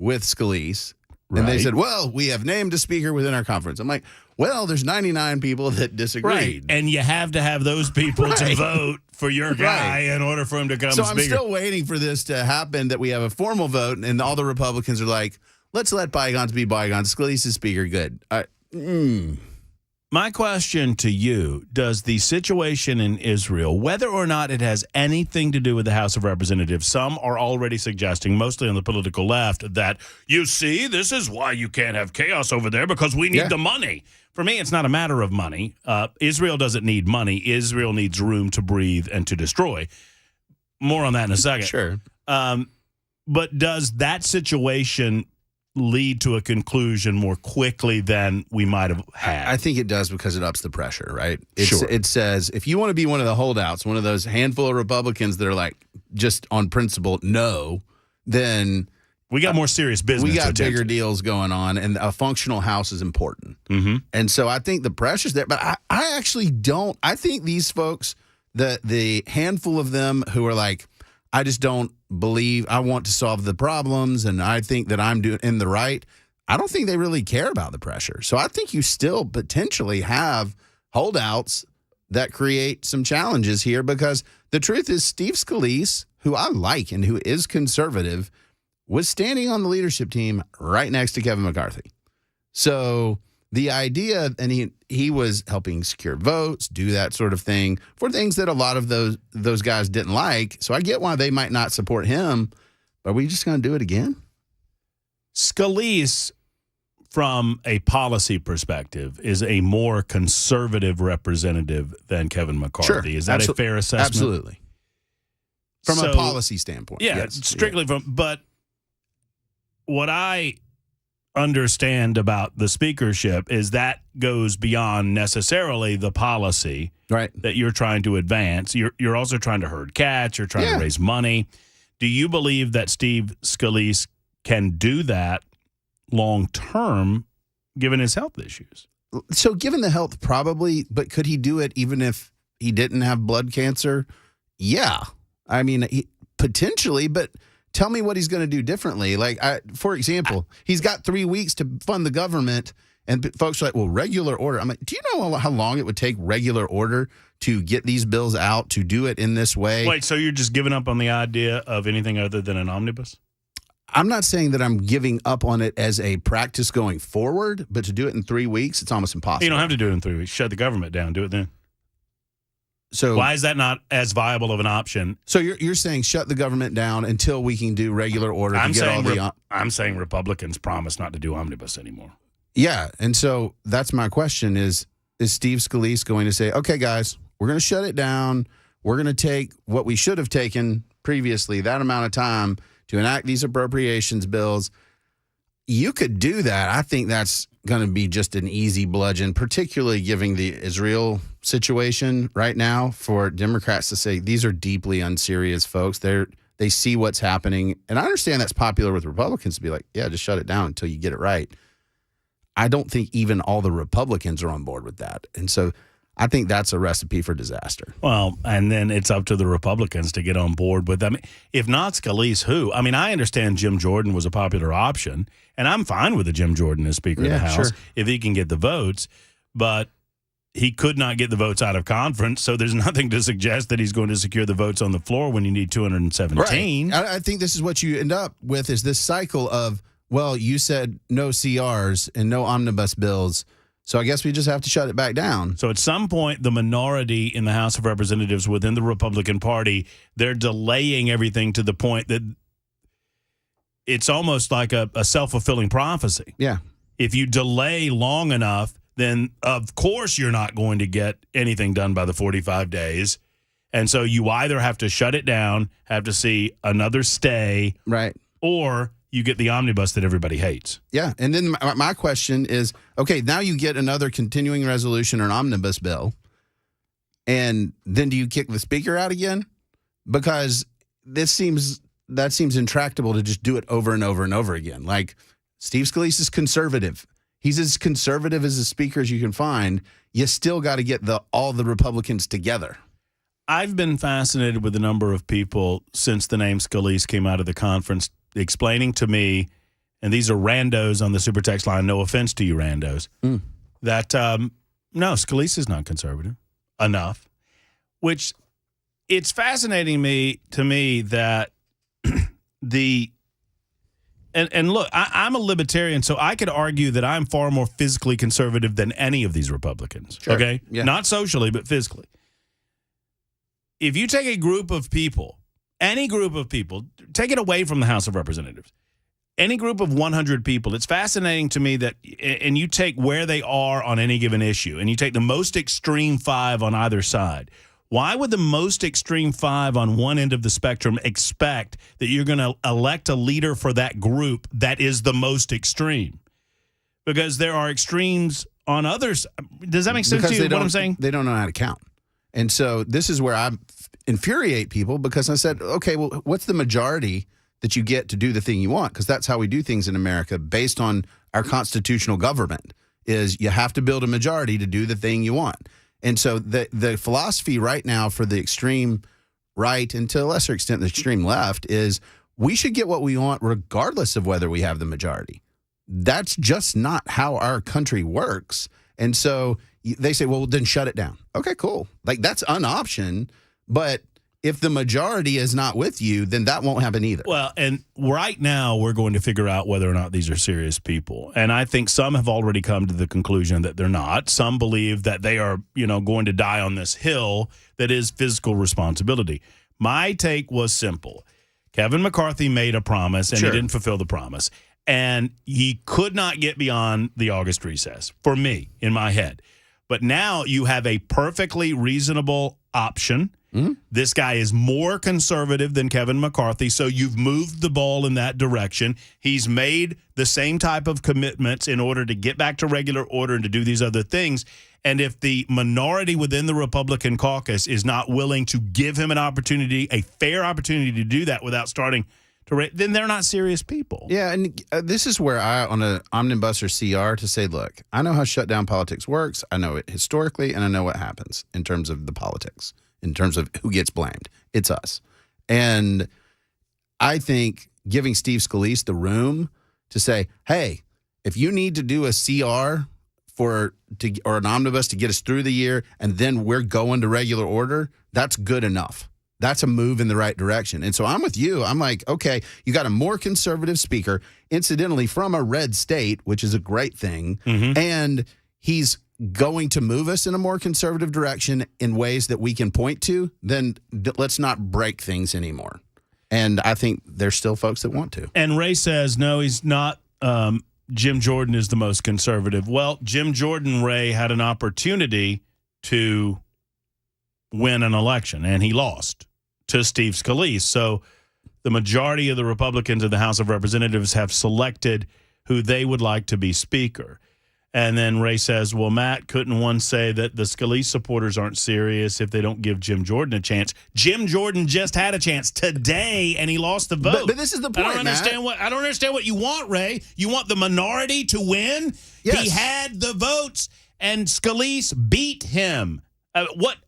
with Scalise. Right. And they said, well, we have named a speaker within our conference. I'm like, well, there's 99 people that disagreed. Right. And you have to have those people to vote for your guy in order for him to come So speaker. I'm still waiting for this to happen, that we have a formal vote, and all the Republicans are like, let's let bygones be bygones. Scalise is speaker. Good. My question to you, does the situation in Israel, whether or not it has anything to do with the House of Representatives, some are already suggesting, mostly on the political left, that, you see, this is why you can't have chaos over there, because we need the money. For me, it's not a matter of money. Israel doesn't need money. Israel needs room to breathe and to destroy. More on that in a second. Sure. But does that situation lead to a conclusion more quickly than we might have had? I think it does because it ups the pressure, right? Sure. It says, if you want to be one of the holdouts, one of those handful of Republicans that are like, just on principle, no, then we got more serious business. We got to bigger deals going on, and a functional House is important. Mm-hmm. And so I think the pressure's there, but I actually don't. I think these folks, the handful of them who are like, I just don't believe, I want to solve the problems, and I think that I'm in the right, I don't think they really care about the pressure. So I think you still potentially have holdouts that create some challenges here, because the truth is Steve Scalise, who I like and who is conservative, was standing on the leadership team right next to Kevin McCarthy. So the idea, and he was helping secure votes, do that sort of thing for things that a lot of those guys didn't like. So I get why they might not support him. But are we just going to do it again? Scalise, from a policy perspective, is a more conservative representative than Kevin McCarthy. Sure. Is that a fair assessment? Absolutely. From a policy standpoint. Yeah, yes. strictly from. But what I understand about the speakership is that goes beyond necessarily the policy that you're trying to advance. You're also trying to herd cats. You're trying to raise money. Do you believe that Steve Scalise can do that long term, given his health issues? So given the health, probably, but could he do it even if he didn't have blood cancer? Yeah. I mean, potentially, but tell me what he's going to do differently. Like, for example, he's got 3 weeks to fund the government, and folks are like, well, regular order. I'm like, do you know how long it would take regular order to get these bills out, to do it in this way? Wait, so you're just giving up on the idea of anything other than an omnibus? I'm not saying that I'm giving up on it as a practice going forward, but to do it in 3 weeks, it's almost impossible. You don't have to do it in 3 weeks. Shut the government down. Do it then. So why is that not as viable of an option? So you're saying shut the government down until we can do regular order? I'm saying Republicans promise not to do omnibus anymore. Yeah, and so that's my question: is Steve Scalise going to say, "Okay, guys, we're going to shut it down. We're going to take what we should have taken previously, that amount of time, to enact these appropriations bills"? You could do that. I think that's going to be just an easy bludgeon, particularly given the Israel situation right now, for Democrats to say these are deeply unserious folks. They see what's happening. And I understand that's popular with Republicans to be like, yeah, just shut it down until you get it right. I don't think even all the Republicans are on board with that. And so I think that's a recipe for disaster. Well, and then it's up to the Republicans to get on board with them. If not Scalise, who? I mean, I understand Jim Jordan was a popular option, and I'm fine with the Jim Jordan as Speaker of the House if he can get the votes, but he could not get the votes out of conference, so there's nothing to suggest that he's going to secure the votes on the floor when you need 217. Right. I think this is what you end up with, is this cycle of, well, you said no CRs and no omnibus bills, so I guess we just have to shut it back down. So at some point, the minority in the House of Representatives within the Republican Party, they're delaying everything to the point that it's almost like a self-fulfilling prophecy. Yeah. If you delay long enough, then of course you're not going to get anything done by the 45 days. And so you either have to shut it down, have to see another stay, right, or you get the omnibus that everybody hates. Yeah, and then my question is, okay, now you get another continuing resolution or an omnibus bill, and then do you kick the speaker out again? Because that seems intractable to just do it over and over and over again. Like, Steve Scalise is conservative. He's as conservative as a speaker as you can find. You still got to get all the Republicans together. I've been fascinated with the number of people since the name Scalise came out of the conference explaining to me, and these are randos on the super text line, no offense to you randos, that no, Scalise is not conservative enough, which it's fascinating to me that and look, I'm a libertarian, so I could argue that I'm far more physically conservative than any of these Republicans, okay? Yeah. Not socially, but physically. If you take a group of people, any group of people, take it away from the House of Representatives, any group of 100 people, it's fascinating to me that, and you take where they are on any given issue, and you take the most extreme 5 on either side. Why would the most extreme 5 on one end of the spectrum expect that you're going to elect a leader for that group that is the most extreme? Because there are extremes on others. Does that make sense to you, what I'm saying? They don't know how to count. And so this is where I infuriate people, because I said, okay, well, what's the majority that you get to do the thing you want? Because that's how we do things in America based on our constitutional government, is you have to build a majority to do the thing you want. And so the philosophy right now for the extreme right, and to a lesser extent the extreme left, is we should get what we want regardless of whether we have the majority. That's just not how our country works. And so they say, well, then shut it down. Okay, cool. Like, that's an option. But if the majority is not with you, then that won't happen either. Well, and right now we're going to figure out whether or not these are serious people. And I think some have already come to the conclusion that they're not. Some believe that they are, going to die on this hill that is fiscal responsibility. My take was simple. Kevin McCarthy made a promise, and he didn't fulfill the promise. And he could not get beyond the August recess, for me, in my head. But now you have a perfectly reasonable option. This guy is more conservative than Kevin McCarthy, so you've moved the ball in that direction. He's made the same type of commitments in order to get back to regular order and to do these other things. And if the minority within the Republican caucus is not willing to give him an opportunity, a fair opportunity to do that without starting to then they're not serious people. Yeah, and this is where on an omnibus or CR to say, look, I know how shutdown politics works. I know it historically, and I know what happens in terms of the politics, in terms of who gets blamed. It's us. And I think giving Steve Scalise the room to say, hey, if you need to do a CR or an omnibus to get us through the year, and then we're going to regular order, that's good enough. That's a move in the right direction. And so I'm with you. I'm like, okay, you got a more conservative speaker, incidentally from a red state, which is a great thing. And he's going to move us in a more conservative direction in ways that we can point to. Then let's not break things anymore. And I think there's still folks that want to. And Ray says, no, he's not. Jim Jordan is the most conservative. Well, Jim Jordan, Ray, had an opportunity to win an election, and he lost to Steve Scalise. So the majority of the Republicans in the House of Representatives have selected who they would like to be speaker. And then Ray says, well, Matt, couldn't one say that the Scalise supporters aren't serious if they don't give Jim Jordan a chance? Jim Jordan just had a chance today, and he lost the vote. But this is the point, I don't understand what you want, Ray. You want the minority to win? Yes. He had the votes, and Scalise beat him. What?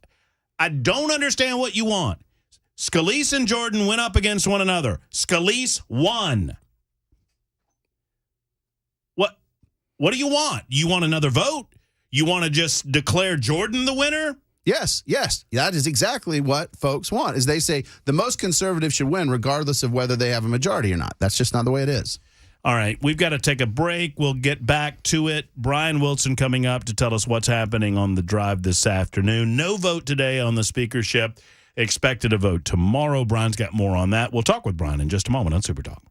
I don't understand what you want. Scalise and Jordan went up against one another. Scalise won. What do you want? You want another vote? You want to just declare Jordan the winner? Yes. That is exactly what folks want, is they say the most conservative should win regardless of whether they have a majority or not. That's just not the way it is. All right, we've got to take a break. We'll get back to it. Brian Wilson coming up to tell us what's happening on the drive this afternoon. No vote today on the speakership. Expected a vote tomorrow. Brian's got more on that. We'll talk with Brian in just a moment on Super Talk.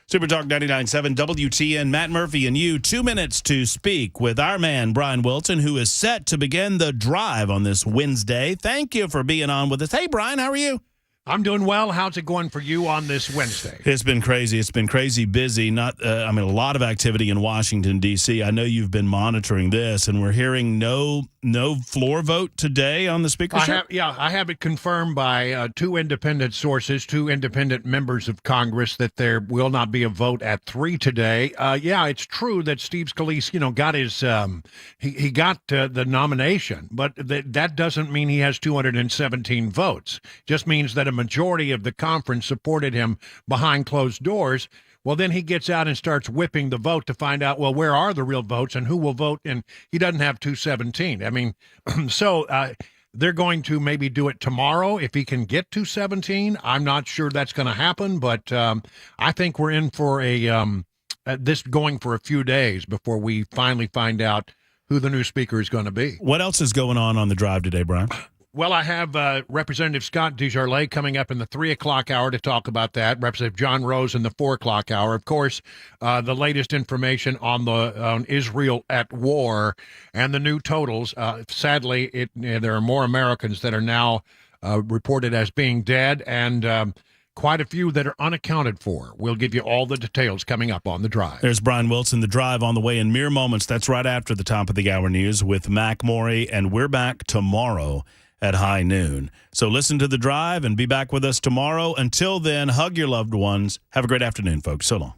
Super Talk 99.7 WTN, Matt Murphy and you. 2 minutes to speak with our man, Brian Wilson, who is set to begin the drive on this Wednesday. Thank you for being on with us. Hey, Brian, how are you? I'm doing well. How's it going for you on this Wednesday? It's been crazy. It's been crazy busy. A lot of activity in Washington, D.C. I know you've been monitoring this, and we're hearing no floor vote today on the speakership? I have it confirmed by two independent sources, two independent members of Congress, that there will not be a vote at 3 today. It's true that Steve Scalise, got his he got the nomination, but that doesn't mean he has 217 votes. Just means that a majority of the conference supported him behind closed doors. Well, then he gets out and starts whipping the vote to find out, well, where are the real votes and who will vote? And he doesn't have 217. I mean, so they're going to maybe do it tomorrow if he can get 217. I'm not sure that's going to happen, but I think we're in for this going for a few days before we finally find out who the new speaker is going to be. What else is going on the drive today, Brian? Well, I have Representative Scott DesJarlais coming up in the 3 o'clock hour to talk about that. Representative John Rose in the 4 o'clock hour. Of course, the latest information on Israel at war and the new totals. Sadly, there are more Americans that are now reported as being dead, and quite a few that are unaccounted for. We'll give you all the details coming up on The Drive. There's Brian Wilson, The Drive, on the way in mere moments. That's right after the top of the hour news with Mac Morey, and we're back tomorrow at high noon. So listen to The Drive and be back with us tomorrow. Until then, hug your loved ones. Have a great afternoon, folks. So long.